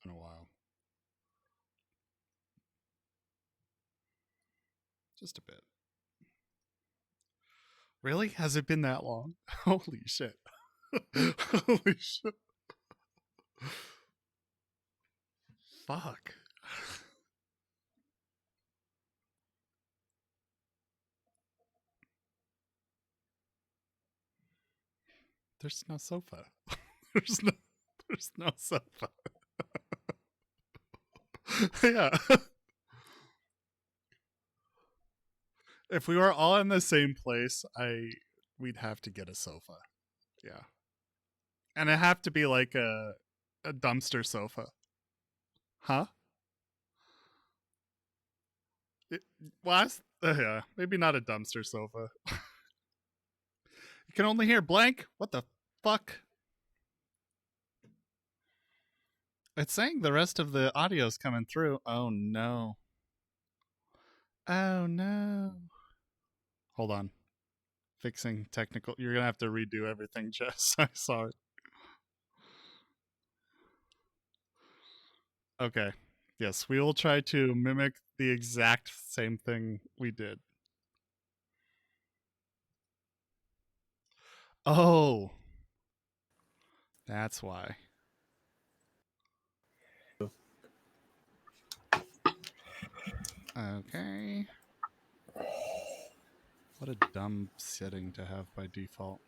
in a while. Just a bit. Really? Has it been that long? Holy shit. Holy shit. Fuck. There's no sofa. There's no sofa. Yeah. If we were all in the same place, we'd have to get a sofa. Yeah. And it'd have to be like a dumpster sofa. Huh? What? Yeah, maybe not a dumpster sofa. You can only hear blank? What the fuck? It's saying the rest of the audio's coming through. Oh no. Oh no. Hold on. Fixing technical. You're gonna have to redo everything, Jess. I'm sorry. Okay. Yes, we will try to mimic the exact same thing we did. Oh. That's why. Okay. What a dumb setting to have by default.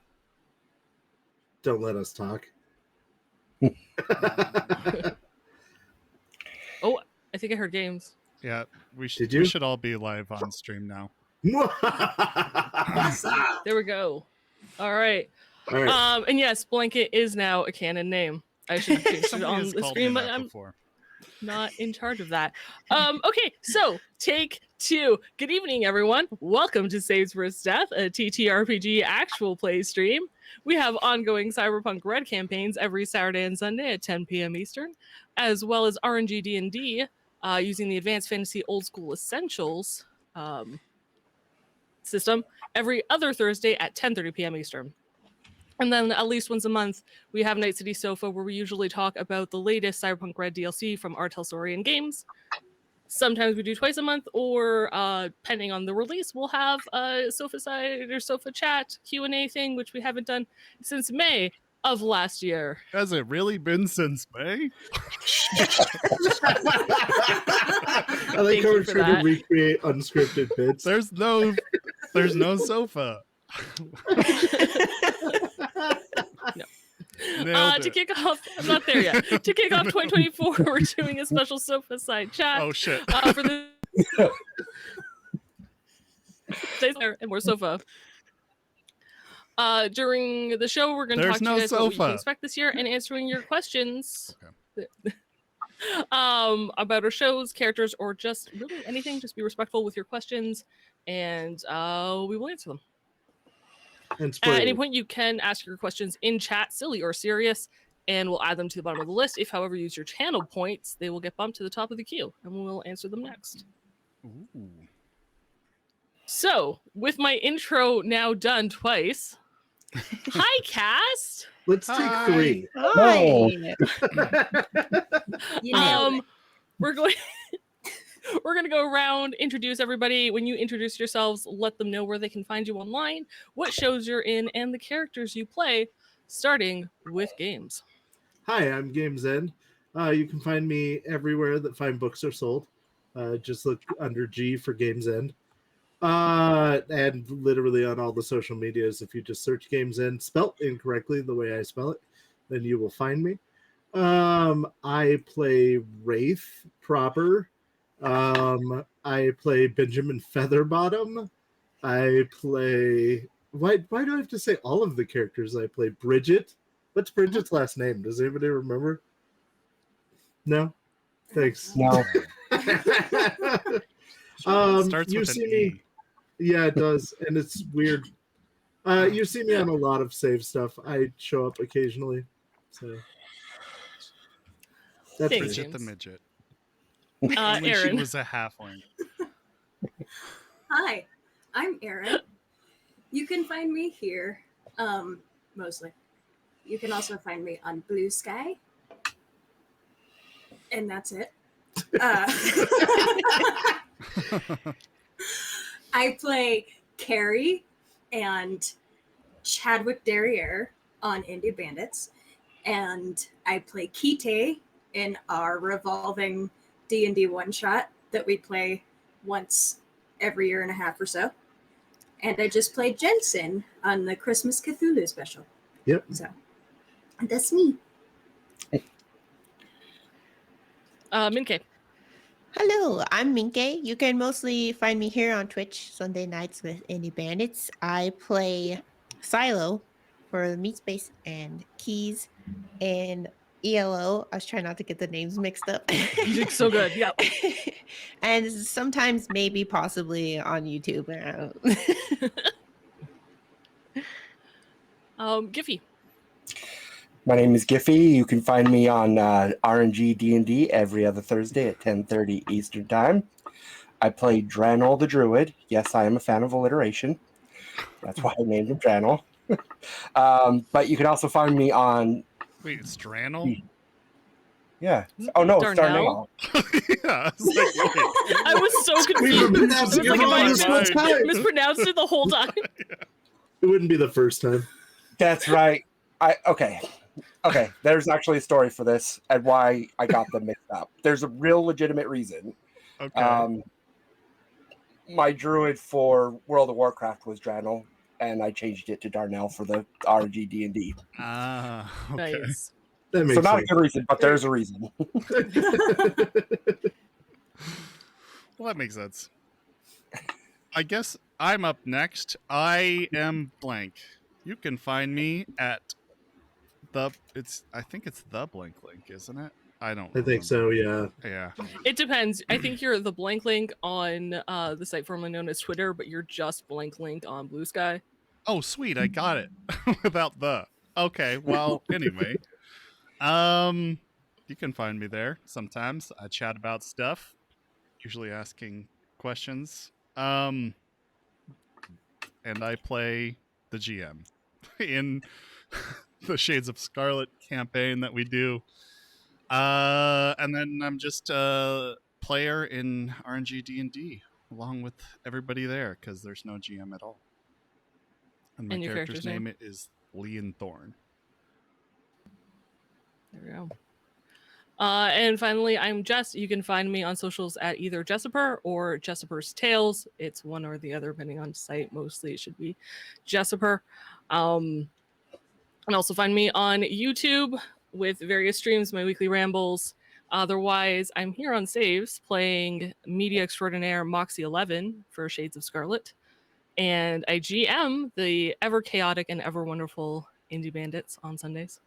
Don't let us talk. Oh, I think I heard games. Yeah, we Did you? should all be live on stream now. There we go. All right. All right. And yes, Blanket is now a canon name. I should have changed it Somebody on has the called screen, me but that I'm before. not in charge of that. Okay, so take 2. Good evening, everyone. Welcome to Saves vs. Death, a TTRPG actual play stream. We have ongoing Cyberpunk Red campaigns every Saturday and Sunday at 10 p.m. Eastern, as well as RNG D&D using the Advanced Fantasy Old School Essentials system every other Thursday at 10:30 p.m. Eastern. And then at least once a month, we have Night City Sofa, where we usually talk about the latest Cyberpunk Red DLC from our Telsorian Games. Sometimes we do twice a month, or depending on the release, we'll have a Sofa Side or Sofa Chat Q&A thing, which we haven't done since May of last year. Has it really been since May? I like how we're trying to recreate unscripted bits. There's no sofa. No. To kick off, I'm not there yet. To kick off 2024, we're doing a special Sofa Side Chat. Oh shit! For the stays there and more sofa. During the show, we're going to talk to you guys about what you can expect this year and answering your questions about our shows, characters, or just really anything. Just be respectful with your questions, and we will answer them. At any point, you can ask your questions in chat, silly or serious, and we'll add them to the bottom of the list. If, however, you use your channel points, they will get bumped to the top of the queue, and we'll answer them next. Ooh. So, with my intro now done twice, hi, cast. Let's take 3. Hi. We're going. We're going to go around, introduce everybody. When you introduce yourselves, let them know where they can find you online, what shows you're in, and the characters you play, starting with games. Hi, I'm Games End. You can find me everywhere that fine books are sold. Just look under G for Games End. And literally on all the social medias, if you just search Games End, spelt incorrectly the way I spell it, then you will find me. I play Wraith proper. I play Benjamin Featherbottom. I play... Why do I have to say all of the characters I play? Bridget? What's Bridget's last name? Does anybody remember? No? Thanks. No. Starts you with see an me... E. Yeah, it does, and it's weird. You see me on a lot of save stuff. I show up occasionally. So that's Bridget the midget. Aaron. She was a halfling. Hi, I'm Erin. You can find me here, mostly. You can also find me on Blue Sky. and that's it. I play Carrie and Chadwick Derriere on Indie Bandits, and I play Kite in our revolving D&D one-shot that we play once every year and a half or so. And I just played Jensen on the Christmas Cthulhu special. Yep. So that's me. Minke. Hello, I'm Minke. You can mostly find me here on Twitch Sunday nights with Indie Bandits. I play Silo for the Meat Space and Keys and ELO. I was trying not to get the names mixed up. You did so good. Yep. And sometimes maybe possibly on YouTube. Giffy. My name is Giffy. You can find me on RNG D&D every other Thursday at 10:30 Eastern Time. I play Dranol the Druid. Yes, I am a fan of alliteration. That's why I named him Dranol. But you can also find me on... Wait, it's Dranol? Yeah. Oh, no, it's Darnell? Darnell. Yeah, I was like, wait. I was so We confused. pronounced I was it like, am wrong I this whole time. mispronounced it the whole time? It wouldn't be the first time. That's right. Okay. There's actually a story for this and why I got them mixed up. There's a real legitimate reason. Okay. My druid for World of Warcraft was Dranel, and I changed it to Darnell for the RNG D&D. Ah, okay. Nice. That makes So not sense. a good reason, but there's a reason. Well, that makes sense. I guess I'm up next. I am blank. You can find me at I think it's the blank link, isn't it? I don't I think so, yeah. Yeah. It depends. I think you're the blank link on the site formerly known as Twitter, but you're just blank link on Blue Sky. Oh, sweet, I got it. Without the. Okay, well, anyway. You can find me there sometimes. I chat about stuff, usually asking questions. And I play the GM in the Shades of Scarlet campaign that we do. And then I'm just a player in RNG D&D along with everybody there because there's no GM at all. And my And your character's character's name is Leon Thorne. There we go. And finally, I'm Jess. You can find me on socials at either Jessiper or Jessiper's Tales. It's one or the other, depending on site. Mostly it should be Jessiper. And also find me on YouTube with various streams, my weekly rambles. Otherwise, I'm here on Saves playing Media Extraordinaire Moxie 11 for Shades of Scarlet. And I GM the ever chaotic and ever wonderful Indie Bandits on Sundays.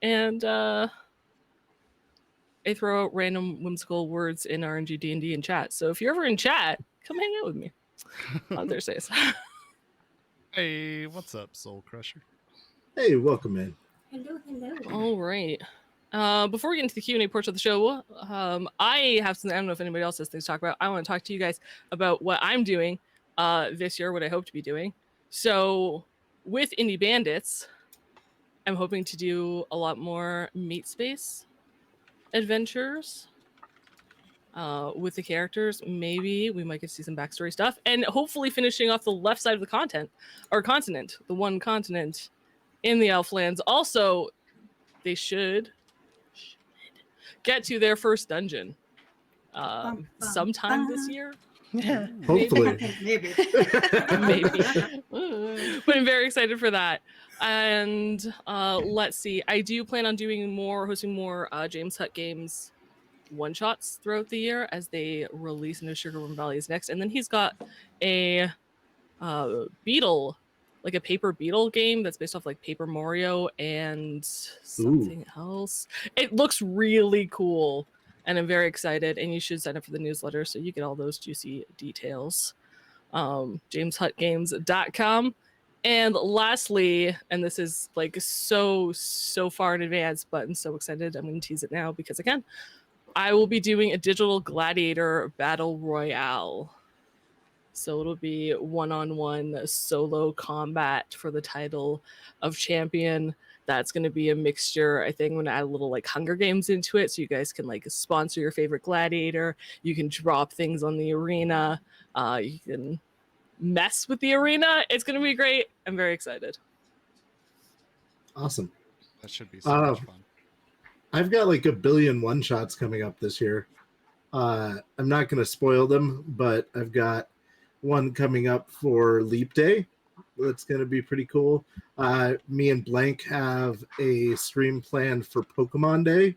And I throw out random whimsical words in RNG D&D in chat. So if you're ever in chat, come hang out with me on Thursdays. Hey, what's up, Soul Crusher? Hey, welcome in. Hello, hello. All right. Before we get into the Q&A portion of the show, I have something. I don't know if anybody else has things to talk about. I want to talk to you guys about what I'm doing this year, what I hope to be doing. So with Indie Bandits, I'm hoping to do a lot more meat space adventures with the characters. Maybe we might get to see some backstory stuff, and hopefully finishing off the left side of the continent, the one continent in the Elflands. Also, they should get to their first dungeon sometime this year. Hopefully. Maybe. Maybe. But I'm very excited for that. And let's see. I do plan on hosting more James Hutt Games one-shots throughout the year as they release into Sugarworm Valley is next. And then he's got a beetle, like a paper beetle game that's based off like Paper Mario and something else. It looks really cool. And I'm very excited, and you should sign up for the newsletter so you get all those juicy details. JamesHuttGames.com. And lastly, and this is like so far in advance, but I'm so excited, I'm going to tease it now because again, I will be doing a digital gladiator battle royale. So it'll be one-on-one solo combat for the title of champion. That's going to be a mixture. I think I'm going to add a little like Hunger Games into it, so you guys can like sponsor your favorite gladiator. You can drop things on the arena. You can mess with the arena. It's going to be great. I'm very excited. Awesome. That should be so much fun. I've got like a billion one-shots coming up this year. I'm not going to spoil them, but I've got one coming up for Leap Day. That's going to be pretty cool. Me and Blank have a stream planned for Pokemon Day,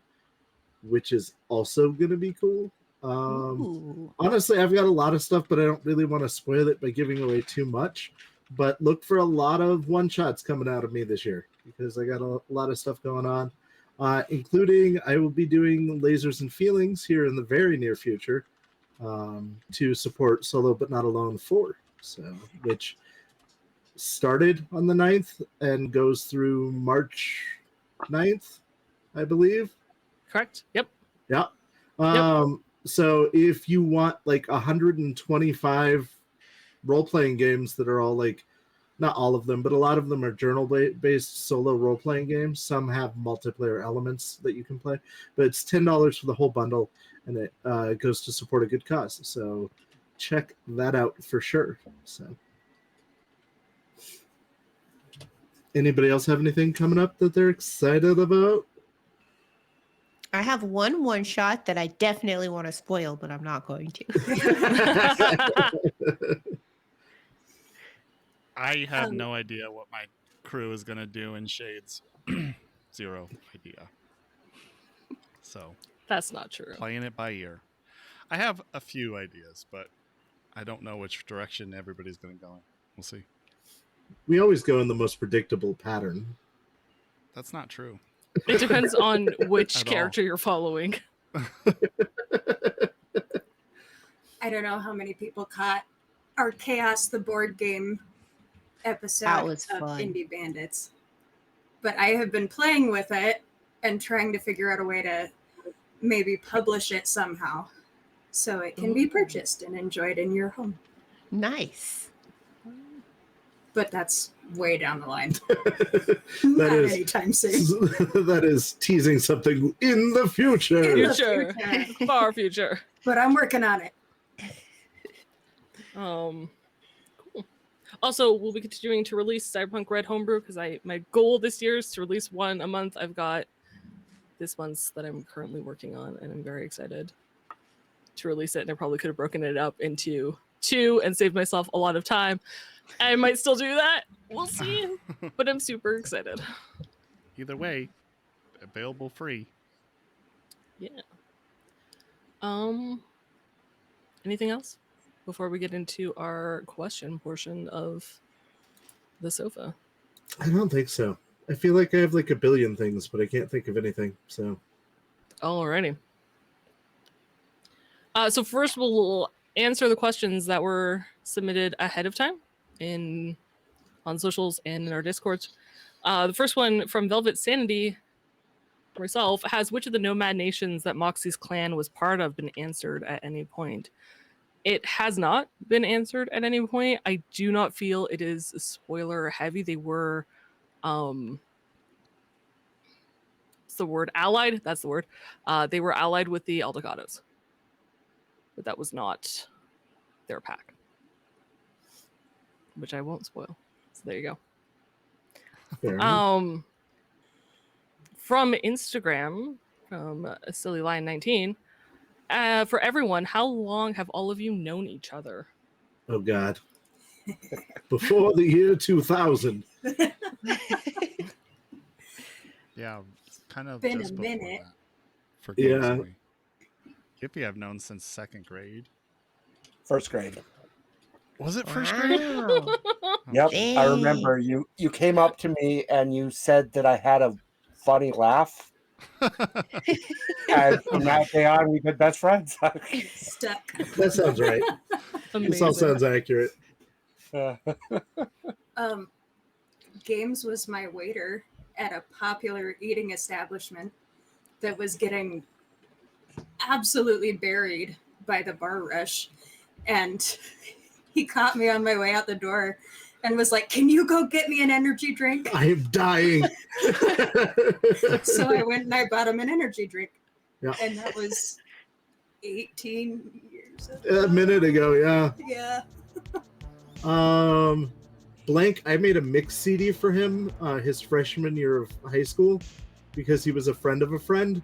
which is also going to be cool. Honestly, I've got a lot of stuff, but I don't really want to spoil it by giving away too much. But look for a lot of one-shots coming out of me this year because I got a lot of stuff going on, including I will be doing Lasers and Feelings here in the very near future to support Solo But Not Alone 4, which started on the 9th and goes through March 9th, I believe. Correct? Yep. Yeah. So if you want like 125 role-playing games that are all like, not all of them, but a lot of them are journal-based solo role-playing games. Some have multiplayer elements that you can play, but it's $10 for the whole bundle, and it goes to support a good cause. So check that out for sure. So, anybody else have anything coming up that they're excited about? I have one shot that I definitely want to spoil, but I'm not going to. I have no idea what my crew is going to do in Shades. Zero idea. So that's not true. Playing it by ear. I have a few ideas, but I don't know which direction everybody's going to go in. We'll see. We always go in the most predictable pattern. That's not true. It depends on which character you're following. I don't know how many people caught our Chaos the board game episode of Indie Bandits, but I have been playing with it and trying to figure out a way to maybe publish it somehow so it can be purchased and enjoyed in your home. Nice. But that's way down the line. Not anytime soon. That is teasing something in the future. Far future. But I'm working on it. Cool. Also, we'll be continuing to release Cyberpunk Red Homebrew because my goal this year is to release one a month. I've got this month's that I'm currently working on, and I'm very excited to release it. And I probably could have broken it up into 2 and saved myself a lot of time. I might still do that. We'll see. But I'm super excited. Either way, available free. Yeah. Anything else before we get into our question portion of the sofa? I don't think so. I feel like I have like a billion things, but I can't think of anything. So, alrighty. So first we'll answer the questions that were submitted ahead of time on socials and in our Discords. The first one from Velvet Sanity herself has which of the nomad nations that Moxie's clan was part of been answered at any point? It has not been answered at any point. I do not feel it is spoiler heavy. They were what's the word? Allied? That's the word. They were allied with the Aldecados. But that was not their pack. Which I won't spoil. So there you go. From Instagram, from Silly Lion 19, for everyone, how long have all of you known each other? Oh God. Before the year 2000. Yeah, it's kind of been just a before minute. that. For games Yeah. only. Gippy I've known since 2nd grade. 1st grade. Was it 1st grade? Wow. Yep. Dang. I remember you came up to me and you said that I had a funny laugh. And from that day on, we've been best friends. Stuck. That sounds right. This all sounds accurate. Games was my waiter at a popular eating establishment that was getting absolutely buried by the bar rush. And he caught me on my way out the door and was like, "Can you go get me an energy drink?" I am dying. So I went and I bought him an energy drink. Yeah. And that was 18 years ago. A minute ago, yeah. Yeah. Blank, I made a mix CD for him his freshman year of high school because he was a friend of a friend.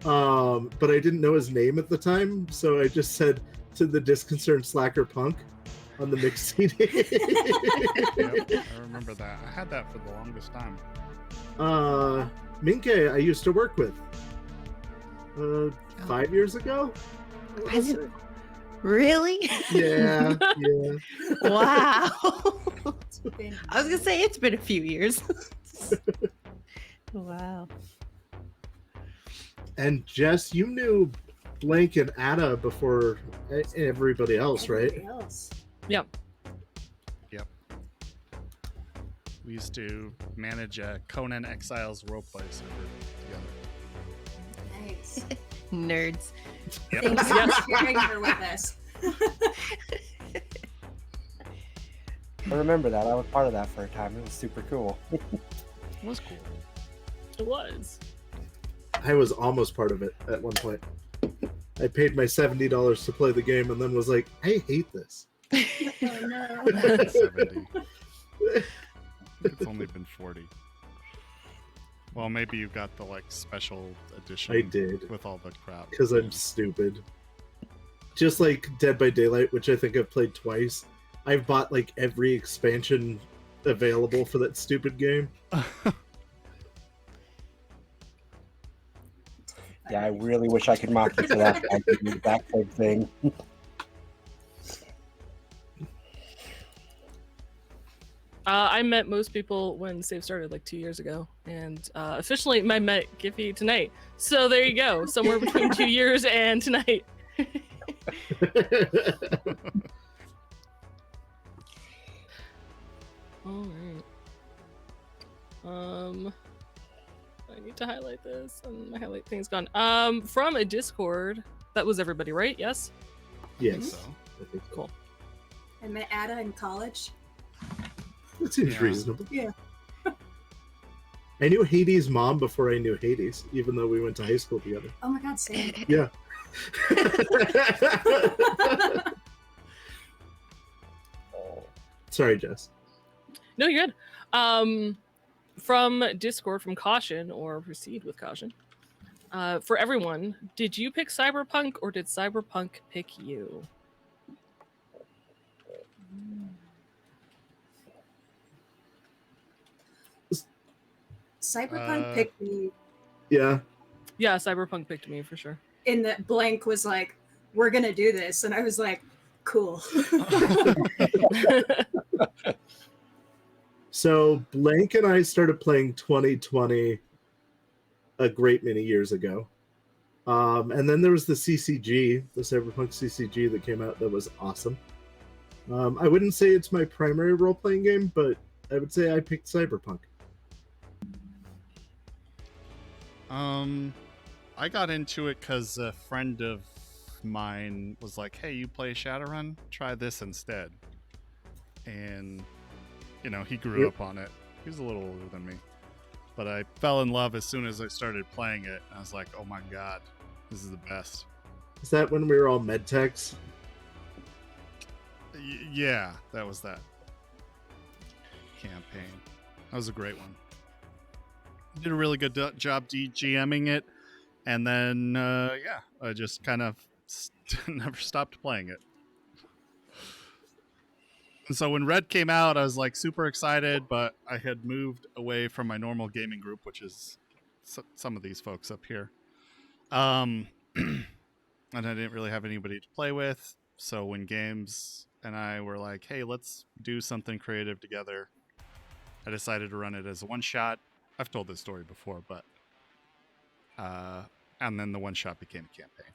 But I didn't know his name at the time, so I just said to the disconcerted slacker punk on the mix CD. Yep, I remember that. I had that for the longest time. Minke, I used to work with 5 years ago. Has it really? Yeah, yeah. Wow. It's been I was gonna say it's been a few years. Wow. And Jess, you knew Blank and Ada before everybody else, right? everybody else. Yep. We used to manage a Conan Exiles roleplay server together. Nice. Nerds. Yep. Thanks for sharing her with us. I remember that. I was part of that for a time. It was super cool. It was cool. It was. I was almost part of it at one point. I paid my $70 to play the game and then was like, I hate this. Oh no. 70. It's only been 40. Well, maybe you got the like special edition. I did, with all the crap. because I'm stupid. Just like Dead by Daylight, which I think I've played twice. I've bought like every expansion available for that stupid game. Yeah, I really wish I could mock you for that. I could do that same thing. I met most people when Save started like 2 years ago, and officially I met Giffy tonight. So there you go, somewhere between 2 years and tonight. All right. I need to highlight this, and my highlight thing's gone. From a Discord. That was everybody, right? Yes. Yes. So, I think so. Cool. I met Ada in college. That seems Yeah. reasonable. Yeah. I knew Hades' mom before I knew Hades, even though we went to high school together. Oh my god, same. Yeah. Sorry, Jess. No, you're good. From Discord, from Caution, or Proceed with Caution. For everyone, did you pick Cyberpunk or did Cyberpunk pick you? Cyberpunk picked me Yeah. Yeah, Cyberpunk picked me for sure. in that Blank was like, "We're gonna do this," and I was like, "Cool." So Blank and I started playing 2020 a great many years ago. And then there was the CCG, the Cyberpunk CCG that came out that was awesome. I wouldn't say it's my primary role-playing game, but I would say I picked Cyberpunk. I got into it because a friend of mine was like, "Hey, you play Shadowrun? Try this instead." And you know, he grew Yep. up on it. He was a little older than me, but I fell in love as soon as I started playing it. I was like, "Oh my god, this is the best." Is that when we were all medtechs? Yeah, that was that campaign. That was a great one. Did a really good job DGMing it, and then yeah, I just kind of never stopped playing it. And so when Red came out, I was like super excited, but I had moved away from my normal gaming group, which is some of these folks up here. And I didn't really have anybody to play with. So when Games and I were like, "Hey, let's do something creative together," I decided to run it as a one-shot. I've told this story before, but and then the one-shot became a campaign.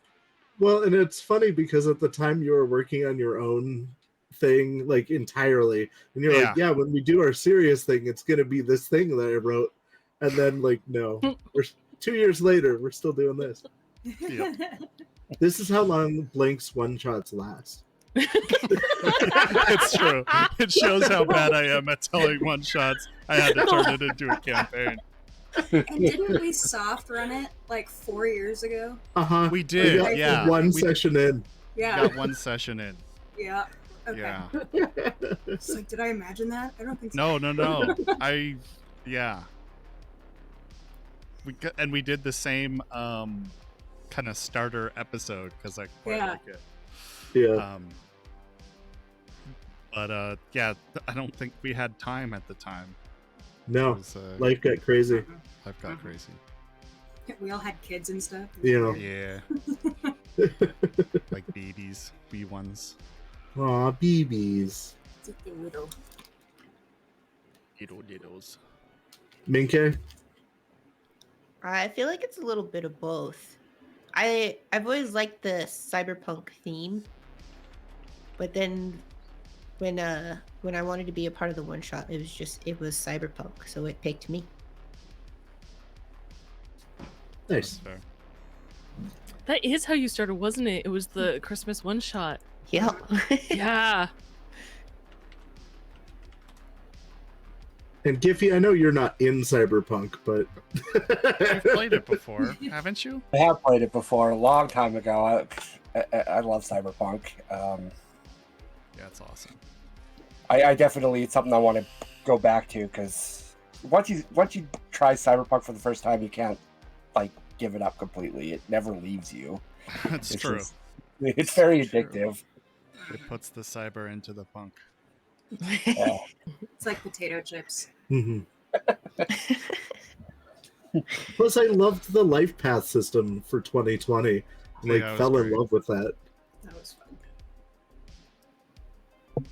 Well, and it's funny because at the time you were working on your own thing, like entirely, and you're like, "Yeah, when we do our serious thing, it's gonna be this thing that I wrote," and then like, no, we're 2 years later, we're still doing this. Yep. This is how long Blank's one shots last. It's true. It shows how bad I am at telling one shots. I had to turn it into a campaign. And didn't we soft run it like 4 years ago? We did, got yeah. One We session in. Yeah. got one session in. Yeah. Okay. Yeah. It's like, did I imagine that? I don't think so. No. Yeah. We did the same kind of starter episode because I quite like it. Yeah. But yeah, I don't think we had time at the time. No. It was, Life got crazy. Life got crazy. We all had kids and stuff. Yeah. Yeah. Like babies, wee ones. Aw, BBs. Diddles. Minke? I feel like it's a little bit of both. I've always liked the cyberpunk theme, but then when I wanted to be a part of the one shot, it was cyberpunk, so it picked me. Nice. That's fair. That is how you started, wasn't it? It was the Christmas one shot. Yeah. Yeah. And Giffy, I know you're not in Cyberpunk, but You've played it before, haven't you? I have played it before a long time ago. I love Cyberpunk. Yeah, it's awesome. I definitely, it's something I want to go back to because once you try Cyberpunk for the first time, you can't like give it up completely. It never leaves you. That's true. It's very It's true. addictive. It puts the cyber into the punk. Yeah. It's like potato chips. Mhm. Plus, I loved the life path system for 2020. Yeah, Like, it was fell in great. love with that. That was fun.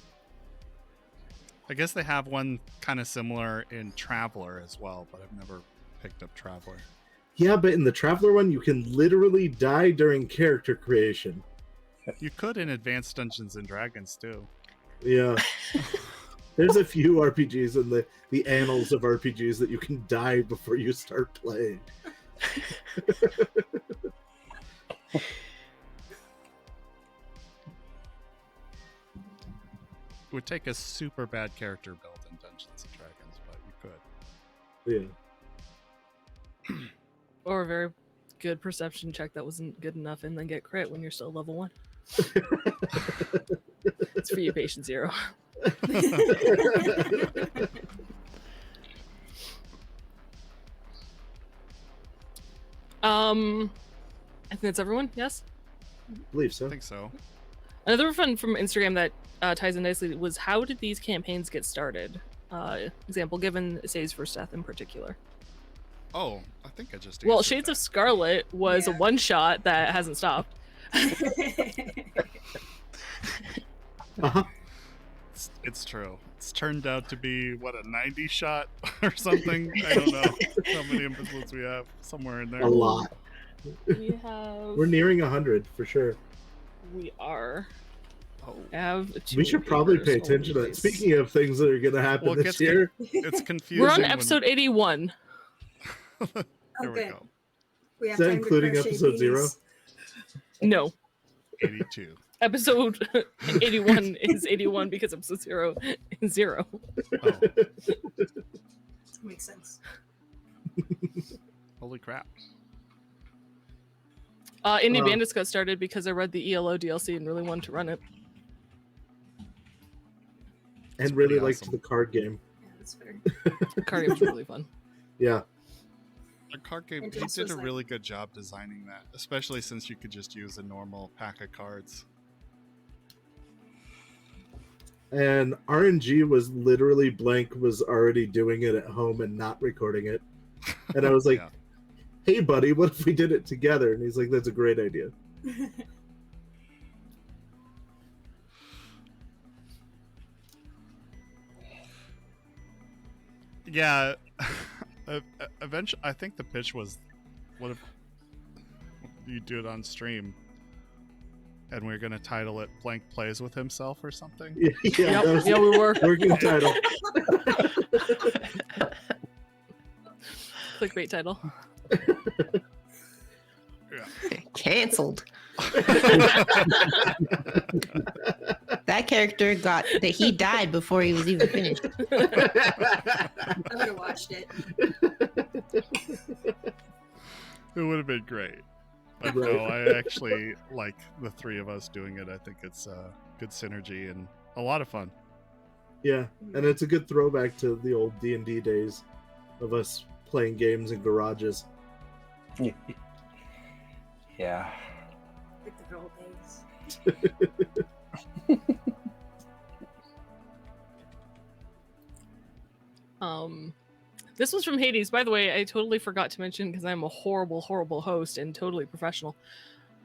I guess they have one kind of similar in Traveler as well, but I've never picked up Traveler. Yeah, but in the Traveler one, you can literally die during character creation. You could in Advanced Dungeons and Dragons too. Yeah. There's a few RPGs in the annals of RPGs that you can die before you start playing. It would take a super bad character build in Dungeons and Dragons, but you could. Yeah. Or a very good perception check that wasn't good enough and then get crit when you're still level 1. It's for you, patient 0. I think that's everyone. Yes. I believe so. I think so. Another fun from Instagram that ties in nicely was how did these campaigns get started? Example given Say's first death in particular. Oh, I think I just. Well, answered Shades that. of Scarlet was a Yeah. one shot that hasn't stopped. Uh-huh. It's true. It's turned out to be what, a 90 shot or something. I don't know how many episodes we have. Somewhere in there. A lot. We have. We're nearing 100 for sure. We are. Oh, Have We should probably pay papers. attention to that. Speaking of things that are going to happen Well, it this gets year, it's confusing. We're on when- episode 81. There we Okay. go. We is that time to including crochet episode 0? beanies. No. 82. Episode 81 is 81 because episode 0 is 0. Oh, Makes sense. holy crap. Indie Wow. Bandits got started because I read the ELO DLC and really wanted to run it. and It's really pretty liked awesome. the card game. Yeah, that's fair. Card game was really fun. Yeah. The card game, It he just did was a like- really good job designing that, especially since you could just use a normal pack of cards. And RNG was literally Blank was already doing it at home and not recording it. And I was like, Yeah. hey, buddy, what if we did it together? And he's like, that's a great idea. Yeah. Eventually, I think the pitch was, what if you do it on stream, and we're gonna title it "Blank Plays with Himself" or something. Yeah, Yep, that was yeah, we were. working title. Clickbait title. Cancelled. That character he died before he was even finished. I would have watched it. It would have been great. But Right. no, I actually like the three of us doing it. I think it's good synergy and a lot of fun. Yeah, and it's a good throwback to the old D&D days of us playing games in garages. Yeah. Like the good old days. This was from Hades. By the way, I totally forgot to mention because I'm a horrible, horrible host and totally professional.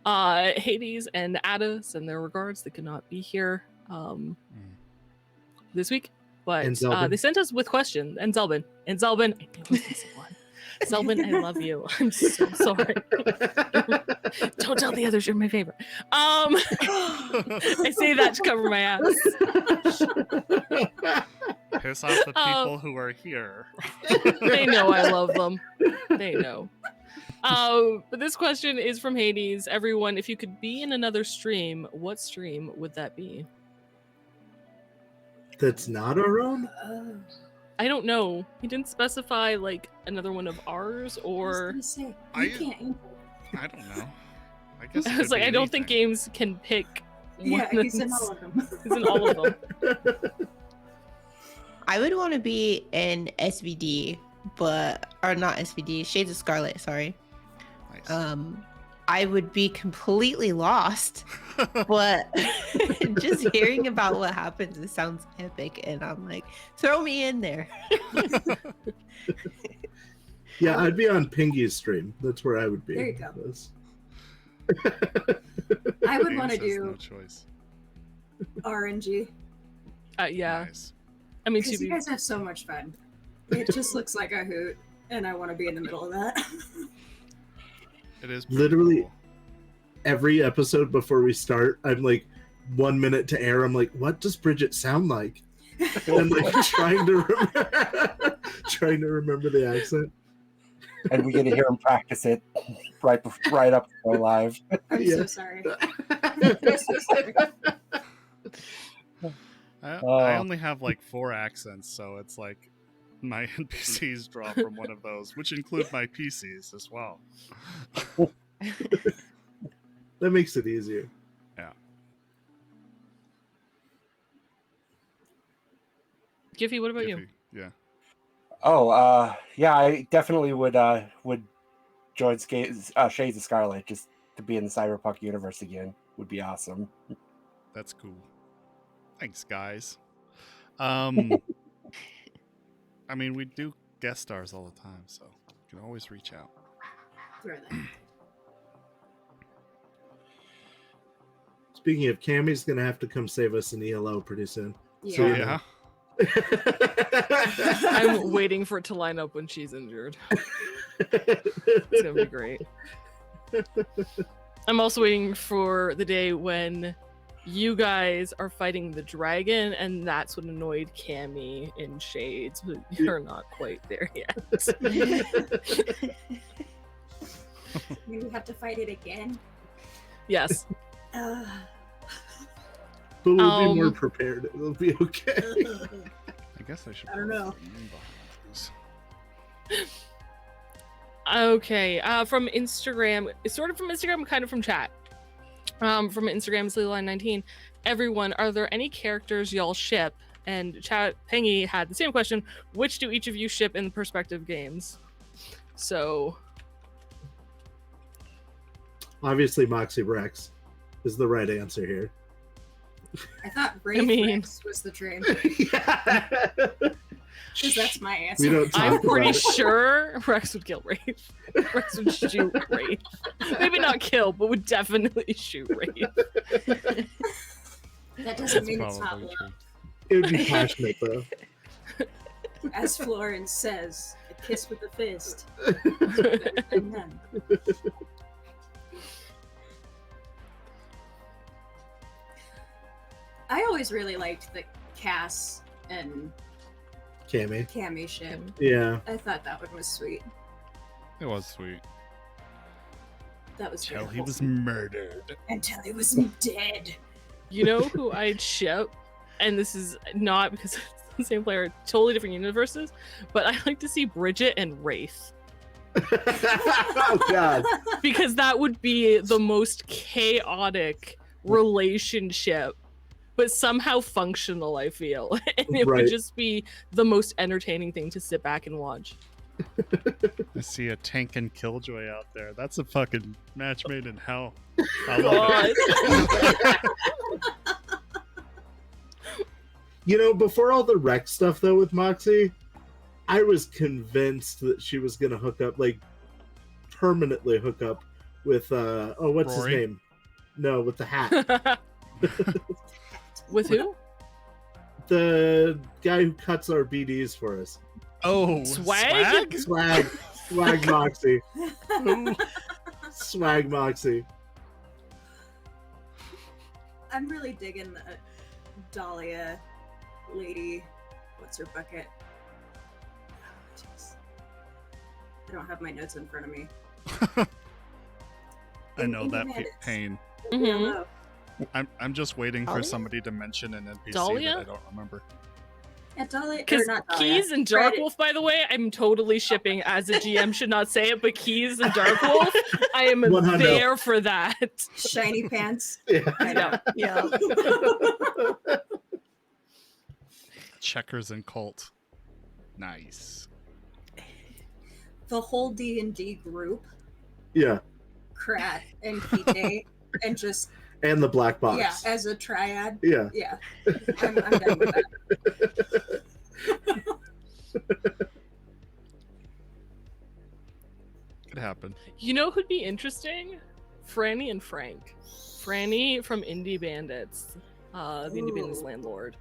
Hades and Ada send their regards. They could not be here this week, but And Zelbin. they sent us with questions. And Zelbin. I knew it was this one. Zelbin, I love you. I'm so sorry. Don't tell the others you're my favorite. I say that to cover my ass. Piss off the people who are here. They know I love them. They know. But this question is from Hades. Everyone, if you could be in another stream, what stream would that be? That's not our own? I don't know. He didn't specify like another one of ours or. I was gonna say, I- you can't answer. I don't know. I guess I was like, I don't think games can pick. Yeah, one he's in that's- all of them. He's in all of them. I would want to be in SVD, or not SVD, Shades of Scarlet, sorry. Nice. I would be completely lost, but just hearing about what happens, it sounds epic, and I'm like, throw me in there. Yeah, I'd be on Pingy's stream. That's where I would be. There you go. Yes. I would James want to has do no choice. RNG Yeah. Nice. I mean, because you guys have so much fun. It just looks like a hoot, and I want to be in the middle of that. It is pretty Literally- cool. Every episode before we start, I'm like 1 minute to air. I'm like, what does Bridget sound like? And like trying to remember the accent. And we get to hear him practice it right up to go live. I'm Yeah. so sorry. I'm so sorry. I only have like 4 accents, so it's like my NPCs draw from one of those, which include my PCs as well. That makes it easier. Giffy, what about you? Giffy, yeah. Oh, yeah, I definitely would join Shades of Scarlet just to be in the Cyberpunk universe again. Would be awesome. That's cool. Thanks, guys. I mean, we do guest stars all the time, so you can always reach out. Throw that. Speaking of, Cammy's gonna have to come save us in ELO pretty soon. Yeah. Yeah. I'm waiting for it to line up when she's injured. It's gonna be great. I'm also waiting for the day when you guys are fighting the dragon, and that's what annoyed Cammy in Shades, but you're not quite there yet. We have to fight it again. Yes. Uh, But we'll be more Um, prepared. It'll be okay. I guess I should. I don't put know. the name behind those. Okay. From Instagram, sort of from Instagram, kind of from chat. From Instagram, Line19. Everyone, are there any characters y'all ship? And chat Pengy had the same question. Which do each of you ship in the perspective games? So Obviously, Moxie Rex is the right answer here. I thought Wraith mean- Rex was the train. Yeah. Because that's my We answer. don't talk I'm pretty about it. sure Rex would kill Wraith. Rex would shoot Wraith. Maybe not kill, but would definitely shoot Wraith. That doesn't That's mean it's not probably love. true. It would be passionate though. As Florence says, a kiss with a fist. And then. I always really liked the Cass and Cammy. Cammy ship. Yeah. I thought that one was sweet. It was sweet. That was Till he beautiful. was murdered. Until he was dead. You know who I'd ship? And this is not because it's the same player, totally different universes, but I like to see Bridget and Wraith. Oh god. Because that would be the most chaotic relationship, but somehow functional, I feel. And it Right. would just be the most entertaining thing to sit back and watch. I see a tank and killjoy out there. That's a fucking match made in hell. I love it. You know, before all the wreck stuff though with Moxie, I was convinced that she was gonna hook up, like permanently hook up with what's Rory? his name? No, with the hat. With who? The guy who cuts our BDs for us. Oh, Swag? Swag Moxie. Ooh. Swag Moxie. I'm really digging the Dahlia lady. What's her bucket? Oh, jeez. I don't have my notes in front of me. I know that Bandits. pain. Mhm. Hello. I'm just waiting for Dahlia? somebody to mention an NPC Dahlia? that I don't remember. Yeah, Dahlia, or Because not Dahlia. Keys and Darkwolf, by the way, I'm totally shipping. As a GM, should not say it, but Keys and Darkwolf, I am 100. there for that. Shiny pants. Yeah. I know. Yeah. Checkers and Colt. Nice. The whole D&D group, Yeah. Krat and Kite, and just And the black box. yeah, as a triad. Yeah. Yeah, I'm done with that. Could happen. You know who'd be interesting? Franny and Frank. Franny from Indie Bandits, the Indie Bandits Ooh. landlord,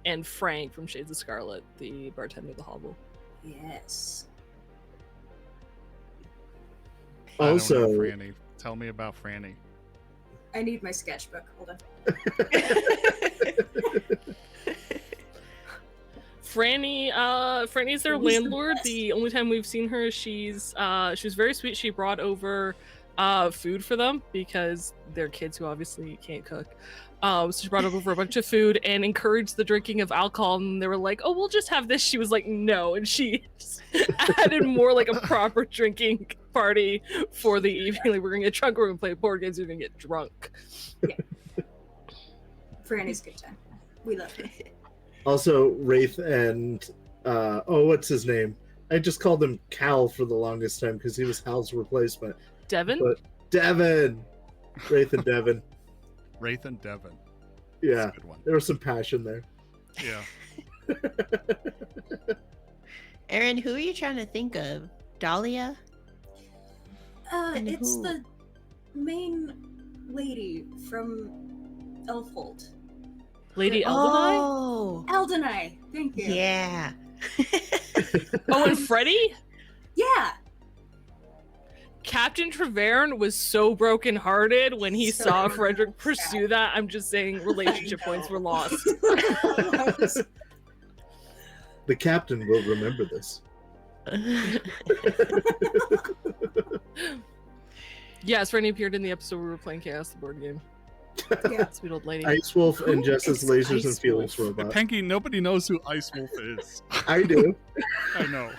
and Frank from Shades of Scarlet, the bartender of the hovel. Yes. I don't Also- know Franny. Tell me about Franny. I need my sketchbook. Hold on. Franny's their Who's the landlord. best? The only time we've seen her, she was very sweet. She brought over food for them because they're kids who obviously can't cook. So she brought over a bunch of food and encouraged the drinking of alcohol. And they were like, "Oh, we'll just have this." She was like, "No," and she just added more like a proper drinking party for the evening. Like, we're gonna get drunk, we're gonna play board games, we're gonna get drunk. Franny's good time. We love her. Also, Wraith and what's his name? I just called him Cal for the longest time because he was Hal's replacement. Devin, But Devin, Wraith and Devin. Wraith and Devin. Yeah, That's a good one. there was some passion there. Yeah. Aaron, who are you trying to think of? Dahlia? And It's who? the main lady from Elfhold. Lady Eldenai. Oh, Eldenai. Thank you. yeah. Oh, and Freddie. Yeah. Captain Treverne was so brokenhearted when he So saw Frederick sad. pursue that. I'm just saying relationship I points know. were lost. The captain will remember this. Yes, Franny appeared in the episode where we were playing Chaos, the board game. Yeah. Sweet old lady. Ice Wolf and Who Jess's is Lasers Ice and Feelings Wolf? robot. Penky, nobody knows who Ice Wolf is. I do. I know.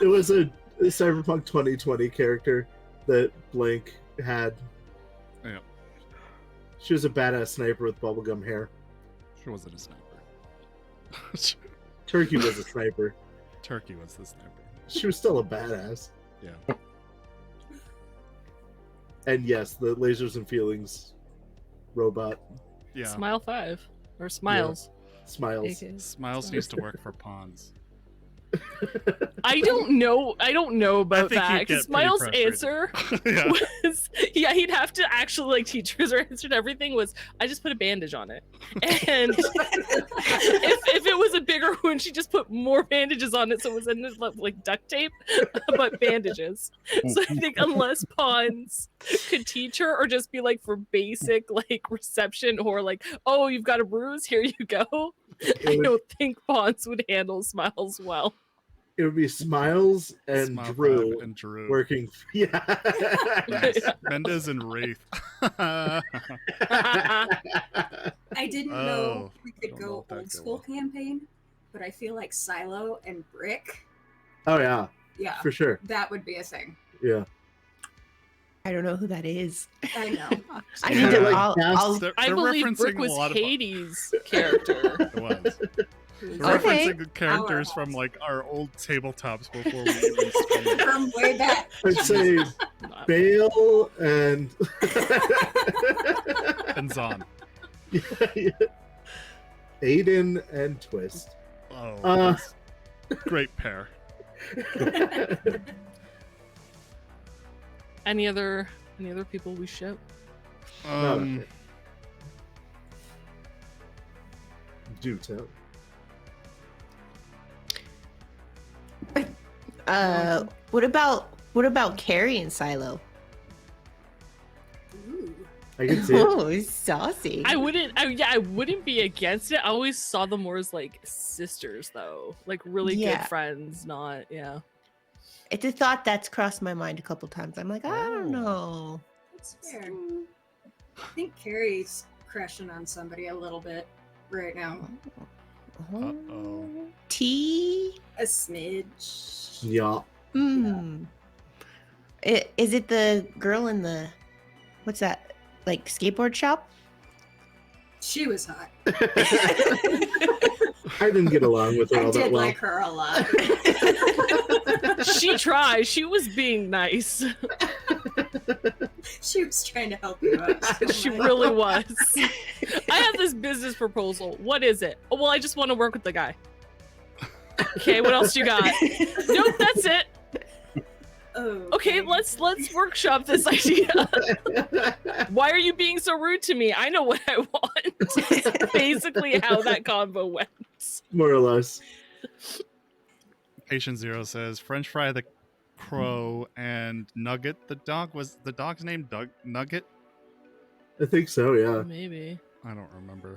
It was a Cyberpunk 2020 character that Blank had. Yeah. She was a badass sniper with bubblegum hair. She wasn't a sniper. Turkey was a sniper. Turkey was the sniper. She was still a badass. Yeah. And yes, the Lasers and Feelings robot Yeah. Smile 5. Or Smiles. smiles. AKA. Smiles used to work for Pawns. I don't know about think that. you'd get Because pretty Miles' frustrated. answer Yeah. was, yeah, he'd have to actually like teachers or answered everything was, I just put a bandage on it. And if it was a bigger wound, she just put more bandages on it, so it was ended up like duct tape, but bandages. So I think unless Pawns could teach her or just be like for basic like reception or like, oh, you've got a bruise, here you go. I don't think Pawns would handle Smiles well. It would be Smiles and Smile Drew 5 and Drew. working. Yeah. Nice. Mendez and Wraith. I didn't know Oh, we could don't know go if that'd old go school well. campaign, but I feel like Silo and Brick, Oh yeah, yeah, for sure. that would be a thing. Yeah. I don't know who that is. I know. I Yeah. need to. Like, I'll They're I believe referencing Brick a was lot of. Hades' character. It was. They're Okay. referencing characters from like our old tabletops before we even streamed. From way back. I'd say Bale and And Zon. Aiden and Twist. Oh, Uh. that's great pair. Any other people we ship? Do tell. What about Carrie and Silo? Ooh. I can see it. Oh, saucy. I wouldn't be against it. I always saw them more as like sisters, though, like really Yeah. good friends. Not It's a thought that's crossed my mind a couple times. I'm like, I don't Oh. know. That's fair. I think Carrie's crushing on somebody a little bit right now. Uh-oh. T. A smidge. Yeah. Is it the girl in the what's that, like skateboard shop? She was hot. I didn't get along with her I all that did well. like her a lot. she tried. She was being nice. She was trying to help you out. so She much. really was. I have this business proposal. What is it? Oh, well, I just want to work with the guy. Okay, what else you got? Nope, that's it. Oh, Okay, let's workshop this idea. Why are you being so rude to me? I know what I want. Basically how that convo went. More or less. Patient Zero says French Fry the Crow and Nugget the dog. Was the dog's name Nugget? I think so, yeah. Maybe. I don't remember.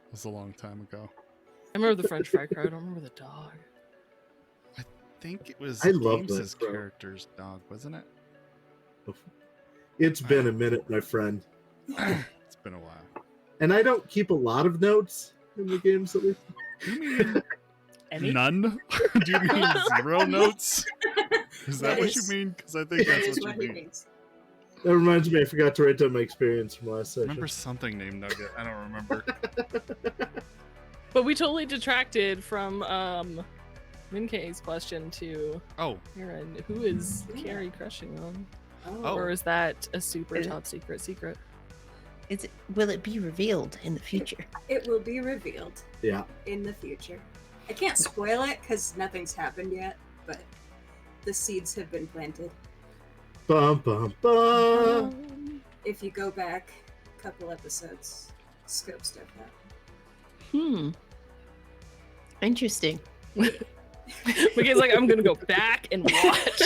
It was a long time ago. I remember the French fry crowd. I don't remember the dog. I think it was I love James' that crow. character's dog, wasn't it? It's been a minute, my friend. It's been a while. And I don't keep a lot of notes in the games that we. You mean Any? none? Do you mean 0 notes? Is that That what you is- mean? Because I think That that's is what what you he mean. means. That reminds me, I forgot to write down my experience from last I session. remember something named Nugget. I don't remember. But we totally detracted from Minkei's question to Oh, Aaron. Who is Carrie crushing on? Oh. Or is that a super Is it- top secret? Will it be revealed in the future? It will be revealed Yeah. in the future. I can't spoil it because nothing's happened yet, but the seeds have been planted. Bum, bum, bum. If you go back a couple episodes, scope stuff out. Interesting. Minkei's like, I'm gonna go back and watch.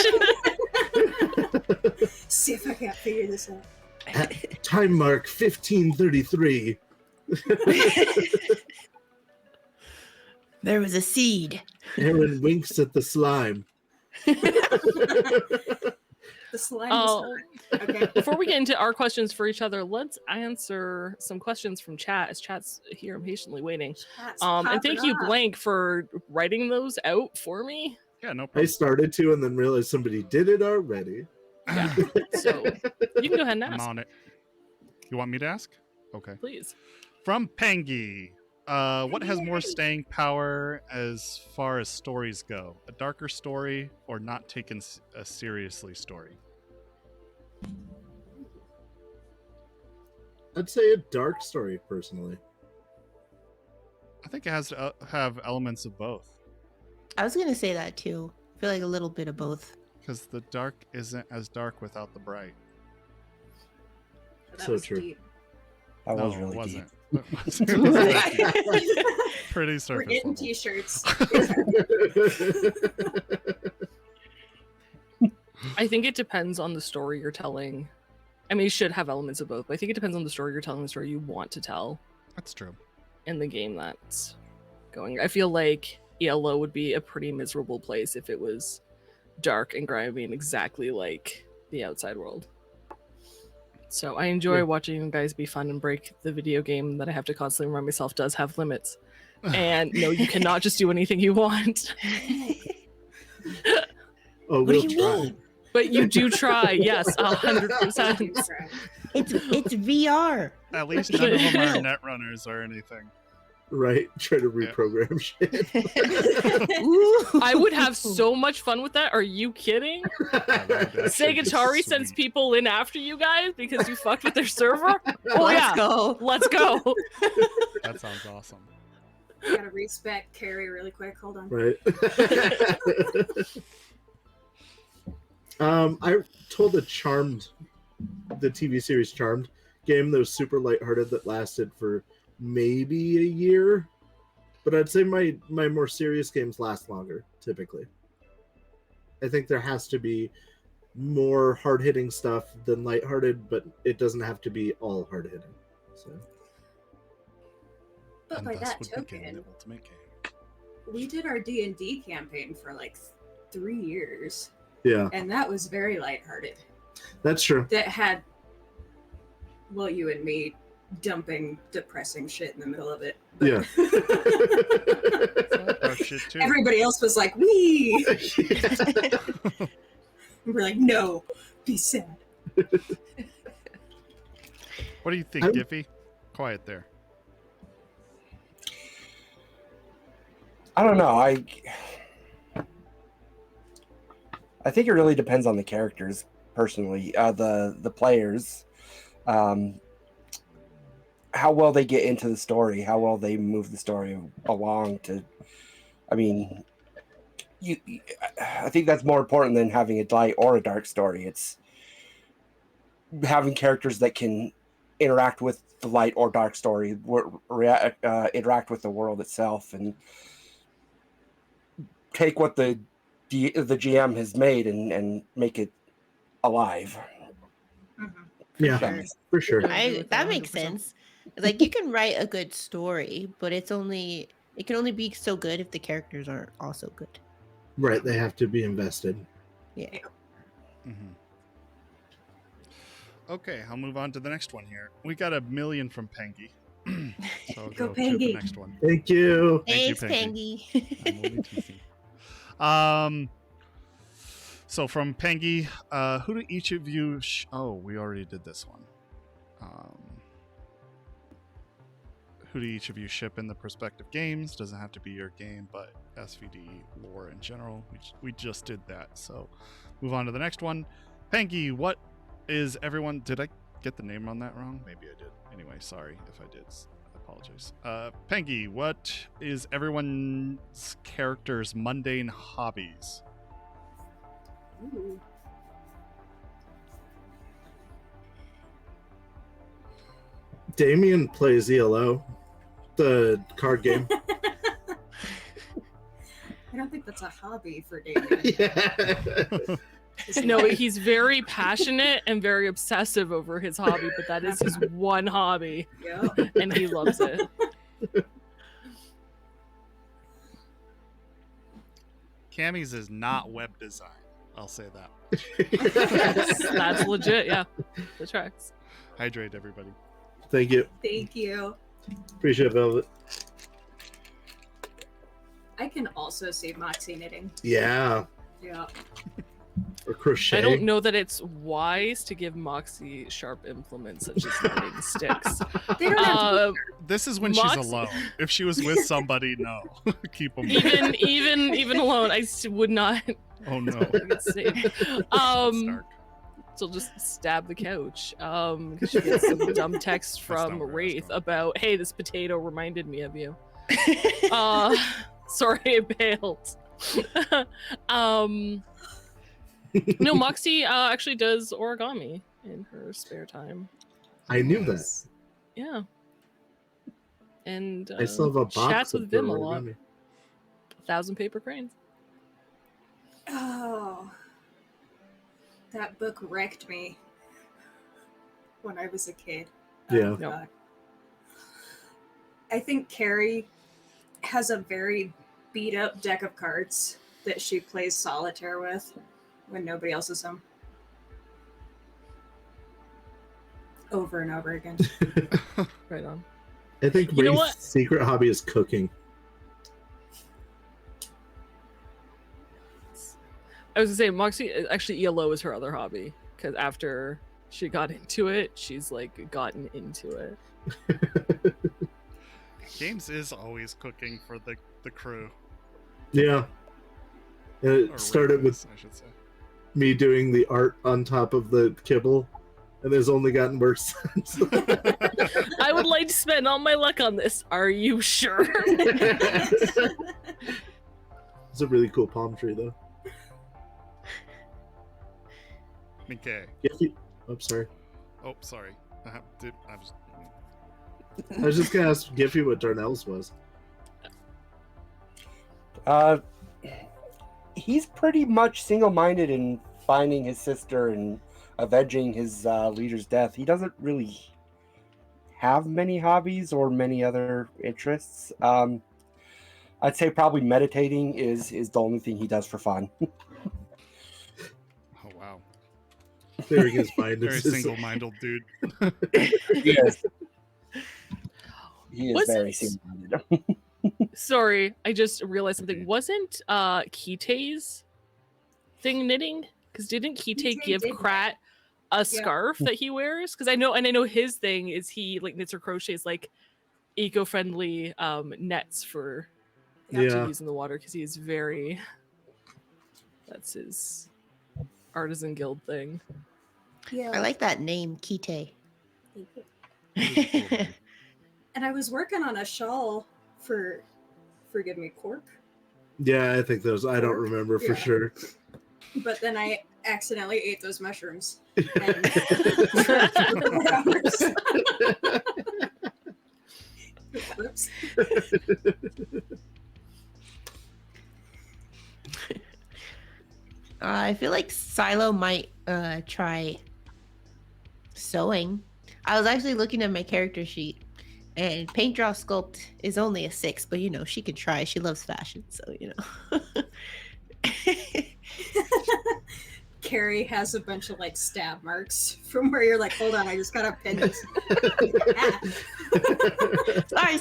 See if I can't figure this out. At time mark 1533. There was a seed. Aaron winks at the slime. The slime Oh. is hard. Okay. Before we get into our questions for each other, let's answer some questions from chat, as chat's here impatiently waiting. Chat's And thank popping you, off. Blank, for writing those out for me. yeah, no I problem. started to and then realized somebody did it already. Yeah. So you can go ahead and I'm ask, on it. You want me to ask? Okay. please. From Pangy. What has more staying power as far as stories go? A darker story or not taken seriously story? I'd say a dark story, personally. I think it has to have elements of both. I was gonna say that too. I feel like a little bit of both. Because the dark isn't as dark without the bright. That So was true. deep. That was No, really it wasn't. deep. It wasn't that deep. Pretty We're surface getting level. t-shirts. I think it depends on the story you're telling. I mean, it should have elements of both, but I think it depends on the story you're telling, the story you want to tell That's true. in the game that's going. I feel like ELO would be a pretty miserable place if it was dark and grimy and exactly like the outside world. So I enjoy watching you guys be fun and break the video game that I have to constantly remind myself does have limits. And no, you cannot just do anything you want. Oh, What do we'll you try. mean? But you do try, yes, 100%. It's VR. At least none of them are netrunners or anything. Right? Try to reprogram shit. Ooh. I would have so much fun with that. Are you kidding? Segatari sends people in after you guys because you fucked with their server? Oh Let's go. Let's go. That sounds awesome. Gotta respec Carrie really quick. Hold on. Right. I told the TV series Charmed game that was super lighthearted that lasted for maybe a year, but I'd say my more serious games last longer typically. I think there has to be more hard-hitting stuff than lighthearted, but it doesn't have to be all hard-hitting. So But And by thus that would begin token, the ultimate game. we did our D&D campaign for like 3 years, yeah, and that was very lighthearted. that's true. That had, well, you and me dumping depressing shit in the middle of it. Yeah. Oh, shit, too. Everybody else was like, "Wee!" We're like, "No, be sad." What do you think, Giffy? Quiet there. I don't know. I think it really depends on the characters, personally. The players, how well they get into the story, how well they move the story along. I think that's more important than having a light or a dark story. It's having characters that can interact with the light or dark story, interact with the world itself, and take what the GM has made and make it alive. Yeah, for sure. That makes sense. Like you can write a good story, but it can only be so good if the characters aren't also good. Right, they have to be invested. Yeah. Mm-hmm. Okay, I'll move on to the next one here. We got 1 million from Pengy. So I'll Go go to Pengy. the next one. Thank you. Thank you, Thanks, Pengy. I'm only teasing. So from Pengy, who do each of you? Oh, we already did this one. Who do each of you ship in the prospective games? Doesn't have to be your game, but SVD lore in general. We just did that. So move on to the next one. Pengy, what is everyone? Did I get the name on that wrong? Maybe I did. Anyway, sorry if I did. I apologize. Pengy, what is everyone's character's mundane hobbies? Ooh. Damien plays ELO, the card game. I don't think that's a hobby for David. Yeah. No, he's very passionate and very obsessive over his hobby, but that is his one hobby, Yeah. and he loves it. Cammy's is not web design. I'll say that. That's legit, yeah. The tracks. Hydrate, everybody. Thank you. Thank you. Appreciate it, Velvet. I can also see Moxie knitting. Yeah. Yeah. Or crochet. I don't know that it's wise to give Moxie sharp implements such as knitting sticks. They don't have to This is when Moxie- she's alone. If she was with somebody, no. Keep them. Even alone, I would not. Oh no. It's safe. Stark. So just stab the couch. Because she gets some dumb text That's from not where I was Wraith going. about, hey, this potato reminded me of you. Sorry, I bailed. No, Moxie actually does origami in her spare time. I knew that. Yeah. And I still have a box chats of with Vim a her lot. origami. 1,000 paper cranes. Oh, that book wrecked me when I was a kid. Yeah. No. God. I think Carrie has a very beat up deck of cards that she plays solitaire with when nobody else is home. Over and over again. Right on. I think You know Ray's what? secret hobby is cooking. I was gonna say Moxie actually ELO is her other hobby because after she got into it, she's like gotten into it. Games is always cooking for the crew. Yeah. And Or it started with Ray's, I should say. me doing the art on top of the kibble, and it's only gotten worse since. I would like to spend all my luck on this. Are you sure? It's a really cool palm tree, though. Okay. I'm sorry. Oh, sorry. I was just gonna ask Giffy what Darnell's was. He's pretty much single-minded in finding his sister and avenging his leader's death. He doesn't really have many hobbies or many other interests. I'd say probably meditating is the only thing he does for fun. Oh, wow. Clearing his mind. Very It's just- single-minded dude. He is. He is Was very it- single-minded. Sorry, I just realized something. Wasn't Kitei's thing knitting? Because didn't Kitei Kitei give did Krat a scarf that he wears? Because I know his thing is he like knits or crochets like eco-friendly nets for to Yeah. use in the water because he's very. That's his artisan guild thing. Yeah. I like that name, Kite. And I was working on a shawl for, forgive me, cork. Yeah, I think those. I don't remember for Yeah. sure. But then I accidentally ate those mushrooms. And Oops. I feel like Silo might try sewing. I was actually looking at my character sheet, and paint draw sculpt is only a 6, but you know she could try. She loves fashion, so you know. Carrie has a bunch of like stab marks from where you're like, hold on, I just gotta pin this.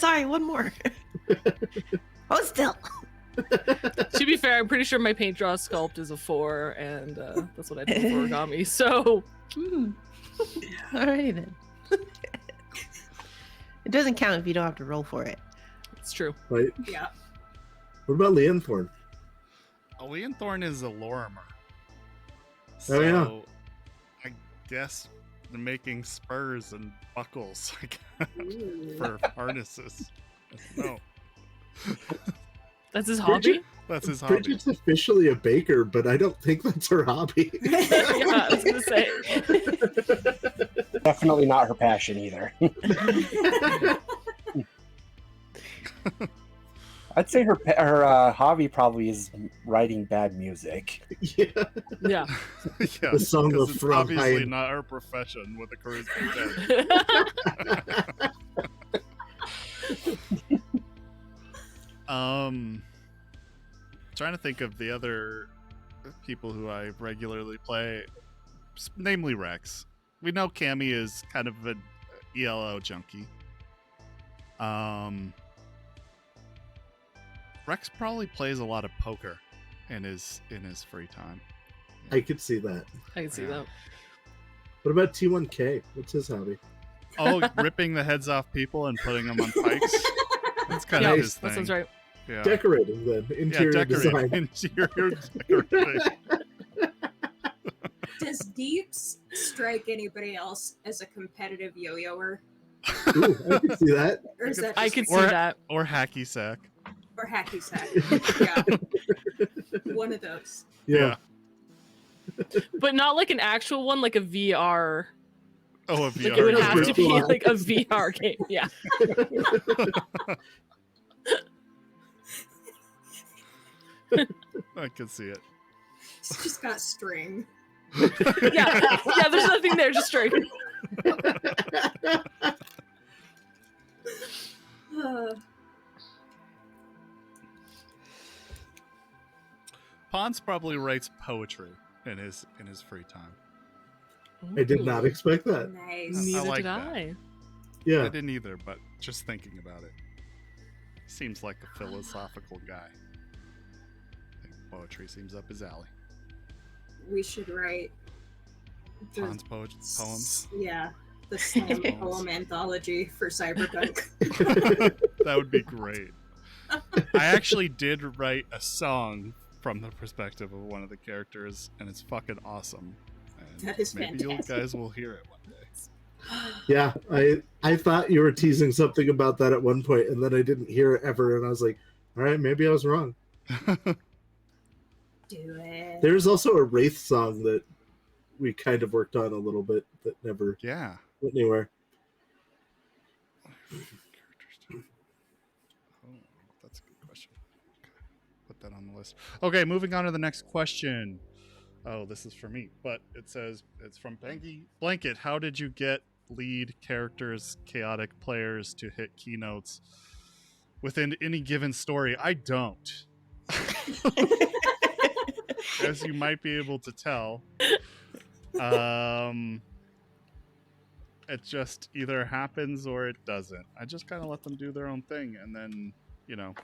sorry, one more. Hold still. To be fair, I'm pretty sure my paint draw sculpt is a 4, and that's what I did for origami. So, Alrighty then. It doesn't count if you don't have to roll for it. it's true. Right. Yeah. What about Leonthorn? Leonthorn is a Lorimer. Oh, yeah. So, I guess they're making spurs and buckles for harnesses. No, That's his hobby. that's his hobby. Bridget's officially a baker, but I don't think that's her hobby. Yeah, I was gonna say. Definitely not her passion either. I'd say her hobby probably is writing bad music. Yeah. Yeah. Yeah, The song because of it's From obviously High- not her profession with a charisma 10. Trying to think of the other people who I regularly play, namely Rex. We know Cammy is kind of an ELO junkie. Rex probably plays a lot of poker in his free time. I could see that. I can see Yeah. that. What about T1K? What's his hobby? Oh, ripping the heads off people and putting them on pikes. That's kind Yeah, of his that thing. sounds right. Yeah. Decorating then. Interior decorating. design. Interior decorating. Does Deeps strike anybody else as a competitive yo-yoer? Ooh, I can see that. Or is that I just could me? see Or- that. Or hacky sack. Or hacky sack? Yeah. One of those. Yeah. But not like an actual one, like a VR. Oh, a Like VR. it would VR have to be game. like a VR game. Yeah. I can see it. It's just got string. Yeah. Yeah, there's nothing there, just straight. Pons probably writes poetry in his free time. I did not Ooh. expect that. Nice. Neither like did that. I. Yeah. I didn't either, but just thinking about it, seems like a philosophical guy. I think poetry seems up his alley. We should write the Pons poems. Yeah, the slam Poems. poem anthology for Cyberpunk. That would be great. I actually did write a song from the perspective of one of the characters, and it's fucking awesome. And That is maybe you fantastic. guys will hear it one day. Yeah, I thought you were teasing something about that at one point, and then I didn't hear it ever, and I was like, all right, maybe I was wrong. Do it. There's also a Wraith song that we kind of worked on a little bit that never Yeah. went anywhere. Oh, that's a good question. Okay. Put that on the list. Okay, moving on to the next question. Oh, this is for me, but it says it's from Banky Blanket. How did you get lead characters, chaotic players to hit keynotes within any given story? I don't. As you might be able to tell. It just either happens or it doesn't. I just kind of let them do their own thing, and then, you know,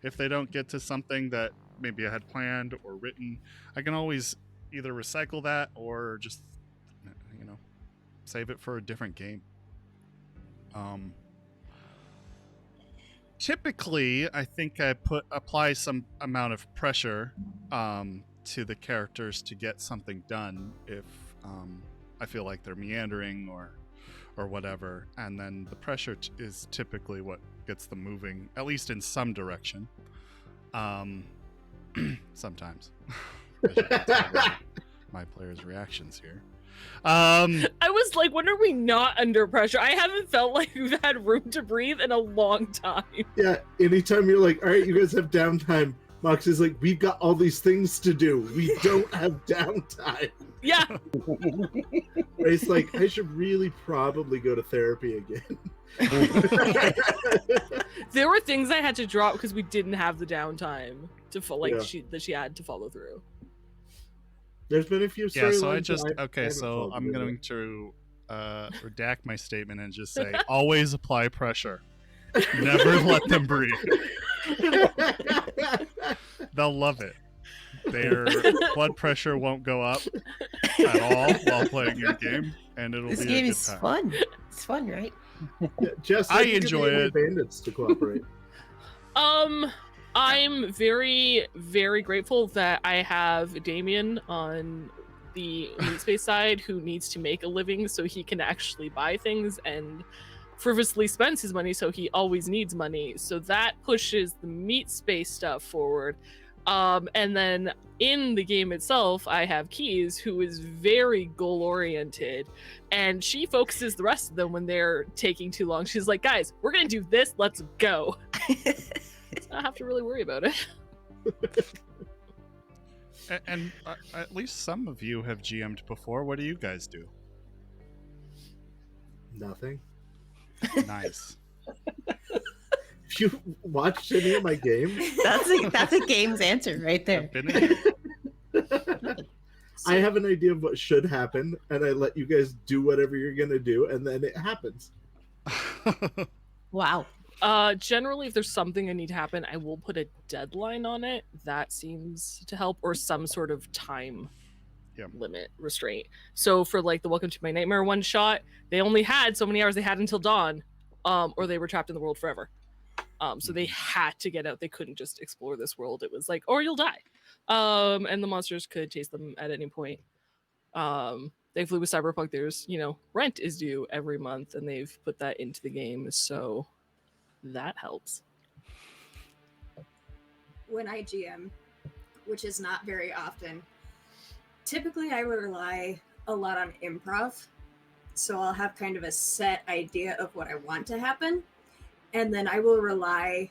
if they don't get to something that maybe I had planned or written, I can always either recycle that or just, you know, save it for a different game. Typically, I think I apply some amount of pressure to the characters to get something done if I feel like they're meandering or whatever, and then the pressure is typically what gets them moving, at least in some direction. Sometimes. I should tell my players' reactions here. I was like, when are we not under pressure? I haven't felt like we've had room to breathe in a long time. Yeah, anytime you're like, all right, you guys have downtime, Moxie's like, we've got all these things to do. We don't have downtime. Yeah. It's like, I should really probably go to therapy again. There were things I had to drop because we didn't have the downtime to Yeah. she had to follow through. There's been a few Yeah, so I storylines just that I okay, haven't so followed I'm through going to redact my statement and just say always apply pressure. Never let them breathe. with. They'll love it. Their blood pressure won't go up at all while playing your game, and it'll This be game a good is time. fun. It's fun, right? Yeah, Jess, I how do you get enjoy the it. Bandits to cooperate. I'm very, very grateful that I have Damien on the meat space side who needs to make a living so he can actually buy things and frivolously spends his money, so he always needs money. So that pushes the meat space stuff forward. And then in the game itself, I have Keys, who is very goal oriented, and she focuses the rest of them when they're taking too long. She's like, guys, we're gonna do this, let's go. So I don't have to really worry about it. And at least some of you have GM'd before. What do you guys do? Nothing. Nice. If you watched any of my games, That's a game's answer right there. I've been in it. I have an idea of what should happen, and I let you guys do whatever you're gonna do, and then it happens. Wow. Generally, if there's something that need to happen, I will put a deadline on it. That seems to help, or some sort of time limit restraint. So for like the Welcome to My Nightmare one shot, they only had so many hours they had until dawn, or they were trapped in the world forever. So they had to get out. They couldn't just explore this world. It was like, or you'll die. And the monsters could chase them at any point. Thankfully with Cyberpunk, there's, rent is due every month, and they've put that into the game. So that helps. When I GM, which is not very often, typically I will rely a lot on improv. So I'll have kind of a set idea of what I want to happen. And then I will rely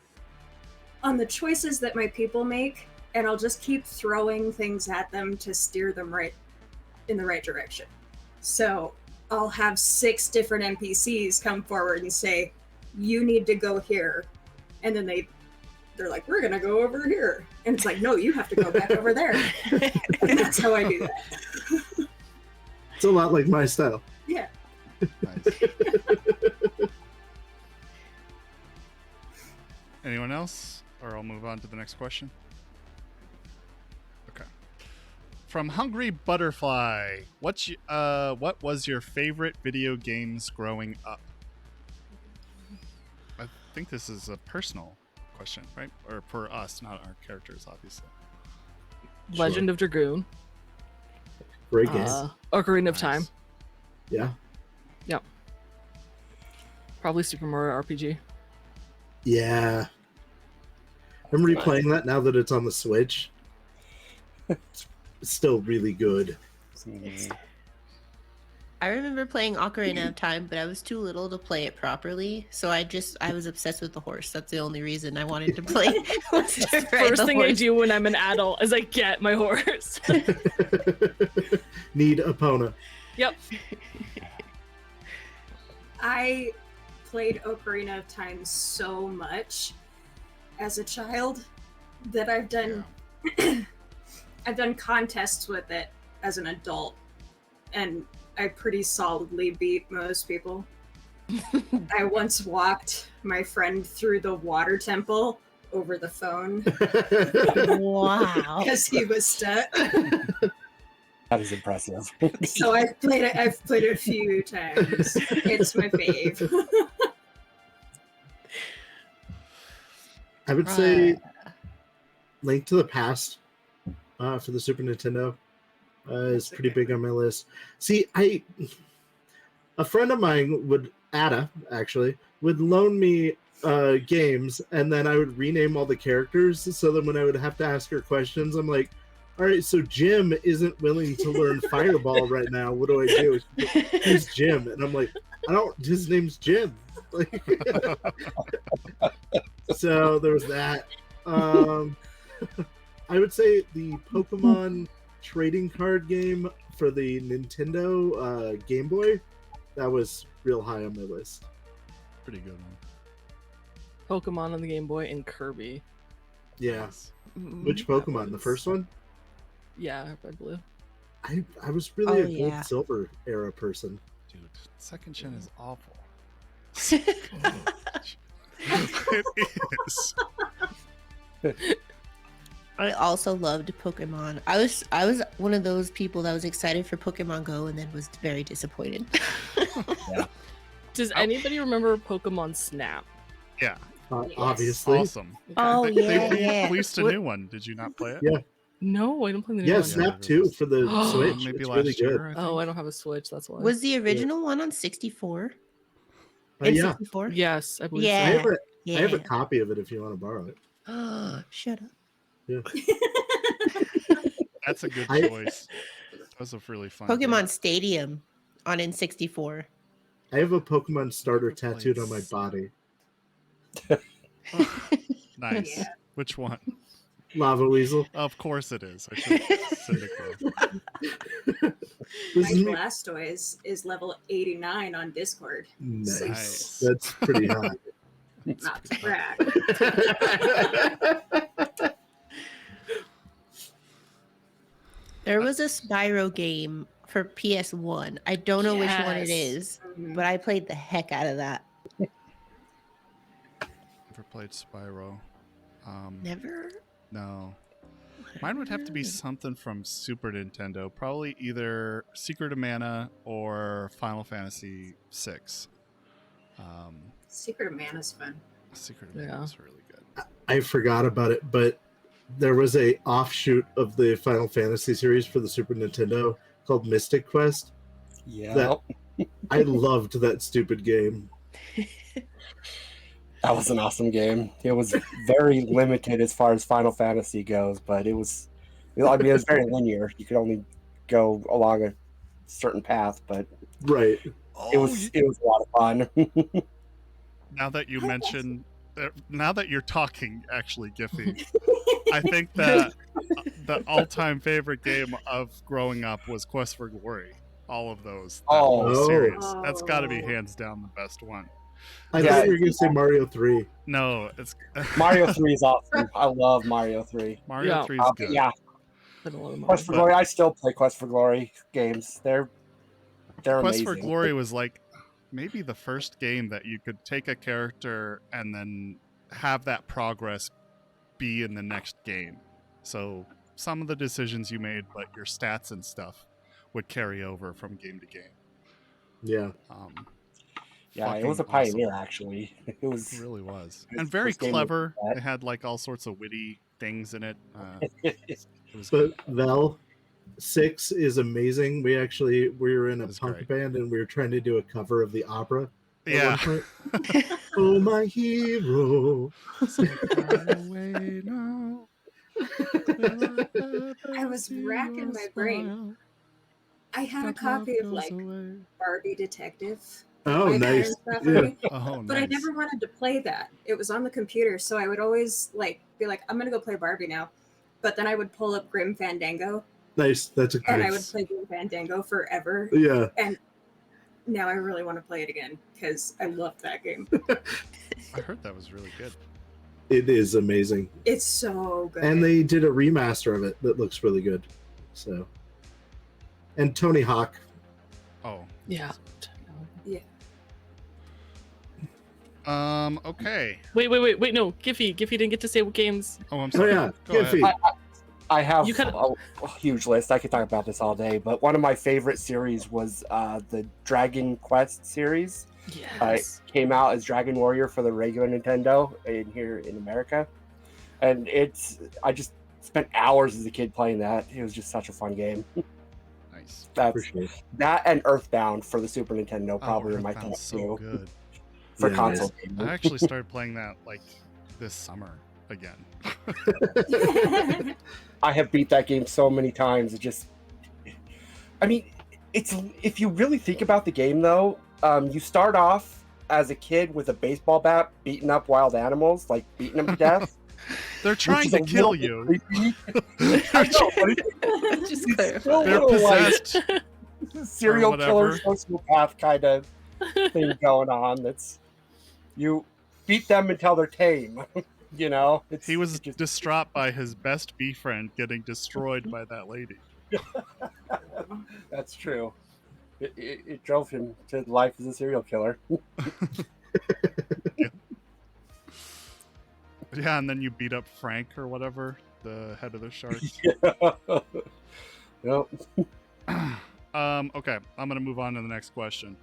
on the choices that my people make, and I'll just keep throwing things at them to steer them right in the right direction. So I'll have 6 different NPCs come forward and say, you need to go here. And then they they're like, we're gonna go over here, and it's like, no, you have to go back over there. And that's how I do that. It's a lot like my style. Yeah. Nice. Anyone else? Or I'll move on to the next question. Okay. From Hungry Butterfly, what was your favorite video games growing up? I think this is a personal question, right? Or for us, not our characters, obviously. Legend of Dragoon. Great game. Ocarina of Nice. Time. Yeah. Yep. Probably Super Mario RPG. Yeah. I'm replaying that now that it's on the Switch. It's still really good. I remember playing Ocarina of Time, but I was too little to play it properly. So I was obsessed with the horse. That's the only reason I wanted to play. First thing I do when I'm an adult is I get my horse. Need Epona. Yep. I played Ocarina of Time so much as a child that I've done I've done contests with it as an adult, and I pretty solidly beat most people. I once walked my friend through the water temple over the phone Wow. because he was stuck. That is impressive. So I've played it a few times. It's my fave. I would say Link to the Past for the Super Nintendo is pretty big on my list. See, a friend of mine Ada actually, would loan me games, and then I would rename all the characters, so that when I would have to ask her questions, I'm like, all right, so Jim isn't willing to learn Fireball right now. What do I do? Who's Jim? And I'm like, his name's Jim. Like, so there was that. I would say the Pokemon trading card game for the Nintendo Game Boy, that was real high on my list. Pretty good one. Pokemon on the Game Boy and Kirby. Yeah. Yes. Which Pokemon? The first one? Yeah, Red Blue. I was really a yeah. Gold Silver era person. Dude, second gen is awful. It is. I also loved Pokemon. I was one of those people that was excited for Pokemon Go and then was very disappointed. Does anybody remember Pokemon Snap? Yeah. Obviously. Awesome. Oh, They yeah. released a new one. Did you not play it? Yeah. No, I don't play the new Yeah, one. Snap 2 for the Switch. Maybe It's last really good. year. Oh, I don't have a Switch. That's why. Was the original one on 64? Yeah. 64? Yes, I believe Yeah. I have a copy of it if you want to borrow it. Shut up. Yeah. That's a good choice. That was a really fun Pokemon Stadium on N64. I have a Pokemon starter Never played tattooed on my body. game. Nice. Yeah. Which one? Lava Weasel. Of course it is. I should send a quote. This My is me. Blastoise is level 89 on Discord. Nice. Nice. That's pretty high. Not to brag. There was a Spyro game for PS1. I don't know which one it Yes. is, Mhm. but I played the heck out of that. Never played Spyro. Never? No. Mine would have to be something from Super Nintendo. Probably either Secret of Mana or Final Fantasy VI. Secret of Mana's fun. Secret of Mana Yeah. is really good. I forgot about it, but there was a offshoot of the Final Fantasy series for the Super Nintendo called Mystic Quest. Yeah. That- I loved that stupid game. That was an awesome game. It was very limited as far as Final Fantasy goes, but it was very linear. You could only go along a certain path, but Right. it was a lot of fun. Now that you mention, now that you're talking, actually, Giffy, I think that the all-time favorite game of growing up was Quest for Glory. All of those. That Oh. whole series. That's got to be Oh. hands down the best one. I Yeah. thought you were going to say Mario 3. No, it's Mario 3 is awesome. I love Mario 3. Mario Yeah. 3 is good. Yeah, I don't want to Quest for But- Glory. I still play Quest for Glory games. They're Quest amazing. for Glory was like maybe the first game that you could take a character and then have that progress be in the next game. So some of the decisions you made, but your stats and stuff would carry over from game to game. Yeah. Yeah, it was a fucking awesome. pioneer actually. It was It really was. It's And the very first game clever. like that. It had like all sorts of witty things in it. It was But good. Vel, 6 is amazing. We were in a That's punk great. band and we were trying to do a cover of the opera. Yeah. One point. Oh, my hero. So far away now. I was racking my brain. I had a copy of like Barbie Detective. Oh, my nice. parents got for Yeah. me, Oh, but I nice. never wanted to play that. It was on the computer, so I would always like be like, "I'm gonna go play Barbie now," but then I would pull up Grim Fandango Nice. That's a and I great. would play Grim Fandango forever. Yeah. And now I really want to play it again because I loved that game. I heard that was really good. It is amazing. It's so good. And they did a remaster of it that looks really good. So, and Tony Hawk. Oh. Yeah. yeah. Okay. Wait. No, Giffy didn't get to say what games. Oh, I'm Oh sorry. yeah, Go ahead. Giffy. I have You could- a huge list. I could talk about this all day, but one of my favorite series was the Dragon Quest series. Yes. It came out as Dragon Warrior for the regular Nintendo here in America, and I just spent hours as a kid playing that. It was just such a fun game. Nice. For That's sure. that and Earthbound for the Super Nintendo probably oh, in my top Earthbound's so two good. for Yeah, console. I gaming. actually started playing that like this summer again. I have beat that game so many times. I mean, it's if you really think about the game though, you start off as a kid with a baseball bat beating up wild animals, like beating them to death. They're which trying is to a kill little you. bit creepy. I know, but it's Just it's clarify. still a They're little, like, possessed. serial or killer, whatever. sociopath kind of thing going on. That's you beat them until they're tame. You know, He was it's just distraught by his best bee friend getting destroyed by that lady. that's true. It drove him to life as a serial killer. Yeah, and then you beat up Frank or whatever, the head of the sharks. Yep. Okay, I'm gonna move on to the next question.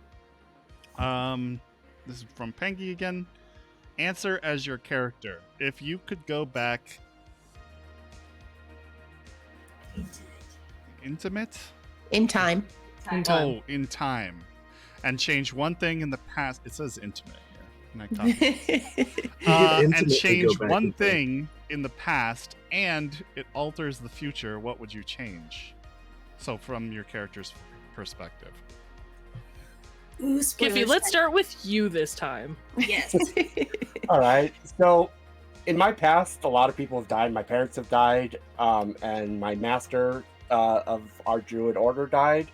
This is from Pengy again. Answer as your character. If you could go back intimate? In time. In time. Oh, in time. And change one thing in the past. It says intimate here. And I copied. intimate And to change go back one in time. thing in the past and it alters the future, what would you change? So from your character's perspective. Ooh, Giffy, spoilers. let's start with you this time. Yes. All right. So, in my past, a lot of people have died. My parents have died, and my master of our druid order died.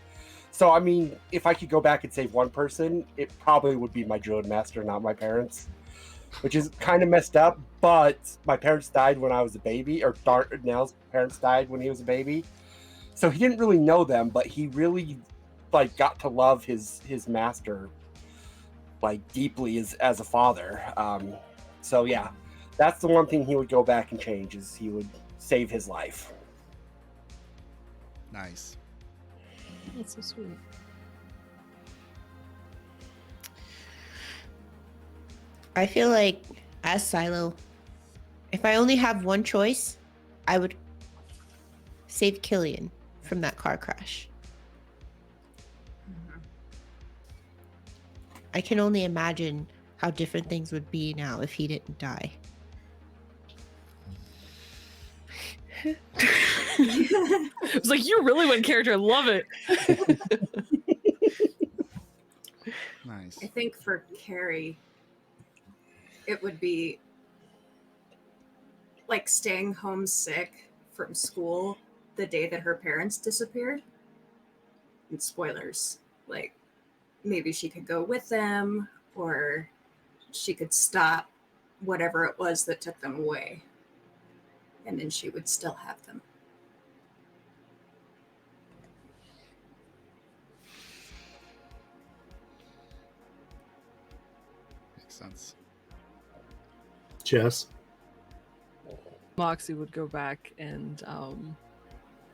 So, I mean, if I could go back and save one person, it probably would be my druid master, not my parents, which is kind of messed up. But my parents died when I was a baby, or Darnell's parents died when he was a baby. So he didn't really know them, but he really got to love his master deeply as a father. So yeah, that's the one thing he would go back and change is he would save his life. Nice. That's so sweet. I feel like as Silo, if I only have one choice, I would save Killian from that car crash. I can only imagine how different things would be now if he didn't die. It's like you really went character. I love it. Nice. I think for Carrie, it would be like staying home sick from school the day that her parents disappeared. And spoilers, like maybe she could go with them, or she could stop whatever it was that took them away. And then she would still have them. Makes sense. Jess. Moxie would go back and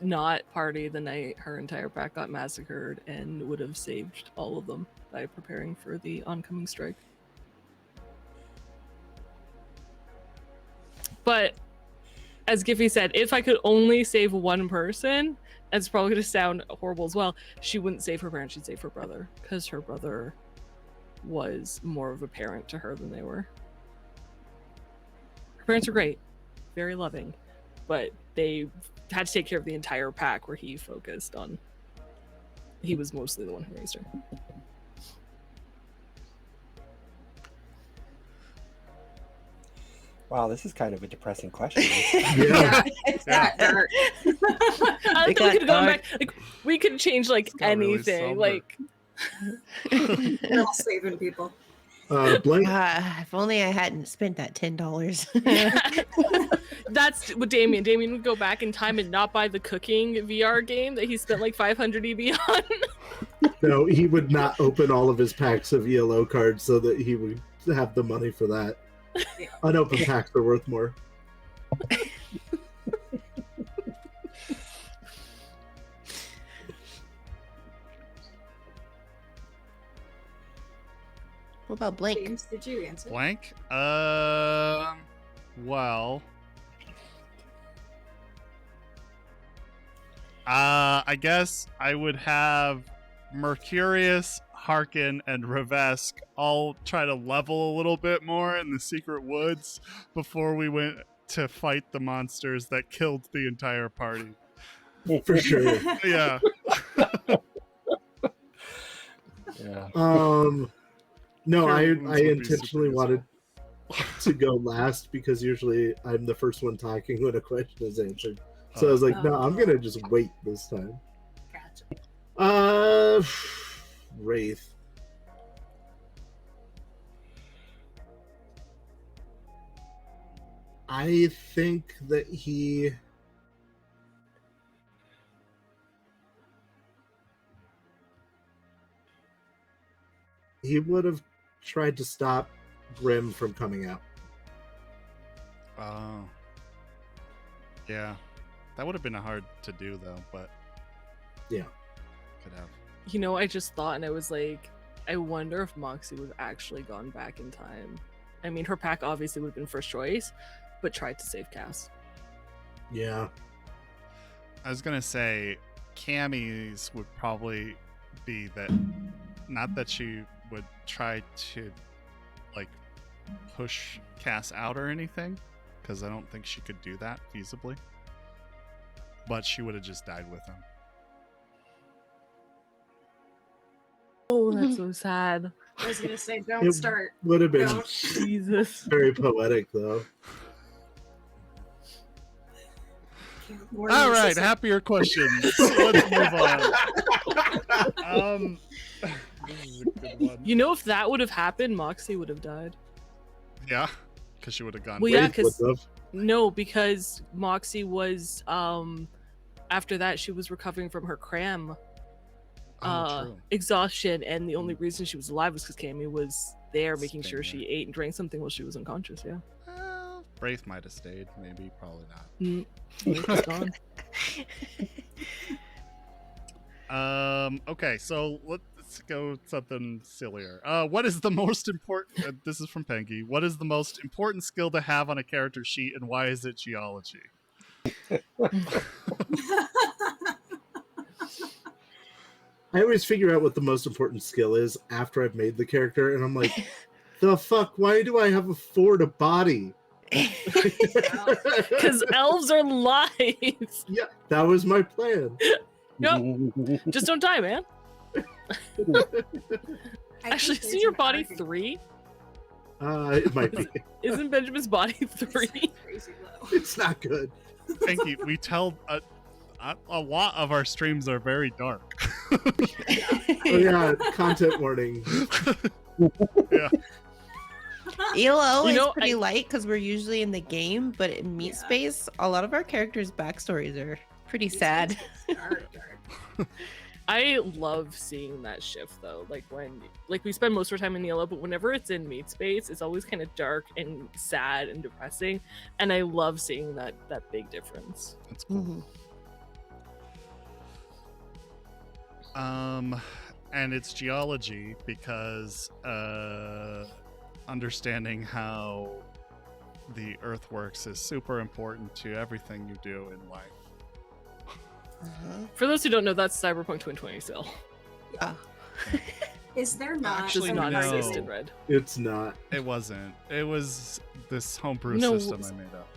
not party the night her entire pack got massacred and would have saved all of them by preparing for the oncoming strike. But as Giffy said, if I could only save one person, and it's probably going to sound horrible as well, she wouldn't save her parents, she'd save her brother, because her brother was more of a parent to her than they were. Her parents were great, very loving, but they had to take care of the entire pack where he focused on. He was mostly the one who raised her. Wow, this is kind of a depressing question. Yeah. It's that dark. I It thought we got could have gone dark. back. Like we could change like It's got really anything. somber. Like We're all saving people. Blank. If only I hadn't spent that $10. that's what Damien would go back in time and not buy the cooking VR game that he spent like 500 EB on. No, he would not open all of his packs of ELO cards so that he would have the money for that. Yeah. Unopened packs are worth more. What about Blake? James, did you answer? Blank? Well. I guess I would have Mercurius, Harkin, and Revesk all try to level a little bit more in the secret woods before we went to fight the monsters that killed the entire party. For sure. Yeah. Yeah. No, I Carol Wounds would be intentionally super wanted to go last because usually I'm the first one talking when a question is answered. So I was like, no, I'm gonna just wait this time. Gotcha. Wraith. I think that he would have tried to stop Grim from coming out. Oh. Yeah. That would have been hard to do, though, but... Yeah. Could have. You know, I just thought, and I was like, I wonder if Moxie would have actually gone back in time. I mean, her pack obviously would have been first choice, but tried to save Cass. Yeah. I was gonna say, Cammy's would probably be that... Not that she would try to, like, push Cass out or anything, because I don't think she could do that feasibly. But she would have just died with him. Oh, that's so sad. I was gonna say, don't It start. would have been Don't. Jesus. very poetic, though. All right, happier questions. Let's move on. This is a good one. You know, if that would have happened, Moxie would have died. Yeah, because she would have gone. Well, yeah, Wraith would 'cause- have. No, because Moxie was after that she was recovering from her cram True. exhaustion, and the only reason she was alive was because Cammy was there making sure Staying she ate and drank something while she was unconscious. Yeah. Wraith might have stayed, maybe, probably not. It's gone. Okay, so let's go with something sillier. What is the most important? This is from Pengy. What is the most important skill to have on a character sheet, and why is it geology? I always figure out what the most important skill is after I've made the character, and I'm like, the fuck? Why do I have a fort a body? Because elves are lives. Yeah, that was my plan. Just don't die, man. Actually, isn't your body 3? It might be. Isn't Benjamin's body 3? Crazy low. It's not good. Pengy, we tell a lot of our streams are very dark. Oh yeah, content warning. Yeah. ELO You is know, pretty light because we're usually in the game, but in Meat Yeah. Space, a lot of our characters' backstories are pretty These sad. things get dark. I love seeing that shift though. Like when, like we spend most of our time in yellow, but whenever it's in Meat Space, it's always kind of dark and sad and depressing, and I love seeing that big difference. That's cool. And it's geology because understanding how the earth works is super important to everything you do in life. For those who don't know, that's Cyberpunk 2020 still. Oh. Is there not Actually, Does not no. exist in Red. It's not. It wasn't. It was this homebrew No, system I made up.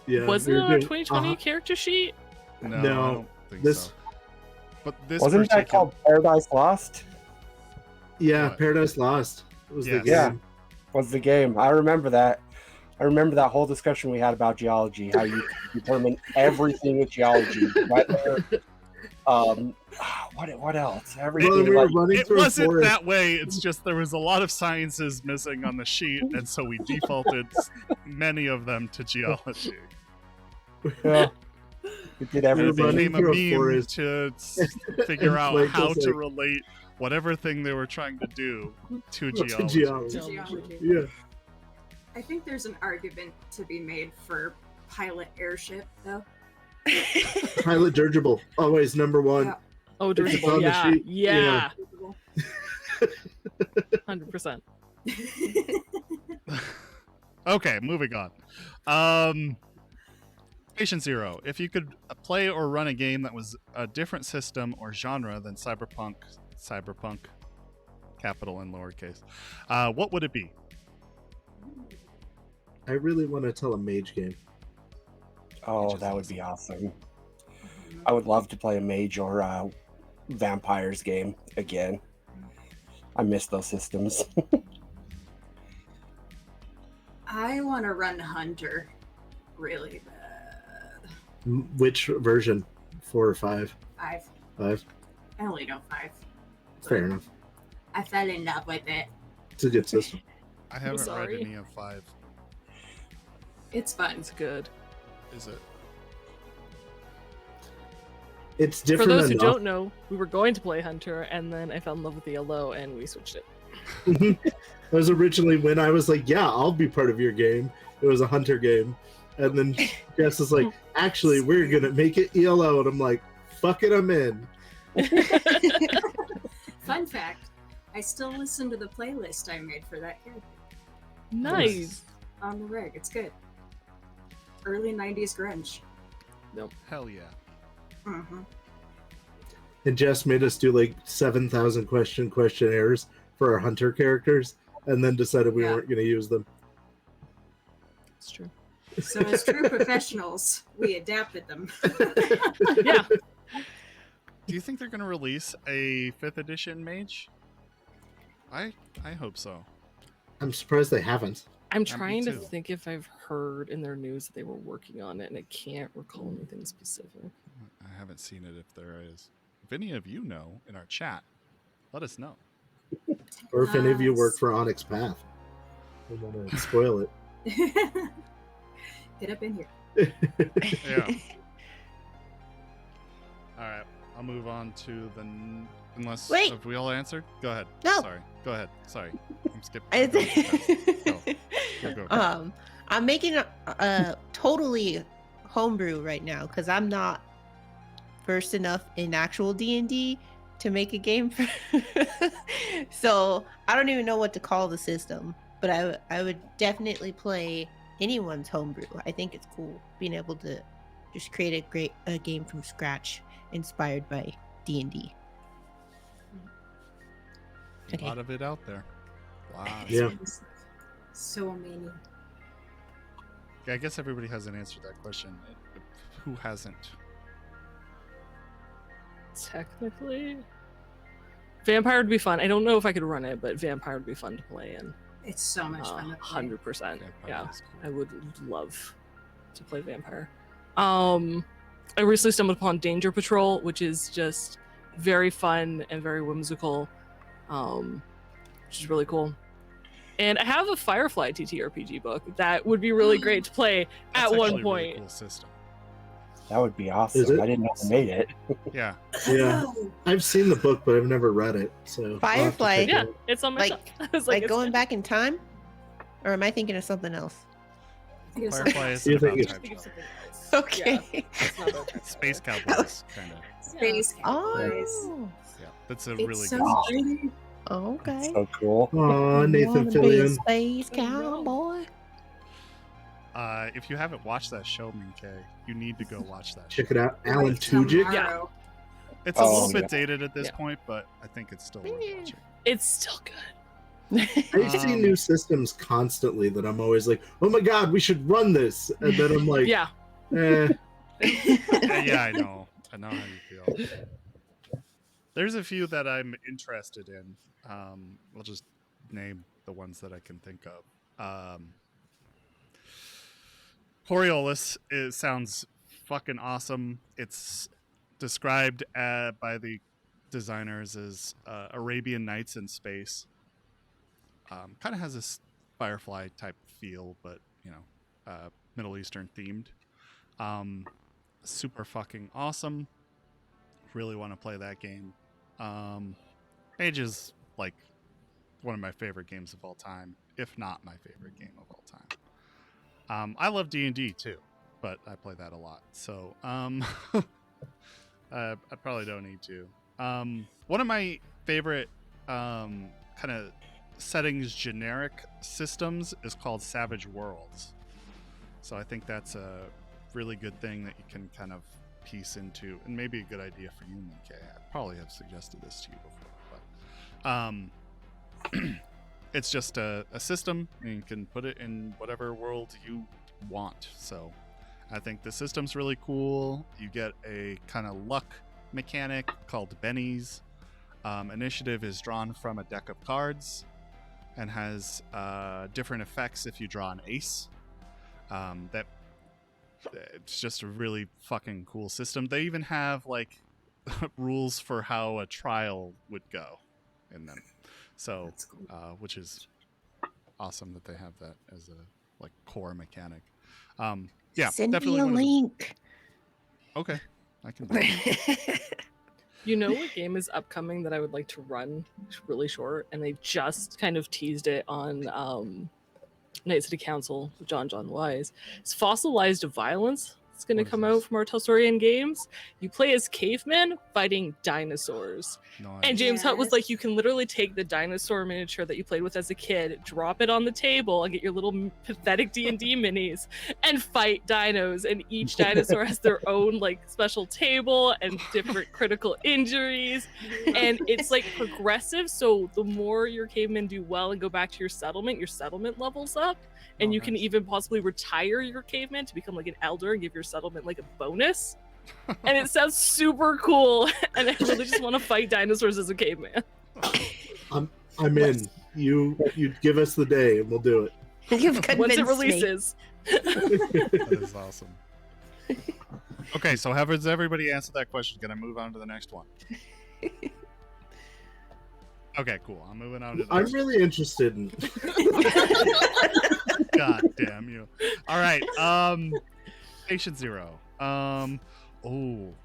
Yeah. Wasn't it they're on a doing- 2020 character sheet? No, No, I don't think this- so. But this Wasn't that particular called Paradise Lost? Yeah, What? Paradise Lost was the Yes. game. Yeah. Was the game. I remember that. I remember that whole discussion we had about geology, how you could determine everything with geology. Weather, what else? Everything. Well, we were like, running it through a wasn't forest. that way. It's just there was a lot of sciences missing on the sheet, and so we defaulted many of them to geology. yeah, we did And it everything. running became a through a meme forest. to figure out Like, how just to like- relate whatever thing they were trying to do to To geology. geology. Geology. Yeah. I think there's an argument to be made for pilot airship, though. Pilot dirigible, always number one. Yeah. Oh, If it's dirigible. on the Yeah, sheet, yeah, 100%. Okay, moving on. Patient Zero. If you could play or run a game that was a different system or genre than Cyberpunk, capital and lowercase, what would it be? I really want to tell a mage game. Oh, Which is that would be awesome. awesome. I would love to play a mage or a vampires game again. I miss those systems. I want to run Hunter really bad. Which version? 4 or 5? 5. 5. I only know 5. Fair enough. I fell in love with it. It's a good system. I haven't read sorry. any of 5. It's fun. It's good. Is it? It's For different those who enough. don't know, we were going to play Hunter, and then I fell in love with ELO, and we switched it. That was originally when I was like, yeah, I'll be part of your game. It was a Hunter game. And then Jess was like, actually, we're going to make it ELO. And I'm like, fuck it, I'm in. Fun fact, I still listen to the playlist I made for that character Nice. on the rig. It's good. Early 90s grunge. Hell yeah. Mm-hmm. And Jess made us do like 7,000 questionnaires for our Hunter characters and then decided we Yeah. weren't going to use them. It's true. So as true professionals, we adapted them. Yeah. Do you think they're going to release a 5th edition mage? I hope so. I'm surprised they haven't. I'm me trying to too. think if I've heard in their news that they were working on it, and I can't recall anything specific. I haven't seen it if there is. If any of you know in our chat, let us know. Or if any of you work Nice. for Onyx Path. I want to spoil it. Get up in here. Yeah. All right. I'll move on to the unless Wait. have we all answered? Go ahead. No. Sorry. Go ahead. Sorry. I'm skipping. I I'm going too fast. Go. I'm making a totally homebrew right now because I'm not versed enough in actual D&D to make a game for so I don't even know what to call the system, but I would definitely play anyone's homebrew. I think it's cool being able to just create a game from scratch inspired by D&D. A Okay. lot of it out there. Wow. Yeah. So many. I guess everybody hasn't answered that question. Who hasn't? Technically, Vampire would be fun. I don't know if I could run it, but Vampire would be fun to play in. It's so much fun to play. 100%. Vampire Yeah, is cool. I would love to play Vampire. I recently stumbled upon Danger Patrol, which is just very fun and very whimsical, which is really cool. And I have a Firefly TTRPG book that would be really great to play That's at one actually a really point. cool system. That would be Is awesome. it? I didn't know they made it. Yeah. Yeah. I've seen the book, but I've never read it. So I'll have to Firefly. check it Yeah, out. it's on my Like- shelf. I was Like it's going fine. back in time? Or am I thinking of something else? Firefly is You about think time Think of travel. something else. Okay. It's not about time Space travel. Cowboys, kind of. Space Cowboys. Oh. Yeah, that's a It's really so good. pretty. Okay. So cool. Aw, Nathan Wanna be a Fillion. space Oh, no. cowboy. If you haven't watched that show, Minke, you need to go watch that show. Check it out. Alan Tudyk. Tomorrow. It's a Oh, little bit yeah. dated at this Yeah. point, but I think it's still worth Yeah. watching. It's still good. I see new systems constantly that I'm always like, oh my god, we should run this. And then I'm like, Yeah. eh. Yeah, I know. I know how you feel. There's a few that I'm interested in. I'll just name the ones that I can think of. Coriolis sounds fucking awesome. It's described by the designers as Arabian Nights in space. Kind of has this Firefly type feel, but Middle Eastern themed. Super fucking awesome. Really want to play that game. Age is like one of my favorite games of all time, if not my favorite game of all time. I love D&D too, but I play that a lot. So I probably don't need to. One of my favorite kind of settings generic systems is called Savage Worlds. So I think that's a really good thing that you can kind of piece into, and maybe a good idea for you, Minke. I probably have suggested this to you before, but it's just a system, and you can put it in whatever world you want. So I think the system's really cool. You get a kind of luck mechanic called bennies. Initiative is drawn from a deck of cards and has different effects if you draw an ace. It's just a really fucking cool system. They even have like rules for how a trial would go in them. So, That's cool. which is awesome that they have that as a like core mechanic. Yeah, Send definitely me a one of the- link. Okay, I can do it. You know what game is upcoming that I would like to run? It's really short, and they just kind of teased it on Night City Council with John Wise. It's Fossilized Violence. It's going to What is come this? out from our Telsorian Games. You play as cavemen fighting dinosaurs. No, And James Hutt was Yes. like, you can literally take the dinosaur miniature that you played with as a kid, drop it on the table, and get your little pathetic D&D minis and fight dinos. And each dinosaur has their own like special table and different critical injuries. And it's like progressive. So the more your cavemen do well and go back to your settlement levels up. And Oh, you can nice. even possibly retire your caveman to become like an elder and give your settlement like a bonus. And it sounds super cool. And I really just want to fight dinosaurs as a caveman. I'm in. You give us the day and we'll do it. You've Once it convinced me. releases. That is awesome. Okay, so has everybody answered that question? Can I move on to the next one? Okay, cool. I'm moving on to the I'm next really interested in. God damn you. All right. Patient Zero.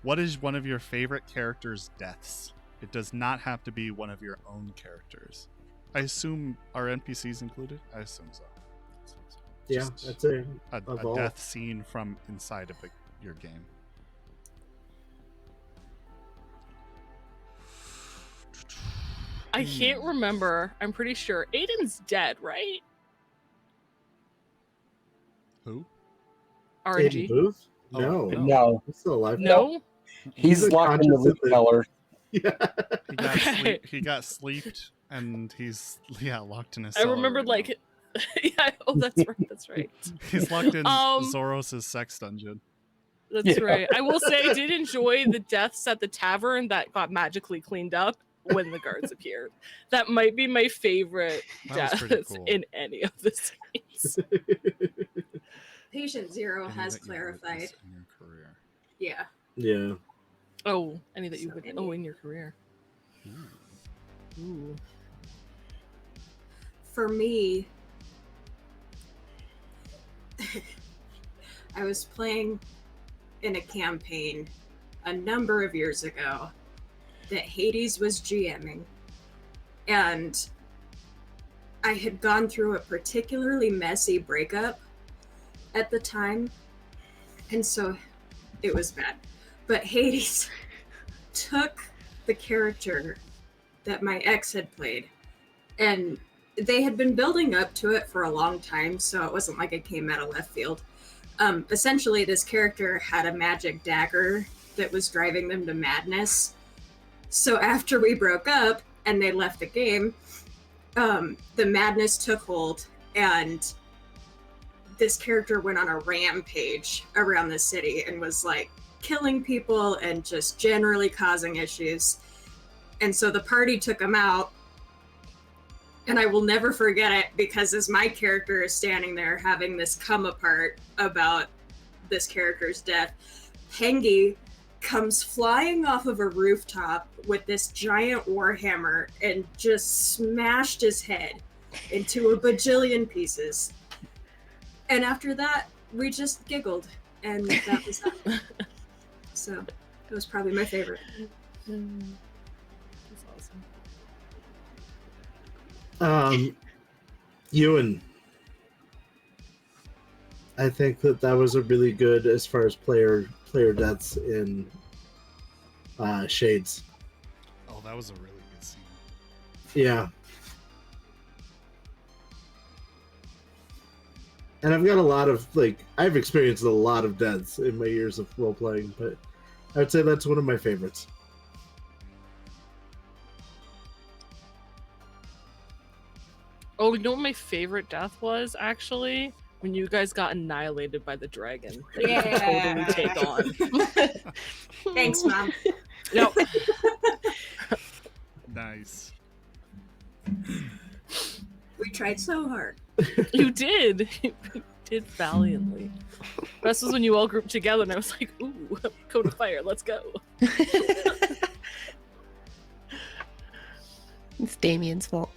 What is one of your favorite characters' deaths? It does not have to be one of your own characters. I assume are NPCs included? I assume so. Yeah, Just that's it. a of all. death scene from inside of your game. I can't remember. I'm pretty sure. Aiden's dead, right? Who? Aiden RNG. Booth? Oh, No, no. No, he's still alive. No? he's He's locked in the unconscious loot in the- cellar. Yeah. He got sleeped and he's locked in his I cellar remembered right like yeah, oh that's right, that's right. now. He's locked in Um, Zoros' sex dungeon. That's Yeah. right. I will say I did enjoy the deaths at the tavern that got magically cleaned up when the guards appeared. That might be my favorite That was pretty deaths cool. in any of the scenes. Patient Zero Any has that you clarified. witness in your career. Yeah. Yeah. Oh, any that you So would any. in your career. Ooh. for me, I was playing in a campaign a number of years ago that Hades was GMing, and I had gone through a particularly messy breakup at the time, and so it was bad. But Hades took the character that my ex had played, and they had been building up to it for a long time, so it wasn't like it came out of left field. Essentially, this character had a magic dagger that was driving them to madness. So after we broke up and they left the game, the madness took hold, and this character went on a rampage around the city and was like killing people and just generally causing issues. And so the party took him out, and I will never forget it, because as my character is standing there having this come apart about this character's death, Pengi comes flying off of a rooftop with this giant warhammer and just smashed his head into a bajillion pieces. And after that, we just giggled, and that was that. So it was probably my favorite. That's awesome. Ewan, I think that was a really good as far as player deaths in Shades. Oh, that was a really good scene. Yeah. And I've got a lot of, I've experienced a lot of deaths in my years of role-playing, but I would say that's one of my favorites. Oh, you know what my favorite death was, actually? When you guys got annihilated by the dragon. That you could totally take on. Thanks, Mom. Yep. Nice. We tried so hard. You did. You did valiantly. This was when you all grouped together, and I was like, ooh, cone of fire, let's go. It's Damien's fault.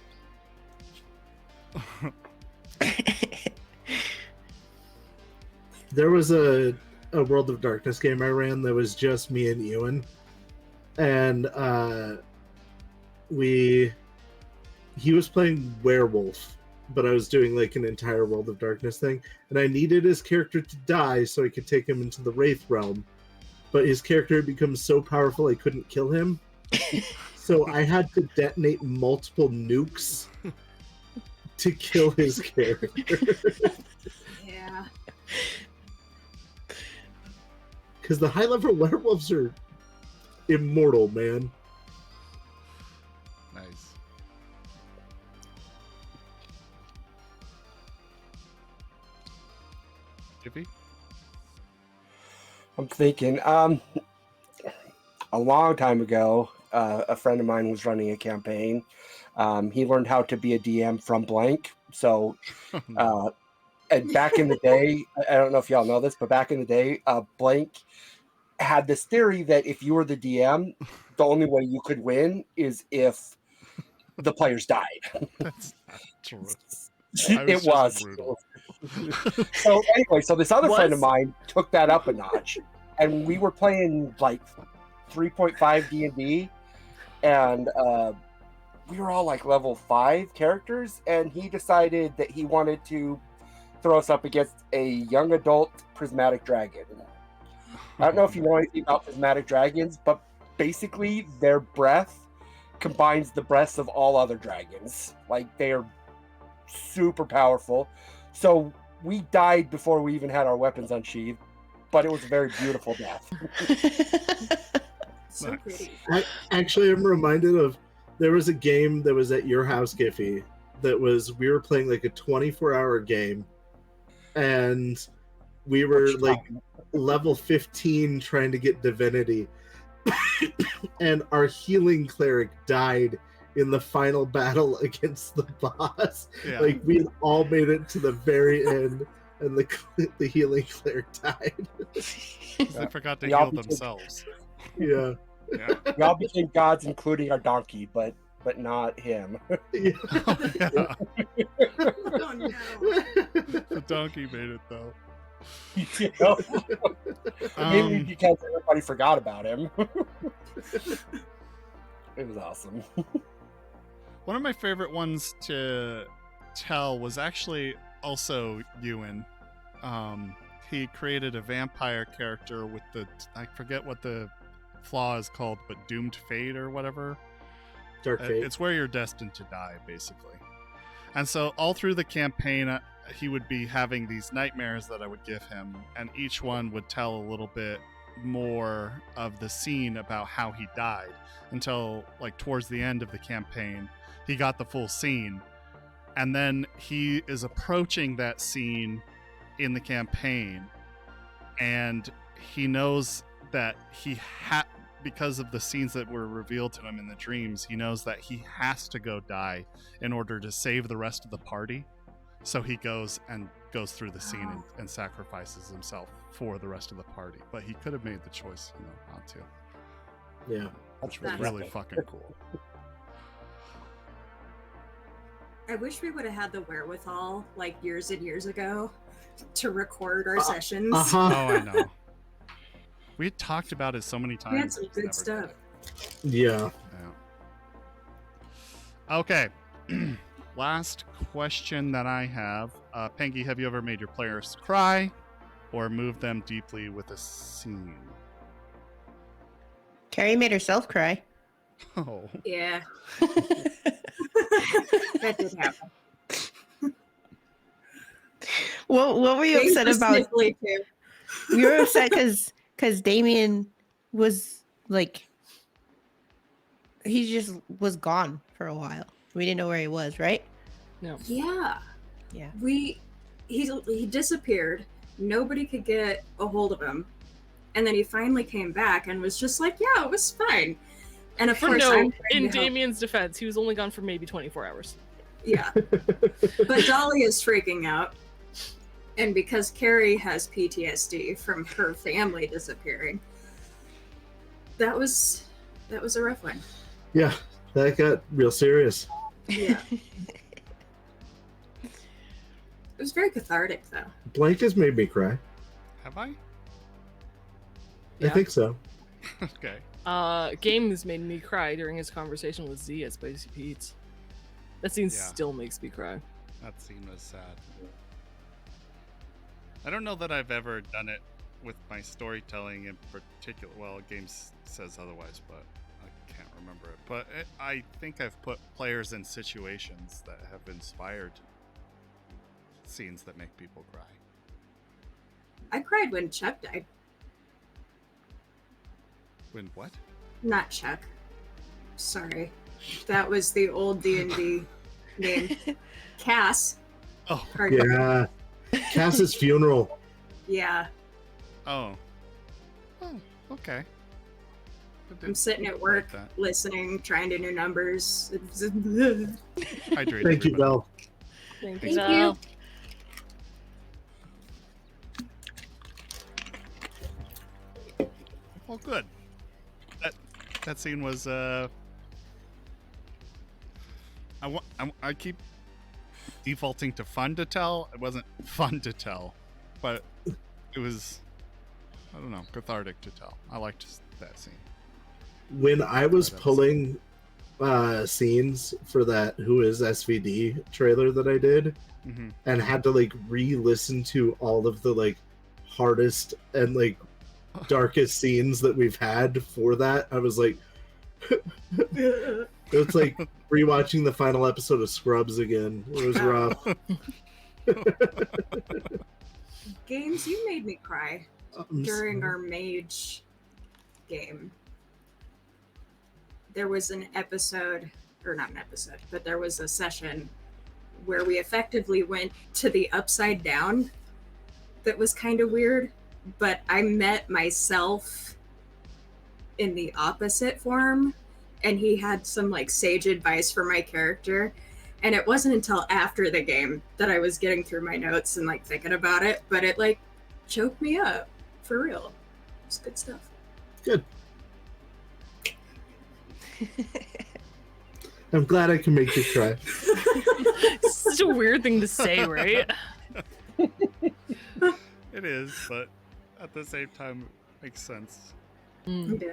There was a World of Darkness game I ran that was just me and Ewan, and he was playing werewolf, but I was doing like an entire World of Darkness thing, and I needed his character to die so I could take him into the Wraith realm, but his character had become so powerful I couldn't kill him, so I had to detonate multiple nukes to kill his character. Yeah. Because the high-level werewolves are immortal, man. Nice. Jippy? I'm thinking, a long time ago, a friend of mine was running a campaign. He learned how to be a DM from blank. So, and back in the day, I don't know if y'all know this, but back in the day, blank had this theory that if you were the DM, the only way you could win is if the players died. That's not true. It was. Brutal. So anyway, so this other friend of Was? mine took that up a notch, and we were playing like 3.5 D&D, and we were all like level 5 characters, and he decided that he wanted to throw us up against a young adult prismatic dragon. I don't know if you know anything about prismatic dragons, but basically their breath combines the breaths of all other dragons. Like, they are super powerful. So we died before we even had our weapons unsheathed, but it was a very beautiful death. So Nice. pretty. I actually am reminded of, there was a game that was at your house, Giffy, that was, we were playing like a 24-hour game, and we were like level 15 trying to get divinity, and our healing cleric died in the final battle against the boss. Yeah. Like, we had all made it to the very end, and the healing cleric died. They forgot to We all heal became- themselves. Yeah. Yeah. We all became gods, including our donkey, but but not him. Yeah. Oh, yeah. Oh no. The donkey made it though. You know? Maybe Um, because everybody forgot about him. It was awesome. one of my favorite ones to tell was actually also Ewan. He created a vampire character with I forget what the flaw is called, but doomed fate or whatever. Dark Fate. It's where you're destined to die, basically. And so all through the campaign, he would be having these nightmares that I would give him, and each one would tell a little bit more of the scene about how he died, until like towards the end of the campaign, he got the full scene, and then he is approaching that scene in the campaign, and he knows that because of the scenes that were revealed to him in the dreams, he knows that he has to go die in order to save the rest of the party. So he goes through the scene and sacrifices himself for the rest of the party. But he could have made the choice, not to. Yeah. Which was That's really epic. fucking cool. I wish we would have had the wherewithal, like years and years ago, to record our sessions. Oh, I know. We had talked about it so many times. We had some just good never stuff. did it. Yeah. Yeah. Okay. Last question that I have. Pengy, have you ever made your players cry or moved them deeply with a scene? Carrie made herself cry. Oh. Yeah, that did happen. What were you upset about? Too. We were upset because Damien was like, he just was gone for a while. We didn't know where he was, right? No. Yeah. Yeah. He disappeared. Nobody could get a hold of him. And then he finally came back and was just like, yeah, it was fine. And of course, No, I'm trying in to help. Damien's defense, he was only gone for maybe 24 hours. Yeah. But Dolly is freaking out. And because Carrie has PTSD from her family disappearing, that was a rough one. Yeah. That got real serious. Yeah. It was very cathartic, though. Blank has made me cry. Have I? I Yeah. think so. Okay. Games made me cry during his conversation with Z at Spicy Pete's. That scene Yeah. still makes me cry. That scene was sad. I don't know that I've ever done it with my storytelling in particular. Well, Games says otherwise, but I can't remember it. But I think I've put players in situations that have inspired scenes that make people cry. I cried when Chuck died. When what? Not Chuck. Sorry. That was the old D&D name. Cass. Oh. Pardon. Yeah. Cass's funeral. Yeah. Oh. Oh, okay. I'm sitting at work, listening, trying to do numbers. Hydrate Thank you, everybody. Belle. Thank Thank you. Well, good. That scene was I keep defaulting to fun to tell. It wasn't fun to tell, but it was, I don't know, cathartic to tell. I liked that scene. When I was pulling scenes for that Who is SVD trailer that I did, Mm-hmm. and had to like re-listen to all of the like hardest and like darkest scenes that we've had for that, I was like it's like rewatching the final episode of Scrubs again. It was rough. Games, you made me cry during our mage game. There was an episode, or not an episode, but there was a session where we effectively went to the upside down. That was kind of weird, but I met myself in the opposite form, and he had some like sage advice for my character. And it wasn't until after the game that I was getting through my notes and like thinking about it, but it like choked me up for real. It's good stuff. Good. I'm glad I can make you cry. It's such a weird thing to say, right? It is, but at the same time, it makes sense. Mm. Yeah.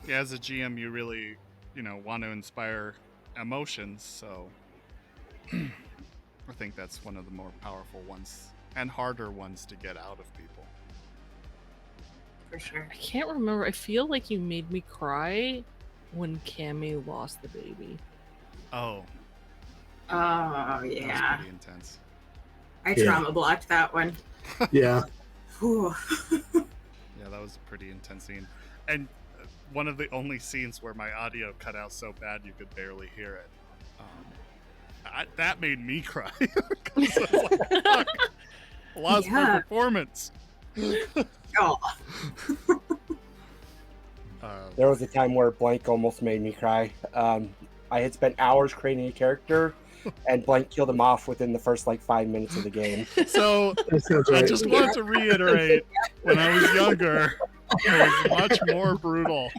Yeah, as a GM, you really, want to inspire emotions, so I think that's one of the more powerful ones and harder ones to get out of people. For sure. I can't remember. I feel like you made me cry when Cammy lost the baby. Oh, Oh, that was yeah. pretty intense. I Yeah. trauma blocked that one. Yeah. Whew. Yeah, that was a pretty intense scene. And one of the only scenes where my audio cut out so bad you could barely hear it. That made me cry. 'Cause I was like, fuck, I lost my Yeah. performance. Oh. There was a time where Blank almost made me cry. I had spent hours creating a character, and Blank killed him off within the first 5 minutes of the game. So That sounds I right. just want to reiterate, when I was younger, it was much more brutal.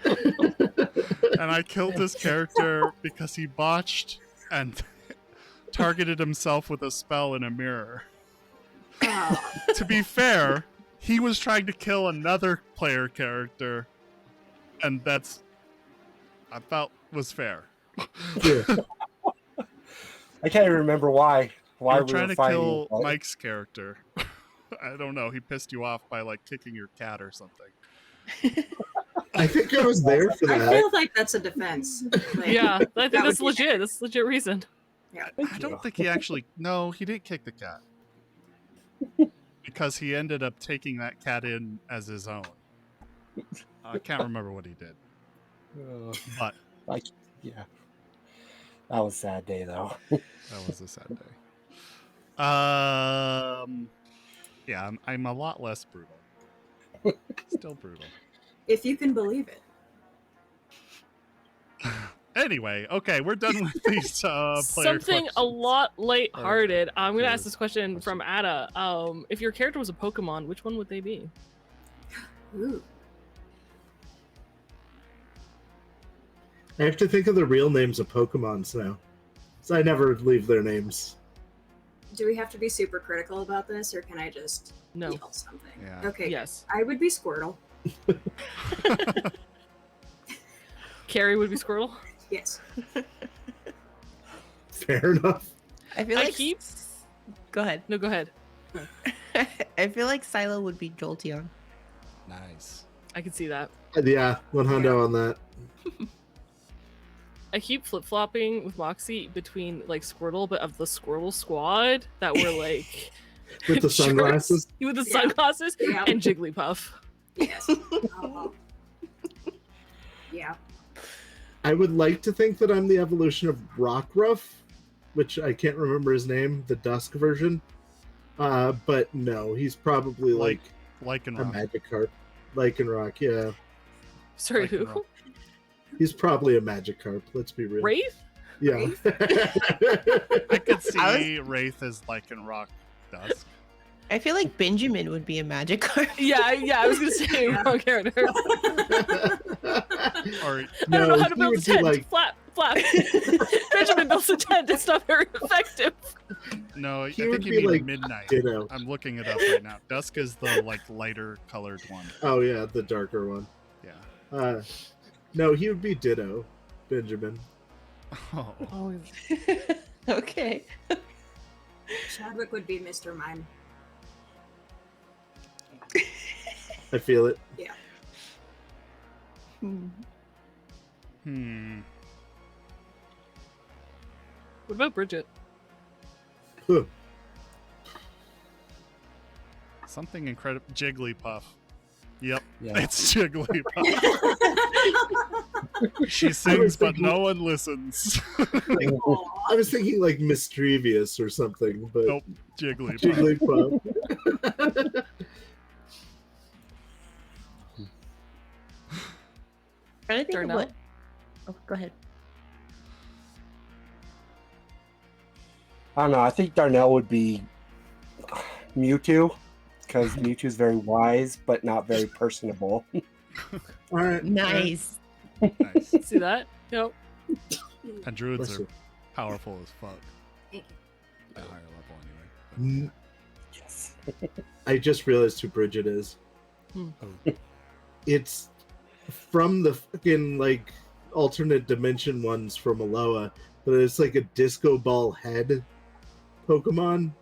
And I killed this character because he botched and targeted himself with a spell in a mirror. Oh. To be fair, he was trying to kill another player character, and that's I felt was fair. Yeah. I can't even remember why You were we trying were to fighting. kill but- Mike's character. I don't know. He pissed you off by kicking your cat or something. I think I was there for I that. feel like that's a defense. Like, Yeah, I think That that's would be legit. That's a legit reason. I don't think he actually. No, he didn't kick the cat. Because he ended up taking that cat in as his own. I can't remember what he did. But Yeah. That was a sad day, though. that was a sad day. Yeah, I'm a lot less brutal. Still brutal. If you can believe it. Anyway, okay, we're done with these player Something a questions. lot lighthearted. I'm gonna ask Players' this question from Ada. If your character was a Pokemon, which one would they be? Ooh. I have to think of the real names of Pokemons now. So I never leave their names. Do we have to be super critical about this, or can I just No. yell something? Yeah. Okay. Yes. I would be Squirtle. Carrie would be Squirtle. Yes. Fair enough. I feel I like keep- Go ahead. No, go ahead. I feel like Silo would be Jolteon. Nice. I can see that. Yeah, 100 on that. I keep flip flopping with Moxie between Squirtle, but of the Squirtle squad that were With the shirts sunglasses. with the Yeah. sunglasses, Yeah. and Jigglypuff. Yes. Yeah. I would like to think that I'm the evolution of Rockruff, which I can't remember his name, the Dusk version. But no, he's probably a Lycanroc. Magikarp. Lycanroc, yeah. Sorry, Lycanroc. who? He's probably a Magikarp, let's be real. Wraith? Yeah. I could see Wraith as Lycanroc Dusk. I feel like Benjamin would be a Magikarp. Yeah, I was gonna say wrong character. Or I don't know how to he build a would be tent. Flap. Benjamin builds a tent. It's not very effective. no, I He think would you be mean like Midnight. Ditto. I'm looking it up right now. Dusk is the lighter colored one. Oh yeah, the darker one. Yeah. No, he would be Ditto, Benjamin. Oh. Oh, Okay. Chadwick would be Mr. Mime. I feel it. Hmm. what about Bridget? Huh. Something incredible. Jigglypuff. Yep, Yeah. it's Jigglypuff. She sings, but no one listens. I was thinking like Mischievous or something, but Nope, Jigglypuff. Jigglypuff. Trying to think of Darnell? what. Oh, go ahead. I don't know. I think Darnell would be Mewtwo, because Mewtwo's very wise, but not very personable. All right. Nice. Nice. See that? Yep. And druids Bless are you. powerful as fuck Thank at a higher level anyway. Mm, Yes. I just realized who Bridget is. Hmm. Oh, It's from the fucking like alternate dimension ones from Aloha, but it's like a disco ball head Pokemon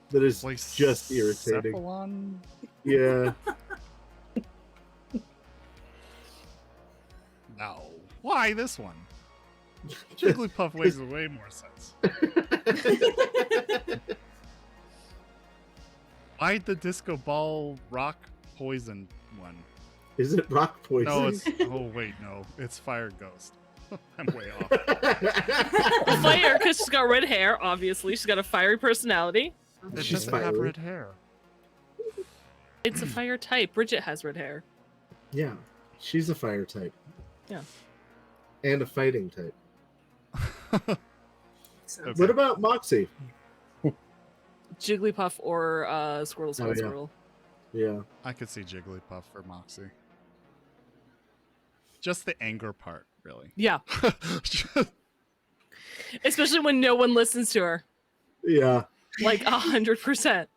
that is like just irritating. Cephalon? Yeah. No. Why this one? Jigglypuff makes way more sense. Why the disco ball rock poison one? Is it rock poison? No, it's oh wait, no, it's fire ghost. I'm way off. Fire, because she's got red hair, obviously. She's got a fiery personality. It She's doesn't have fiery. red hair. It's a fire type. Bridget has red hair. Yeah, she's a fire type. Yeah. And a fighting type. So, Okay. What about Moxie? Jigglypuff or Squirtle, Oh, yeah. Squirtle. Yeah. I could see Jigglypuff or Moxie. Just the anger part, really. Yeah. Especially when no one listens to her. Yeah. Like 100%.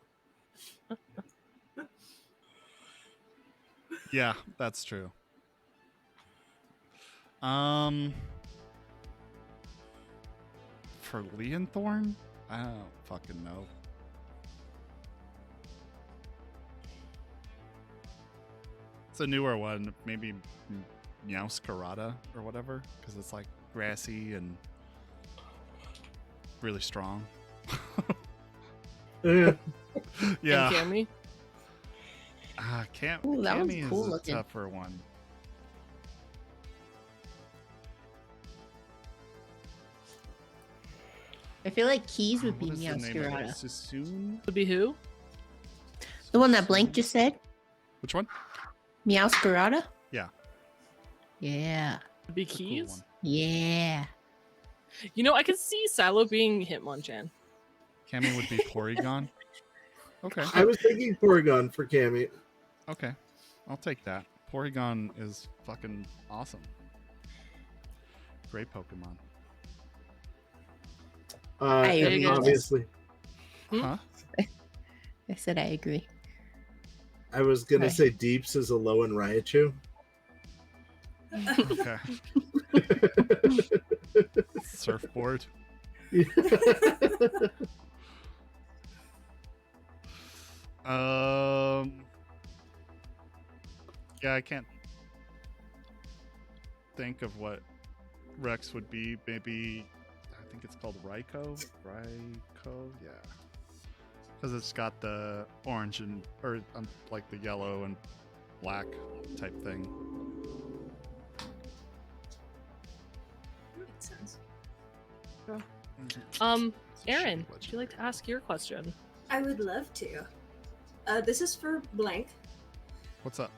Yeah, that's true. For Leonthorn? I don't fucking know. It's a newer one, maybe Meowscarada or whatever, because it's like grassy and really strong. Yeah. Yeah. And Cammy. Ooh, that one's Cammy cool is a looking. tougher one. I feel like Keys would be What is the name of it? Meowscarada. Sassoon? Would be who? The one that Blank just said? Which one? Meowscarada? Yeah. Yeah. Would be It's a cool Keys? one. Yeah. You know, I could see Silo being Hitmonchan. Cammy would be Porygon. Okay. I was thinking Porygon for Cammy. Okay. I'll take that. Porygon is fucking awesome. Great Pokemon. I And agree. obviously, Hmm? Huh? I said I agree. I was gonna Right. say Deeps is a low in Raichu. Okay. Surfboard. Yeah, I can't think of what Rex would be. Maybe I think it's called Raikou. Yeah. Because it's got the orange and or like the yellow and black type thing. makes sense. Aaron, would you like to ask your question? I would love to. This is for Blank. What's up?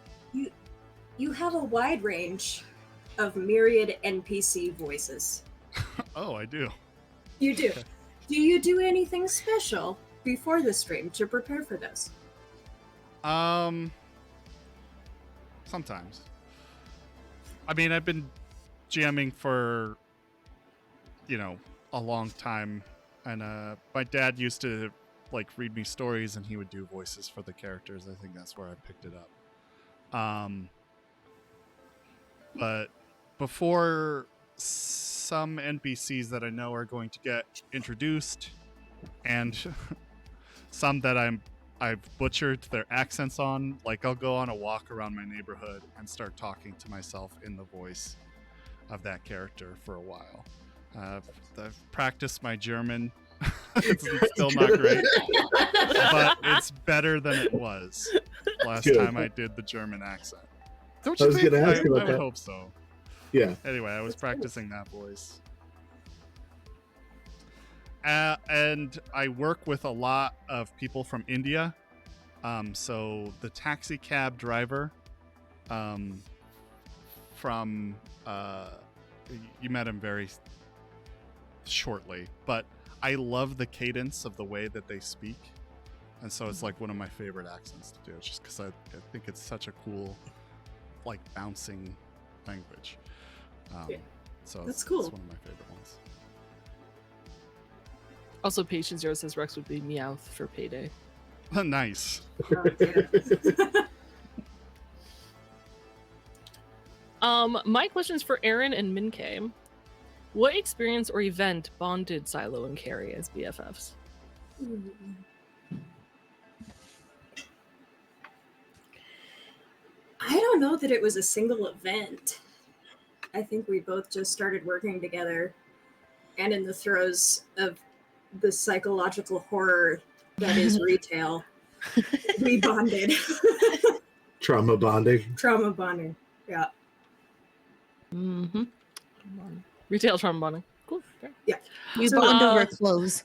You have a wide range of myriad NPC voices. Oh, I do. You do. Okay. Do you do anything special before the stream to prepare for this? Sometimes. I mean, I've been jamming for, a long time, and my dad used to like read me stories, and he would do voices for the characters. I think that's where I picked it up. But before some NPCs that I know are going to get introduced, and some that I've butchered their accents on, like I'll go on a walk around my neighborhood and start talking to myself in the voice of that character for a while. I've practiced my German. It's still not great, but it's better than it was last Good. time I did the German accent. Don't I you was think? gonna ask I about would that. hope so. Yeah. Anyway, I was practicing that voice. And I work with a lot of people from India. So the taxi cab driver from you met him very shortly, but I love the cadence of the way that they speak, and so it's like one of my favorite accents to do, just because I think it's such a cool like bouncing language. Yeah. So That's it's cool. one of my favorite ones. Also, Patient Zero says Rex would be Meowth for Payday. Nice. My question's for Aaron and Minkay. What experience or event bonded Silo and Carrie as BFFs? I don't know that it was a single event. I think we both just started working together, and in the throes of the psychological horror that is retail, we bonded. Trauma bonding. Trauma bonding. Yeah. Mm-hmm. Retail trauma bonding. Cool. Fair. We So, bond over clothes.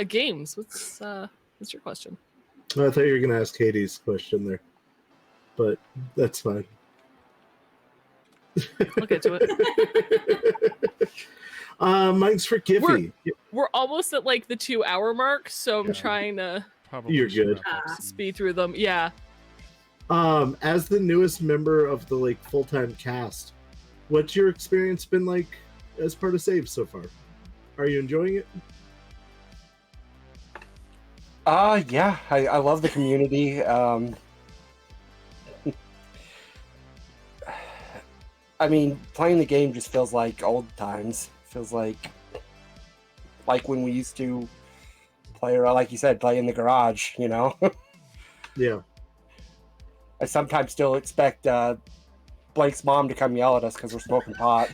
Games. What's your question? Oh, I thought you were going to ask Katie's question there, but that's fine. I'll get to it. Mine's for Giffy. We're almost at like the 2-hour mark, so I'm Yeah. trying to Probably You're should good. wrap up soon. speed through them. Yeah. As the newest member of the like full-time cast, what's your experience been like as part of Save so far? Are you enjoying it? Yeah, I love the community. I mean, playing the game just feels like old times. Feels like when we used to play, or like you said, play in the garage, you know? Yeah. I sometimes still expect Blake's mom to come yell at us because we're smoking pot.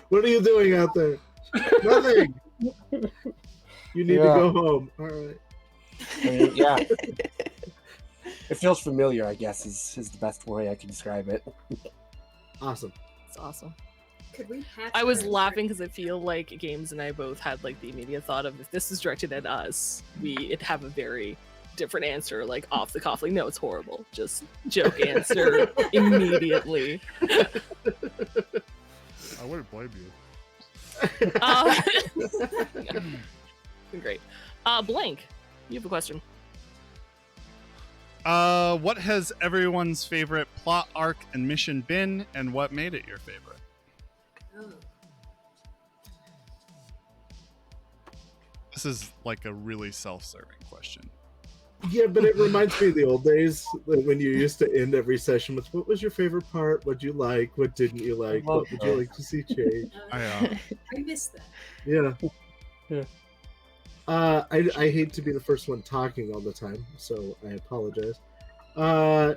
What are you doing out there? Nothing. You need to go home. All right. I mean, yeah. It feels familiar, I guess, is the best way I can describe it. Awesome. It's awesome. Could we patch I was that? laughing because I feel like Games and I both had like the immediate thought of if this is directed at us, we'd have a very different answer, like off the cuff. Like, no, it's horrible. Just joke answer immediately. I wouldn't blame you. Great. Blank, you have a question. What has everyone's favorite plot arc and mission been, and what made it your favorite? Oh. This is like a really self-serving question. Yeah, but it reminds me of the old days when you used to end every session with what was your favorite part? What'd you like? What didn't you like? love What would you like to see change? I missed that. Yeah. Yeah. I hate to be the first one talking all the time, so I apologize. I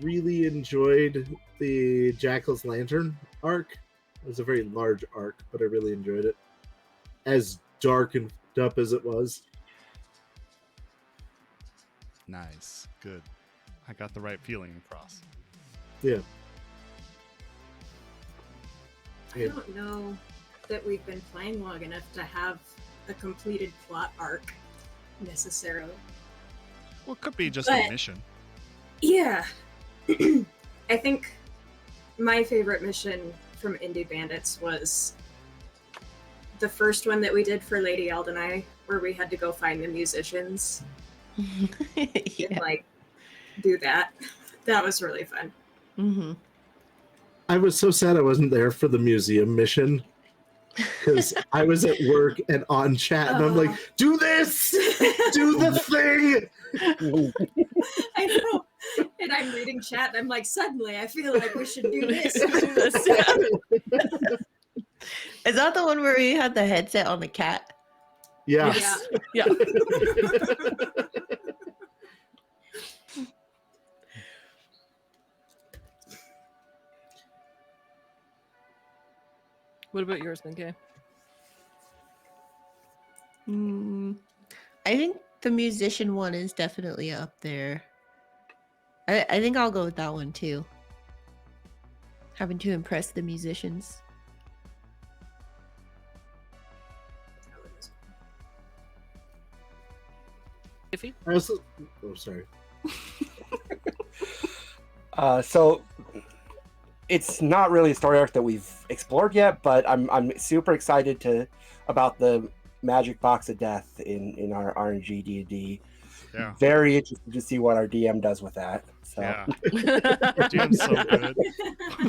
really enjoyed the Jackal's Lantern arc. It was a very large arc, but I really enjoyed it. As dark and up as it was. Nice. Good. I got the right feeling across. Yeah. I don't know that we've been playing long enough to have a completed plot arc necessarily. Well, it could be just But- a mission. Yeah. I think my favorite mission from Indie Bandits was the first one that we did for Lady Aldenai, where we had to go find the musicians and like do that. That was really fun. Mm-hmm. I was so sad I wasn't there for the museum mission because I was at work and on chat, and I'm like, "Do this, do the thing." I know. And I'm reading chat and I'm like, suddenly I feel like we should do this. Is that the one where we had the headset on the cat? Yeah. Yeah. Yeah. What about yours, Minkay? I think the musician one is definitely up there. I think I'll go with that one too. Having to impress the musicians. Iffy? I also, sorry. So it's not really a story arc that we've explored yet, but I'm super excited about the magic box of death in our RNG D&D. Yeah. Very interested to see what our DM does with that. So Yeah. DM's so good.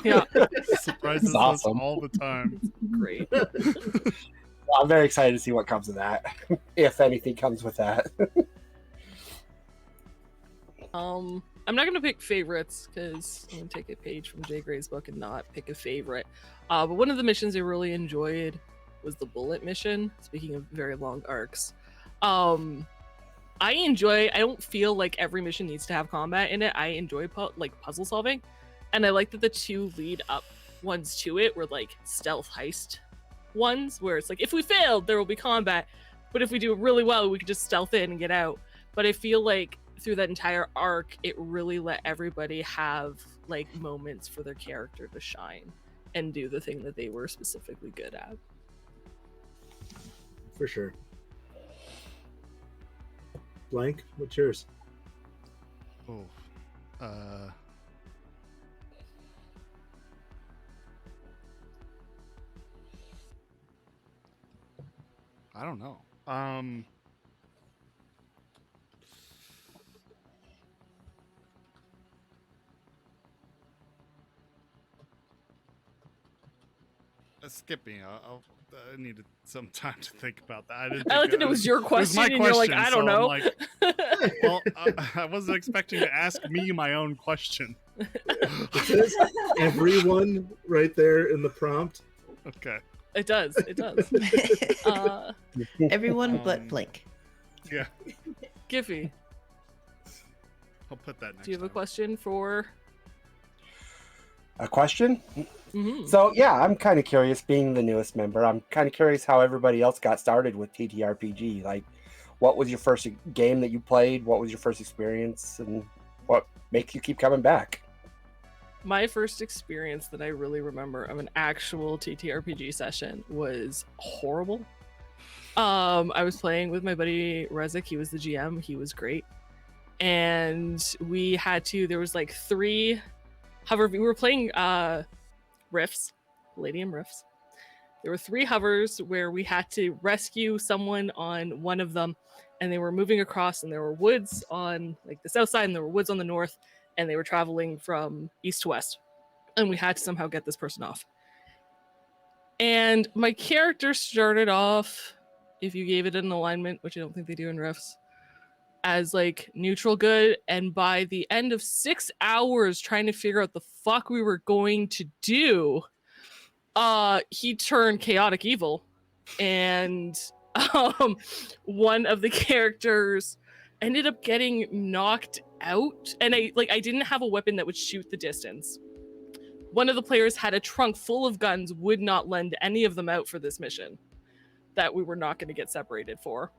Yeah, Surprises It's awesome. us all the time. great. I'm very excited to see what comes of that, if anything comes with that. I'm not gonna pick favorites because I'm gonna take a page from Jay Gray's book and not pick a favorite. But one of the missions I really enjoyed was the bullet mission. Speaking of very long arcs, I don't feel like every mission needs to have combat in it. I enjoy puzzle solving, and I like that the two lead up ones to it were like stealth heist ones, where it's like if we failed, there will be combat, but if we do really well, we can just stealth in and get out. But I feel like through that entire arc, it really let everybody have like moments for their character to shine and do the thing that they were specifically good at. For sure. Blank, what's yours? Oh. I don't know. Skip me. I needed some time to think about that. I like that it was your question, my and you're like, question, I don't so I'm know. like, well, I wasn't expecting to ask me my own question. It says everyone right there in the prompt. Okay. It does. It does. Everyone but Blink. Yeah. Giffy, I'll put that next do you have a time. question for? A question? Mhm. So yeah, I'm kind of curious, being the newest member. I'm kind of curious how everybody else got started with TTRPG. Like, what was your first game that you played? What was your first experience, and what makes you keep coming back? My first experience that I really remember of an actual TTRPG session was horrible. I was playing with my buddy Rezik. He was the GM. He was great, and there was like 3 hover. We were playing riffs, Palladium riffs. There were 3 hovers where we had to rescue someone on one of them, and they were moving across, and there were woods on like the south side, and there were woods on the north, and they were traveling from east to west, and we had to somehow get this person off. And my character started off, if you gave it an alignment, which I don't think they do in riffs, as like neutral good, and by the end of 6 hours trying to figure out the fuck we were going to do, he turned chaotic evil, and one of the characters ended up getting knocked out, and I didn't have a weapon that would shoot the distance. One of the players had a trunk full of guns, would not lend any of them out for this mission that we were not going to get separated for.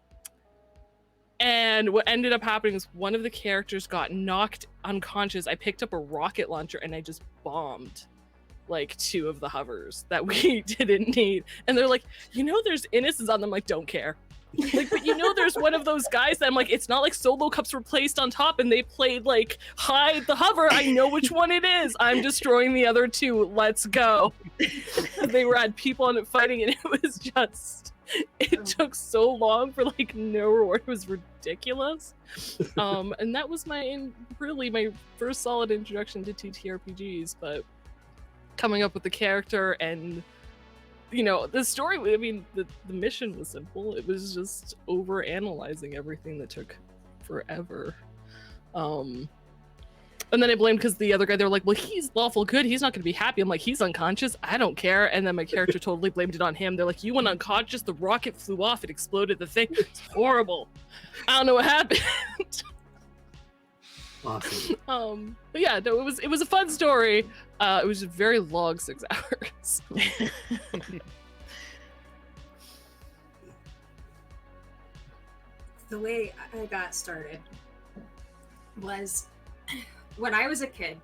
And what ended up happening is one of the characters got knocked unconscious. I picked up a rocket launcher and I just bombed like 2 of the hovers that we didn't need. And they're like, there's innocents on them. I'm like, don't care. Like, but there's one of those guys that I'm like, it's not like solo cups were placed on top and they played like hide the hover. I know which one it is. I'm destroying the other 2. Let's go. They had people on it fighting, and it took so long for like no reward. It was ridiculous. And that was my first solid introduction to TTRPGs. But coming up with the character and the story, I mean, the mission was simple. It was just over analyzing everything that took forever. And then I blamed because the other guy, they were like, well, he's lawful good. He's not going to be happy. I'm like, he's unconscious. I don't care. And then my character totally blamed it on him. They're like, you went unconscious. The rocket flew off. It exploded the thing. It's horrible. I don't know what happened. Awesome. But yeah, no, it was a fun story. It was a very long 6 hours. The way I got started was when I was a kid,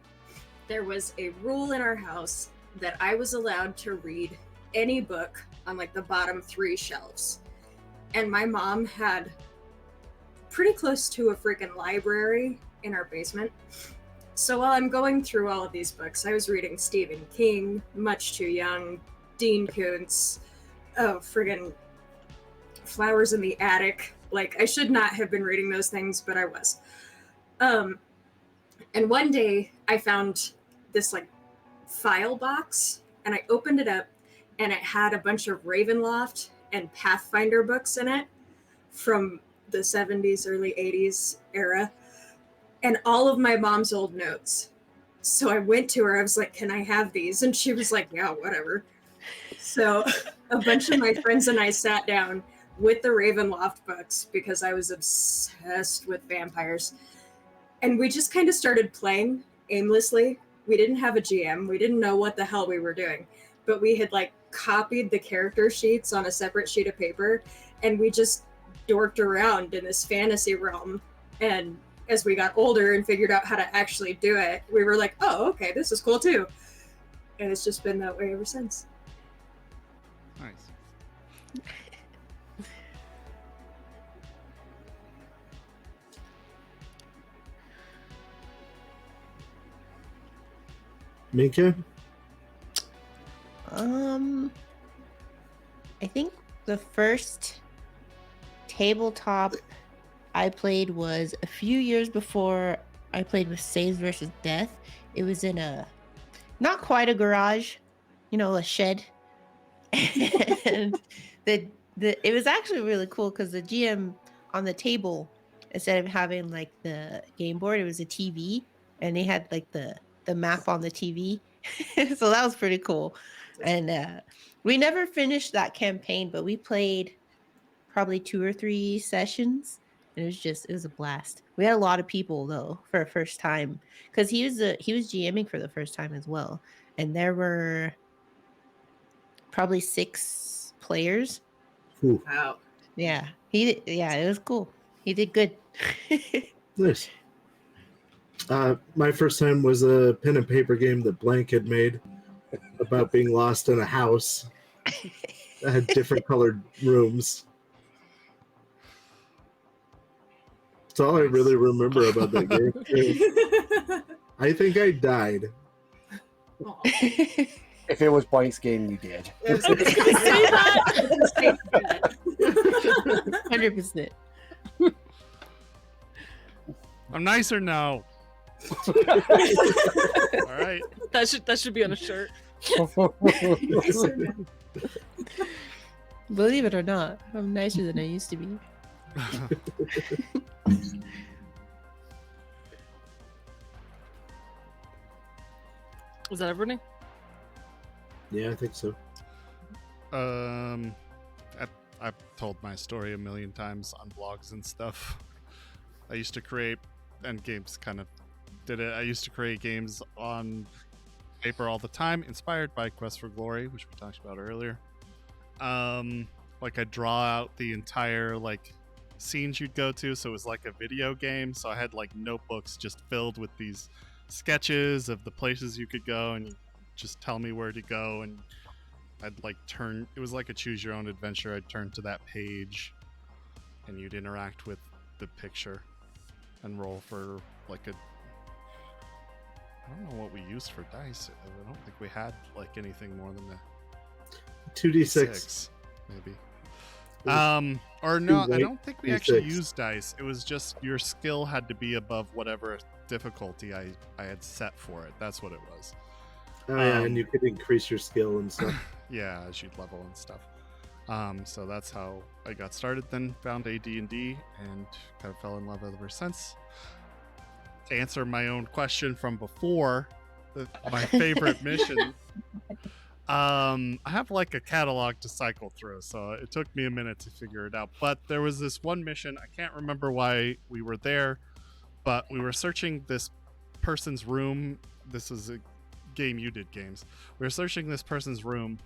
there was a rule in our house that I was allowed to read any book on like the bottom 3 shelves. And my mom had pretty close to a freaking library in our basement. So while I'm going through all of these books, I was reading Stephen King, Much Too Young, Dean Koontz, Flowers in the Attic. Like, I should not have been reading those things, but I was. And one day I found this like file box, and I opened it up, and it had a bunch of Ravenloft and Pathfinder books in it from the 70s, early 80s era, and all of my mom's old notes. So I went to her, I was like, can I have these? And she was like, yeah, whatever. So a bunch of my friends and I sat down with the Ravenloft books because I was obsessed with vampires. And we just kind of started playing aimlessly. We didn't have a GM. We didn't know what the hell we were doing. But we had like copied the character sheets on a separate sheet of paper, and we just dorked around in this fantasy realm. And as we got older and figured out how to actually do it, we were like, oh, okay, this is cool too. And it's just been that way ever since. Nice. Mika? I think the first tabletop I played was a few years before I played with Saves versus Death. It was in a not quite a garage, a shed. And it was actually really cool because the GM on the table, instead of having like the game board, it was a TV, and they had like the map on the TV. So that was pretty cool. And we never finished that campaign, but we played probably 2 or 3 sessions. And it was a blast. We had a lot of people though for a first time, because he was GMing for the first time as well, and there were probably 6 players. Ooh, Wow. Yeah, it was cool. He did good. nice. My first time was a pen and paper game that Blank had made about being lost in a house that had different colored rooms. That's all I really remember about that game. I think I died. If it was Blank's game, you did. I was gonna say that. 100%. I'm nicer now. All right. That should be on a shirt. Believe it or not, I'm nicer than I used to be. Was that everybody? Yeah, I think so. I've told my story a million times on blogs and stuff. I used to create, and games kind of did it. I used to create games on paper all the time, inspired by Quest for Glory, which we talked about earlier. Like I draw out the entire like scenes you'd go to, so it was like a video game. So I had like notebooks just filled with these sketches of the places you could go, and you just tell me where to go, and I'd like turn, it was like a choose your own adventure. I'd turn to that page and you'd interact with the picture and roll for like a, I don't know what we used for dice. I don't think we had like anything more than a 2d6. 6 maybe. Or no, I don't think we D6. actually used dice. It was just your skill had to be above whatever difficulty I had set for it. That's what it was. Oh, yeah, and you could increase your skill and stuff. Yeah, as you'd level and stuff. So that's how I got started. Then found AD&D and kind of fell in love ever since. To answer my own question from before, my favorite mission. I have like a catalog to cycle through, so it took me a minute to figure it out. But there was this one mission, I can't remember why we were there, but we were searching this person's room. This is a game you did, Games. We were searching this person's room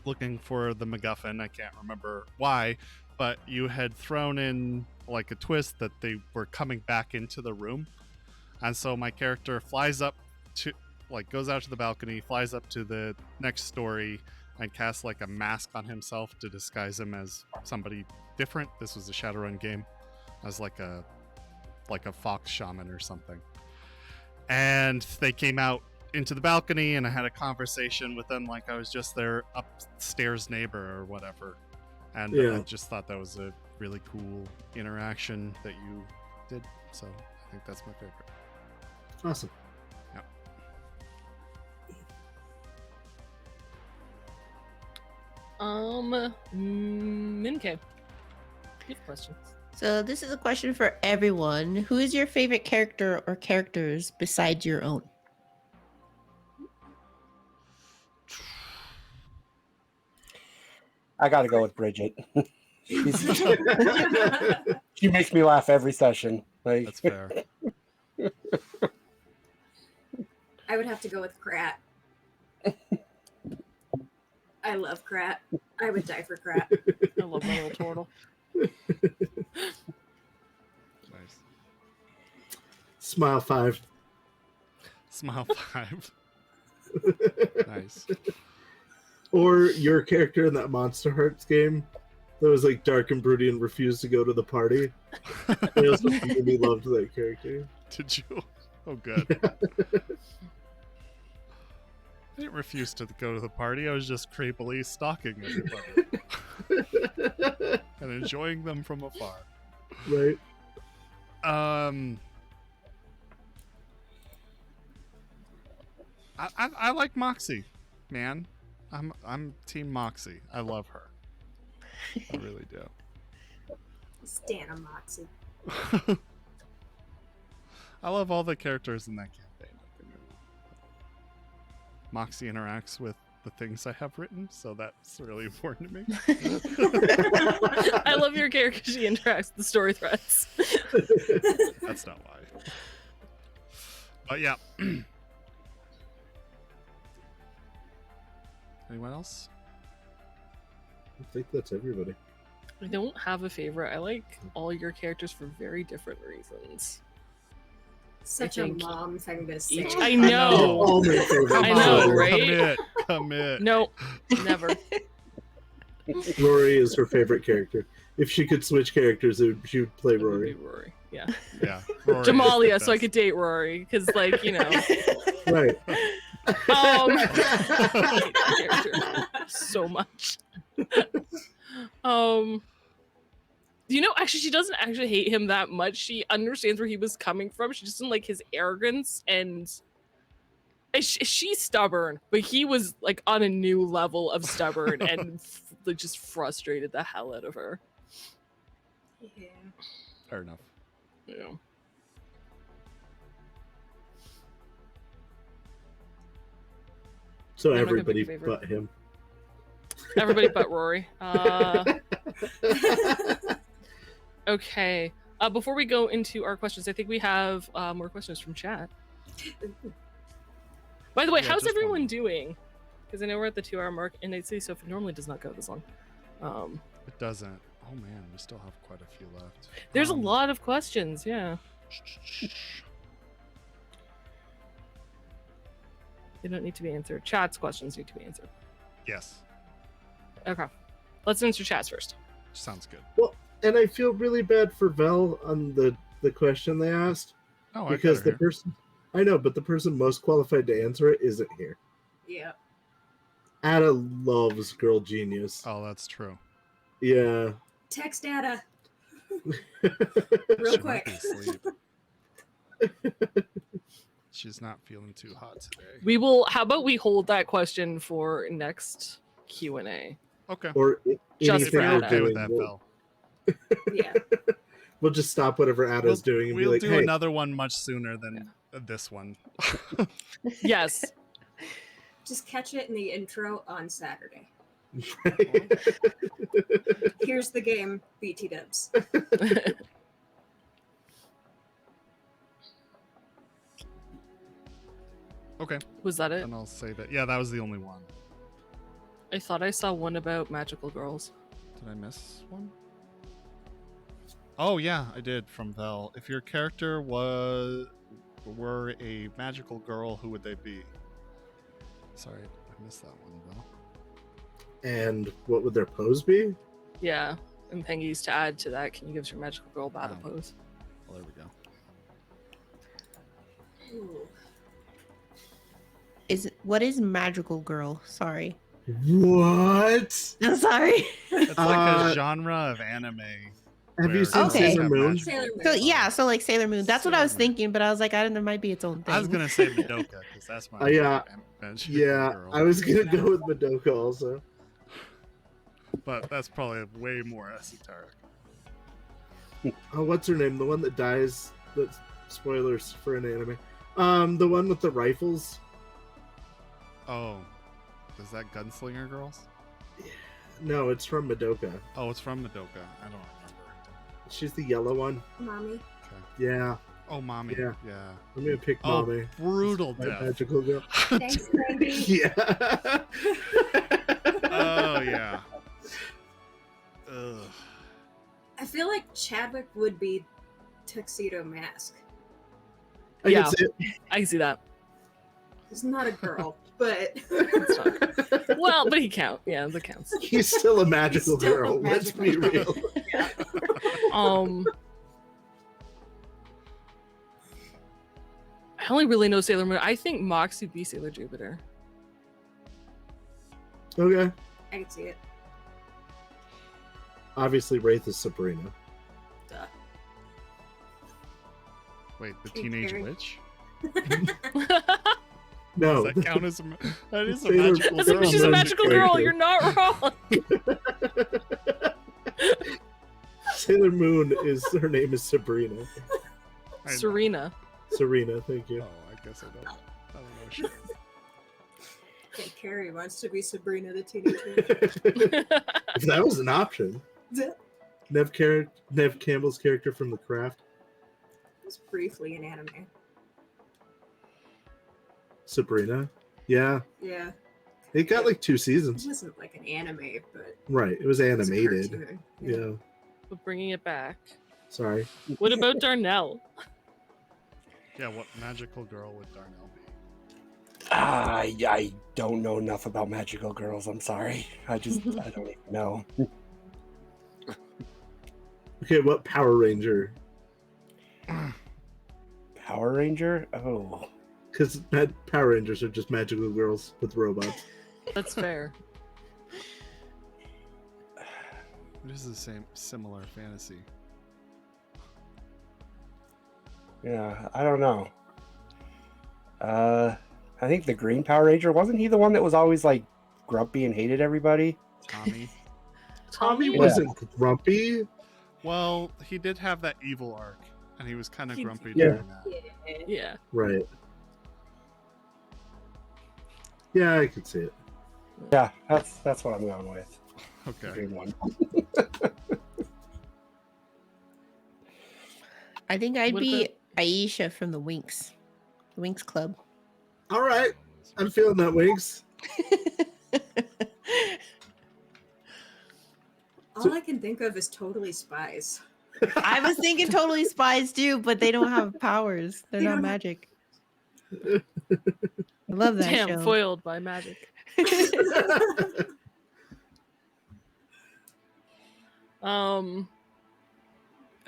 looking for the MacGuffin. I can't remember why, but you had thrown in like a twist that they were coming back into the room. And so my character flies up to, like, goes out to the balcony, flies up to the next story, and casts like a mask on himself to disguise him as somebody different. This was a Shadowrun game, as like a fox shaman or something. And they came out into the balcony, and I had a conversation with them like I was just their upstairs neighbor or whatever. And Yeah. I just thought that was a really cool interaction that you did. So I think that's my favorite. Awesome. Minke. You have questions. So this is a question for everyone. Who is your favorite character or characters besides your own? I gotta go with Bridget. She makes me laugh every session. Like, That's fair. I would have to go with Krat. I love Krat. I would die for Krat. I love my little turtle. Nice. Smile 5. Smile 5. Nice. Or your character in that Monster Hearts game that was like dark and broody and refused to go to the party. I also really loved that character. Did you? Oh, good. I didn't refuse to go to the party. I was just creepily stalking everybody and enjoying them from afar. Right? I like Moxie, man. I'm Team Moxie. I love her. I really do. Stan on Moxie. I love all the characters in that campaign. Moxie interacts with the things I have written, so that's really important to me. I love your character. She interacts with the story threads. That's not why. But yeah. Anyone else? I think that's everybody. I don't have a favorite. I like all your characters for very different reasons. Such I a think mom thing to say. Each, I know. All my favorite. Come I know, on, right? Commit. No, never. Rory is her favorite character. If she could switch characters, she would play It would Rory. be Rory. Yeah. Yeah. Rory is the Jamalia, so I best. could date Rory, because, like, you know, Right. I hate that character so much. You know, actually, she doesn't actually hate him that much. She understands where he was coming from. She just didn't like his arrogance, and she's stubborn, but he was like on a new level of stubborn and like just frustrated the hell out of her. Yeah. Fair enough. Yeah. So I'm not gonna everybody pick a favorite. but him. Everybody but Rory. Okay. Before we go into our questions, I think we have more questions from chat. By the way, Yeah, how's just everyone one. doing? Because I know we're at the 2-hour mark, and I'd say so if it normally does not go this long. It doesn't. Oh man, we still have quite a few left. There's a lot of questions, yeah. They don't need to be answered. Chat's questions need to be answered. Yes, Okay. Let's answer chats first. sounds good. Well, and I feel really bad for Vel on the question they asked Oh, I because got the her here. person I know, but the person most qualified to answer it isn't here. Yeah. Ada loves Girl Genius. Oh, that's true. Yeah. Text Ada She real might quick. be asleep. She's not feeling too hot today. We will. How about we hold that question for next Q&A? Okay. Or Just If for you're anything we're okay with doing, that, we'll, Belle. Yeah. we'll just stop whatever Ada's doing and We'll be like, do hey, another one much sooner than this one. Yes. Just catch it in the intro on Saturday. Here's the game, BT dubs. Okay. Was that it? And I'll say that. Yeah, that was the only one. I thought I saw one about magical girls. Did I miss one? Oh yeah, I did from Vel. If your character were a magical girl, who would they be? Sorry, I missed that one, Vel. and what would their pose be? Yeah. And Pengy's to add to that, can you give us your magical girl battle Oh. pose? Well, there we go. Ooh. What is magical girl? Sorry. What? I'm sorry. It's like Uh, a genre of anime. Have you where seen girls Okay. Sailor have Moon? magical Sailor Moon. So powers. yeah, so like Sailor Moon. That's what I was Sailor Moon. thinking, but I was like, I don't know, there might be its own thing. I was gonna say Madoka because that's my Yeah. favorite magical Yeah, girl. I was gonna go with Madoka also. But that's probably way more esoteric. Oh, what's her name? The one that dies. That's spoilers for an anime. The one with the rifles. Oh, is that Gunslinger Girls? No, it's from Madoka. Oh, it's from Madoka. I don't remember. She's the yellow one. Mommy. Okay. Yeah, Oh, mommy. Yeah. Yeah. I'm gonna pick Oh, Mommy. brutal My death. magical girl. Thanks, baby. Yeah. Oh yeah. Ugh. I feel like Chadwick would be Tuxedo Mask. I Yeah. can see it. I can see that. He's not a girl, but Well, but he counts. Yeah, that counts. He's still a magical He's still a girl. Let's be magical real. I only really know Sailor Moon. I think Moxie would be Sailor Jupiter. Okay. I can see it. Obviously, Wraith is Sabrina. Duh. Wait, the Hey, teenage Carrie. witch? No. Does that count as that is a Sailor- magical That's like, girl? she's a Sailor magical Moon girl. character. You're not wrong. Sailor Moon is her name is Sabrina. I know. Serena. Serena, thank you. Oh, I guess I don't know shit. Okay, Carrie wants to be Sabrina the Teenage Witch. If that was an option. Nev Campbell's character from The Craft. was briefly an anime. Sabrina. Yeah. Yeah. It got like 2 It seasons. wasn't like an anime, but Right. It was it was a animated. cartoon. Yeah. But bringing it back. Sorry. What about Darnell? Yeah, what magical girl would Darnell be? I don't know enough about magical girls. I'm sorry. I don't even know. Okay, what Power Ranger? Power Ranger? Oh. Because Power Rangers are just magical girls with robots. That's fair. It is the same similar fantasy. Yeah, I don't know. I think the Green Power Ranger, wasn't he the one that was always like grumpy and hated everybody? Tommy. Tommy Yeah. wasn't grumpy. Well, he did have that evil arc, and he was kind of He- grumpy Yeah. during that. Yeah. Yeah. Right. Yeah, I could see it. Yeah, that's what I'm going with. The Okay. green one. I think I'd What be Aisha from the Winx. The Winx Club. All right. I'm feeling that, Winx. All I can think of is Totally Spies. I was thinking Totally Spies too, but they don't have powers. They're They not don't have- magic. I love that Damn, show. foiled by magic.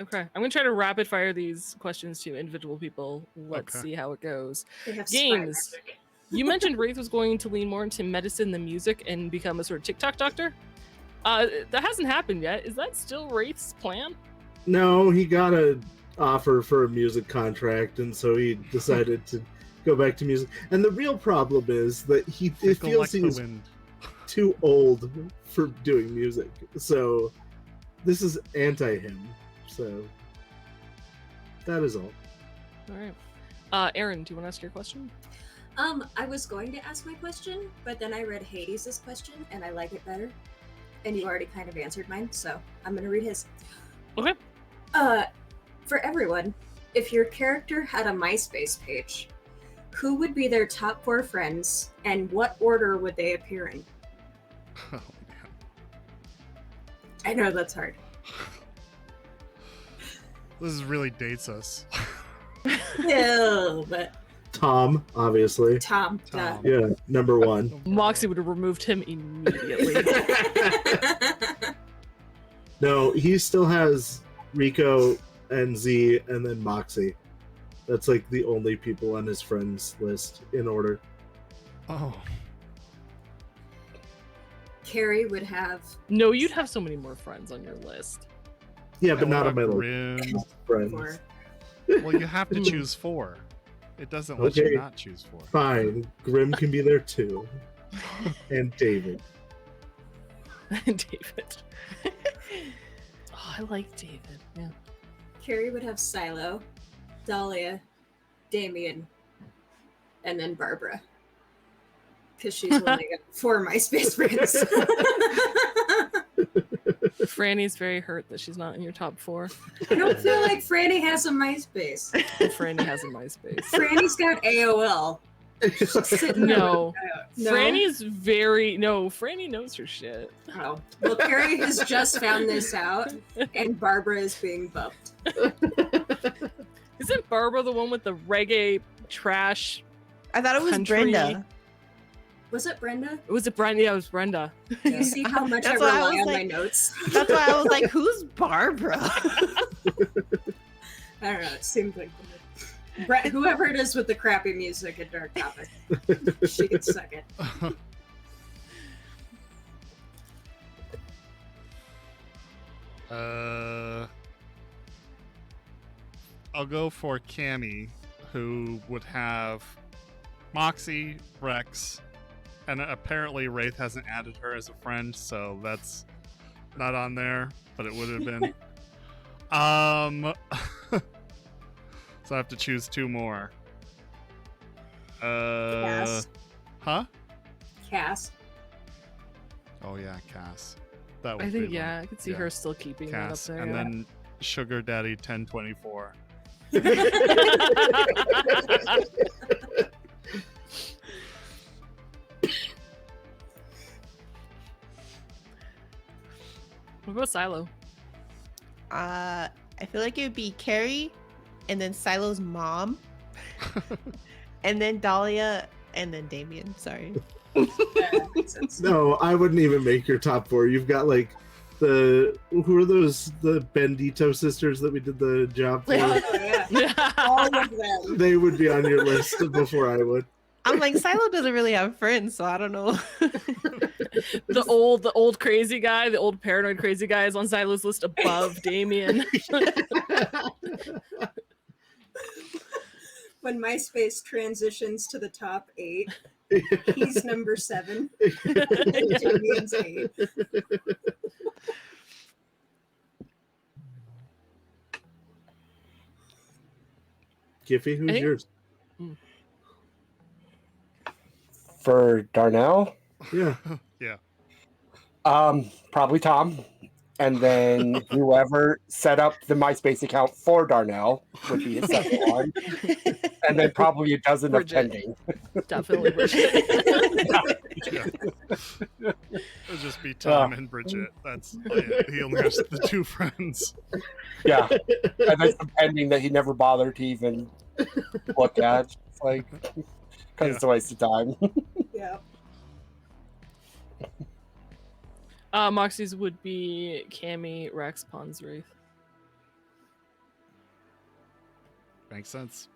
Okay, I'm gonna try to rapid fire these questions to individual people. Let's Okay. see how it goes. They have Games. spy magic. You mentioned Wraith was going to lean more into medicine than music and become a sort of TikTok doctor. That hasn't happened yet. Is that still Wraith's plan? No, he got an offer for a music contract, and so he decided to go back to music. And the real problem is that it Fickle like feels the he's wind. too old for doing music. So this is anti him. So that is all. All right. Aaron, do you want to ask your question? I was going to ask my question, but then I read Hades' question, and I like it better. And you already kind of answered mine, so I'm gonna read his. Okay. For everyone, if your character had a MySpace page, who would be their top 4 friends, and what order would they appear in? Oh man. I know that's hard. This really dates us. No, but Tom, obviously. Tom. Tom. Yeah, number 1. Moxie would have removed him immediately. No, he still has Rico and Z and then Moxie. That's like the only people on his friends list in order. Oh. Carrie would have. No, you'd have so many more friends on your list. Yeah, but And not what on my about list. Grim? Friends. Four. Well, you have to choose 4. It doesn't let Okay. you not choose 4. Fine. Grim can be there too. And David. David. Oh, I like David. Yeah. Carrie would have Silo, Dahlia, Damien, and then Barbara. Because she's only got 4 MySpace friends. Franny's very hurt that she's not in your top 4. I don't feel like Franny has a MySpace. Franny has a MySpace. Franny's got AOL. She's sitting there No. with- no. Franny's very Franny knows her shit. Oh. Well, Carrie has just found this out, and Barbara is being bumped. Isn't Barbara the one with the reggae trash? I thought it was Country. Brenda. Was it Brenda? Was it Brenda? Yeah, it was Brenda. You see how much I That's why I rely was on my like- notes? That's why I was like, who's Barbara? I don't know. It seemed like whoever it is with the crappy music at Dark Topic, she can suck it. I'll go for Cammy, who would have Moxie, Rex, and apparently Wraith hasn't added her as a friend, so that's not on there, but it would have been. So I have to choose 2 more. Cass. Huh? Cass. Oh yeah, Cass. That would I think be one. I could see Yeah. her still keeping that up Cass, there. and then Sugar Daddy 1024. What about Silo? I feel like it would be Carrie, and then Silo's mom, and then Dahlia, and then Damien. Sorry. Yeah, that makes sense. No, I wouldn't even make your top 4. You've got like who are those, the Bendito sisters that we did the job for? Oh, yeah. All of them. They would be on your list before I would. I'm like, Silo doesn't really have friends, so I don't know. the old crazy guy, the old paranoid crazy guy is on Silo's list above Damien. When MySpace transitions to the top 8, he's number 7. Damien's 8. Giffy, who's I think- yours? For Darnell, Yeah. Yeah. probably Tom. And then whoever set up the MySpace account for Darnell would be his second one. And then probably a dozen of Bridget. pending. Definitely Bridget. It'll just be Tom and Bridget. That's he only has the 2 friends. Yeah. And then some pending that he never bothered to even look at. It's like, because it's a waste of time. Yeah. Moxie's would be Cammy, Rex, Pons, Wraith. Makes sense.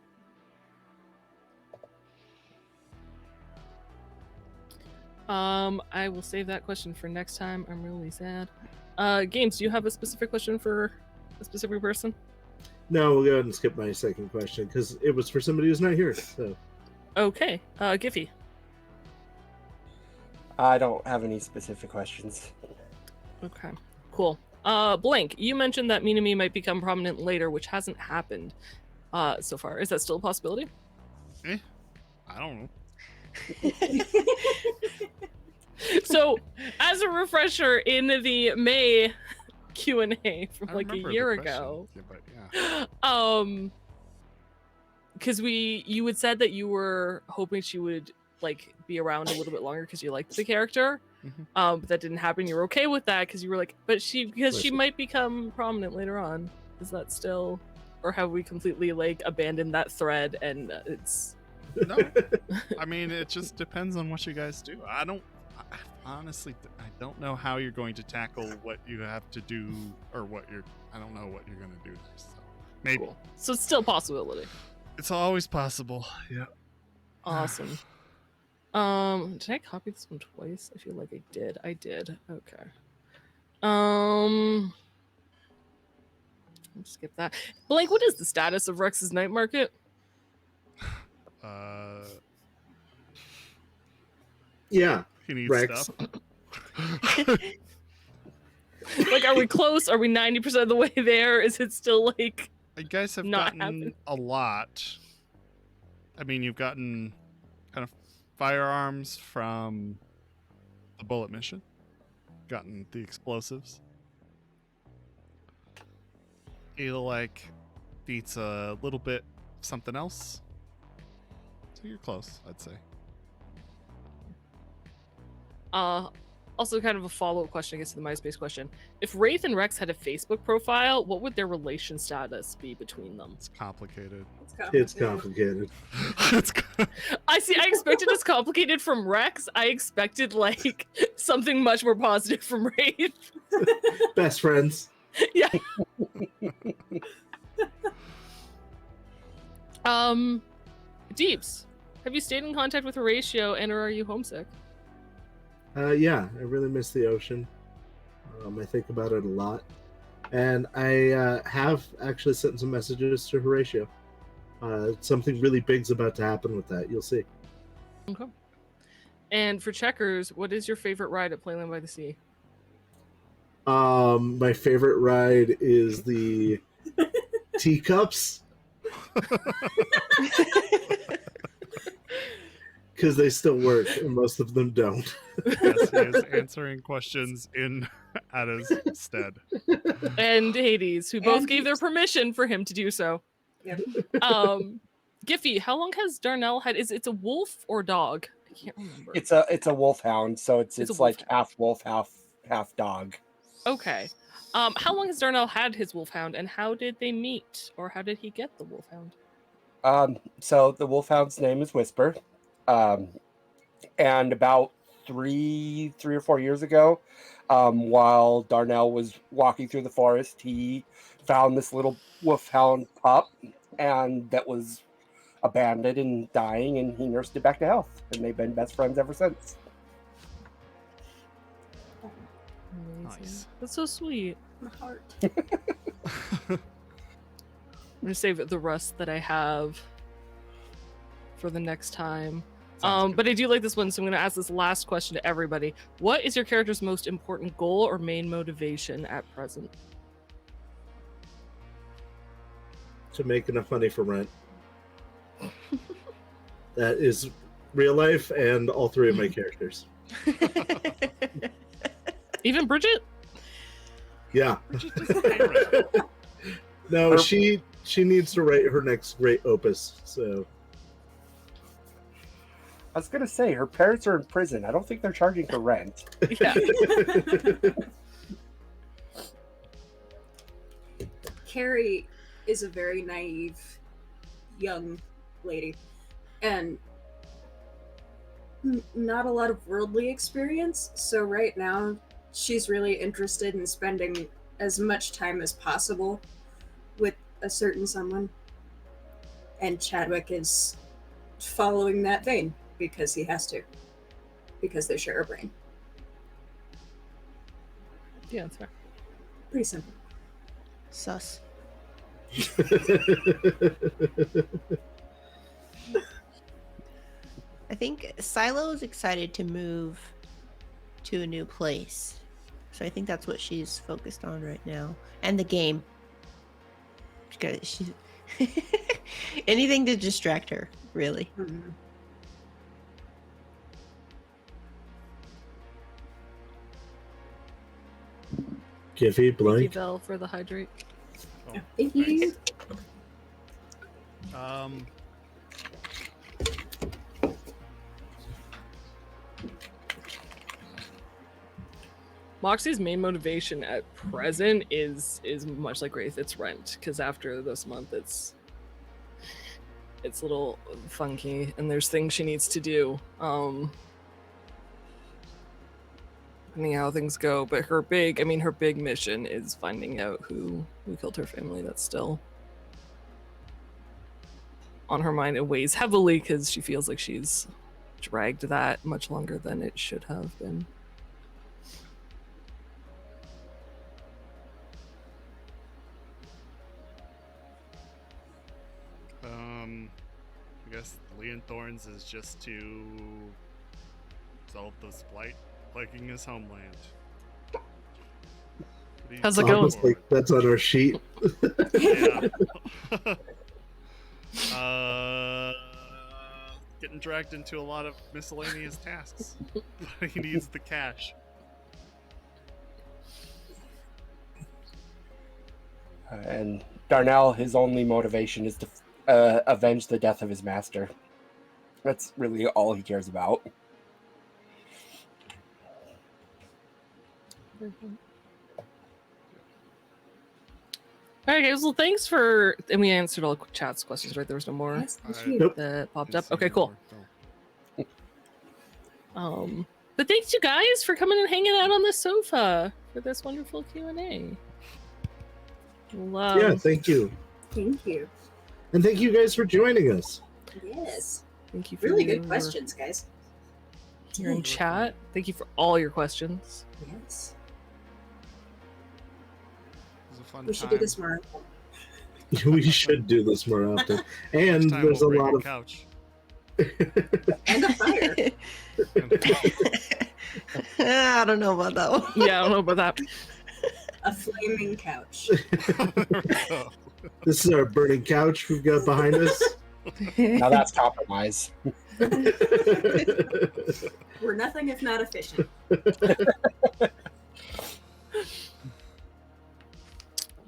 I will save that question for next time. I'm really sad. Games, do you have a specific question for a specific person? No, we'll go ahead and skip my second question because it was for somebody who's not here. So Okay. Giffy. I don't have any specific questions. Okay. Cool. Blank, you mentioned that Minami might become prominent later, which hasn't happened so far. Is that still a possibility? I don't know. So, as a refresher, in the May Q&A from I like a remember the year question. ago, Yeah, but yeah. because you had said that you were hoping she would like be around a little bit longer because you liked the character, Mhm. but that didn't happen. You're okay with that because you were like, but she Listen. might become prominent later on. Is that still, or have we completely like abandoned that thread and it's No, I mean it just depends on what you guys do. Honestly, I don't know how you're going to tackle what you have to do, or I don't know what you're going to do. So maybe cool? So it's still a possibility. it's always possible. Yeah. Awesome. Did I copy this one twice? I feel like I did. I did. Okay. Let's skip that. Blank, what is the status of Rex's night market? Yeah, He needs Rex. stuff. Like, are we close? Are we 90% of the way there? Is it still like You guys have not gotten happening? a lot. I mean, you've gotten kind of firearms from the bullet mission, gotten the explosives. You like beats a little bit something else. So you're close, I'd say. Also kind of a follow-up question, I guess, to the MySpace question. If Wraith and Rex had a Facebook profile, what would their relation status be between them? It's complicated. It's complicated. It's I see. I expected it's complicated from Rex. I expected like something much more positive from Wraith. Best friends. Yeah. Deeps, have you stayed in contact with Horatio, and or are you homesick? Yeah, I really miss the ocean. I think about it a lot. And I have actually sent some messages to Horatio. Something really big's about to happen with that. You'll see. Okay. And for Checkers, what is your favorite ride at Playland by the Sea? My favorite ride is the teacups. Because they still work, and most of them don't. Yes, he is answering questions in Ada's stead. And Hades, who both And gave their Deeps. permission for him to do so. Yep. Giffy, how long has Darnell had? It's a wolf or dog? I can't remember. It's a wolfhound, so it's It's a like wolfhound. half wolf, half dog. Okay. How long has Darnell had his wolfhound, and how did they meet, or how did he get the wolfhound? So the wolfhound's name is Whisper. And about three or 4 years ago, while Darnell was walking through the forest, he found this little wolfhound pup, and that was abandoned and dying, and he nursed it back to health, and they've been best friends ever since. Amazing. Nice. That's so sweet. My heart. I'm gonna save the rest that I have for the next time. Sounds good. But I do like this one, so I'm gonna ask this last question to everybody. What is your character's most important goal or main motivation at present? To make enough money for rent. That is real life and all three of my characters. Even Bridget? Yeah. Bridget doesn't pay rent. No, she needs to write her next great opus. So I was gonna say her parents are in prison. I don't think they're charging for rent. Yeah. Carrie is a very naive young lady, and not a lot of worldly experience. So right now, she's really interested in spending as much time as possible with a certain someone. And Chadwick is following that vein because he has to, because they share a brain. Yeah, that's fair. Pretty simple. Sus. I think Silo is excited to move to a new place. So I think that's what she's focused on right now. And the game. She's anything to distract her, really. Mm-hmm. Giffy, Thank you, blank. Belle, for the hydrate. Oh, Thank you. Um, Moxie's main motivation at present is much like Wraith. It's rent, because after this month, it's a little funky, and there's things she needs to do. Depending on how things go, but her big mission is finding out who killed her family. That's still on her mind. It weighs heavily because she feels like she's dragged that much longer than it should have been. I guess Leon Thorns is just to solve the blight plaguing his homeland. How's it It's going? almost like that's on our sheet. Yeah. Getting dragged into a lot of miscellaneous tasks. He needs the cash. And Darnell, his only motivation is to avenge the death of his master. That's really all he cares about. All right, guys. Well, thanks for. And we answered all chat's questions, right? There was no more Yes, thank I- you. Nope. that popped Didn't up. see Okay, any cool. more, no. But thanks you guys for coming and hanging out on the sofa for this wonderful Q&A. Yeah, thank you. Thank you. And thank you guys for joining us. Yes. Thank you for Really good your- questions, guys. You're in chat. Thank you for all your questions. Yes. It was a fun We should time. do this more. We should do this more often. And Next time there's we'll a bring lot a of couch. And a fire. I don't know about that one. Yeah, I don't know about that. A flaming couch. This is our burning couch we've got behind us. Now that's compromise. We're nothing if not efficient.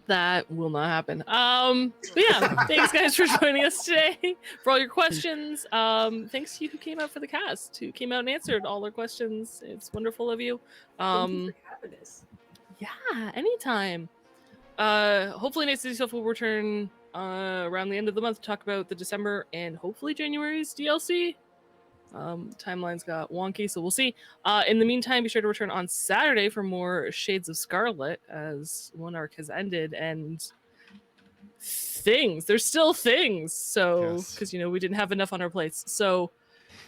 That will not happen. But yeah, thanks guys for joining us today for all your questions. Thanks to you who came out for the cast, who came out and answered all our questions. It's wonderful of you. Thank you for having us. Yeah, anytime. Hopefully Night City Stuff will return around the end of the month to talk about the December and hopefully January's DLC. Timeline's got wonky, so we'll see. In the meantime, be sure to return on Saturday for more Shades of Scarlet, as one arc has ended, and there's still things. So, Yes. because we didn't have enough on our plates, so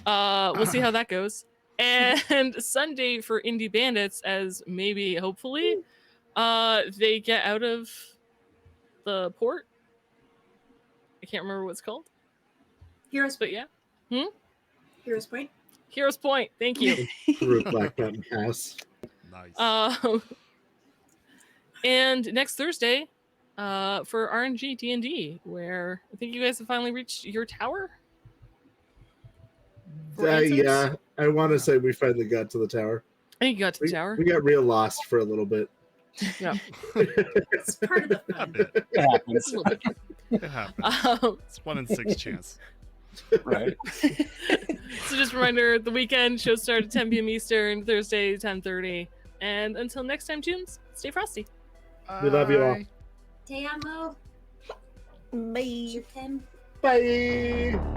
we'll see how that goes. And Sunday for Indie Bandits, as maybe, hopefully, they get out of the port. I can't remember what it's called, Heroes, but yeah, Heroes Point. Heroes Point. Thank you. Through Black Mountain Pass. Nice. And next Thursday, for RNG D&D, where I think you guys have finally reached your tower. For answers? Yeah, I want to say we finally got to the tower. I think you got to the We, tower. we got real lost for a little bit. Yeah, It's part of the A fun. bit. It happens, a little bit. It happens. Um, It's 1 in 6 chance. right? so just a reminder, the weekend shows start at 10 p.m. Eastern, Thursday 10:30. And until next time, tunes, stay frosty. We love you all. Bye. Te amo. Bye. Je t'aime. Bye.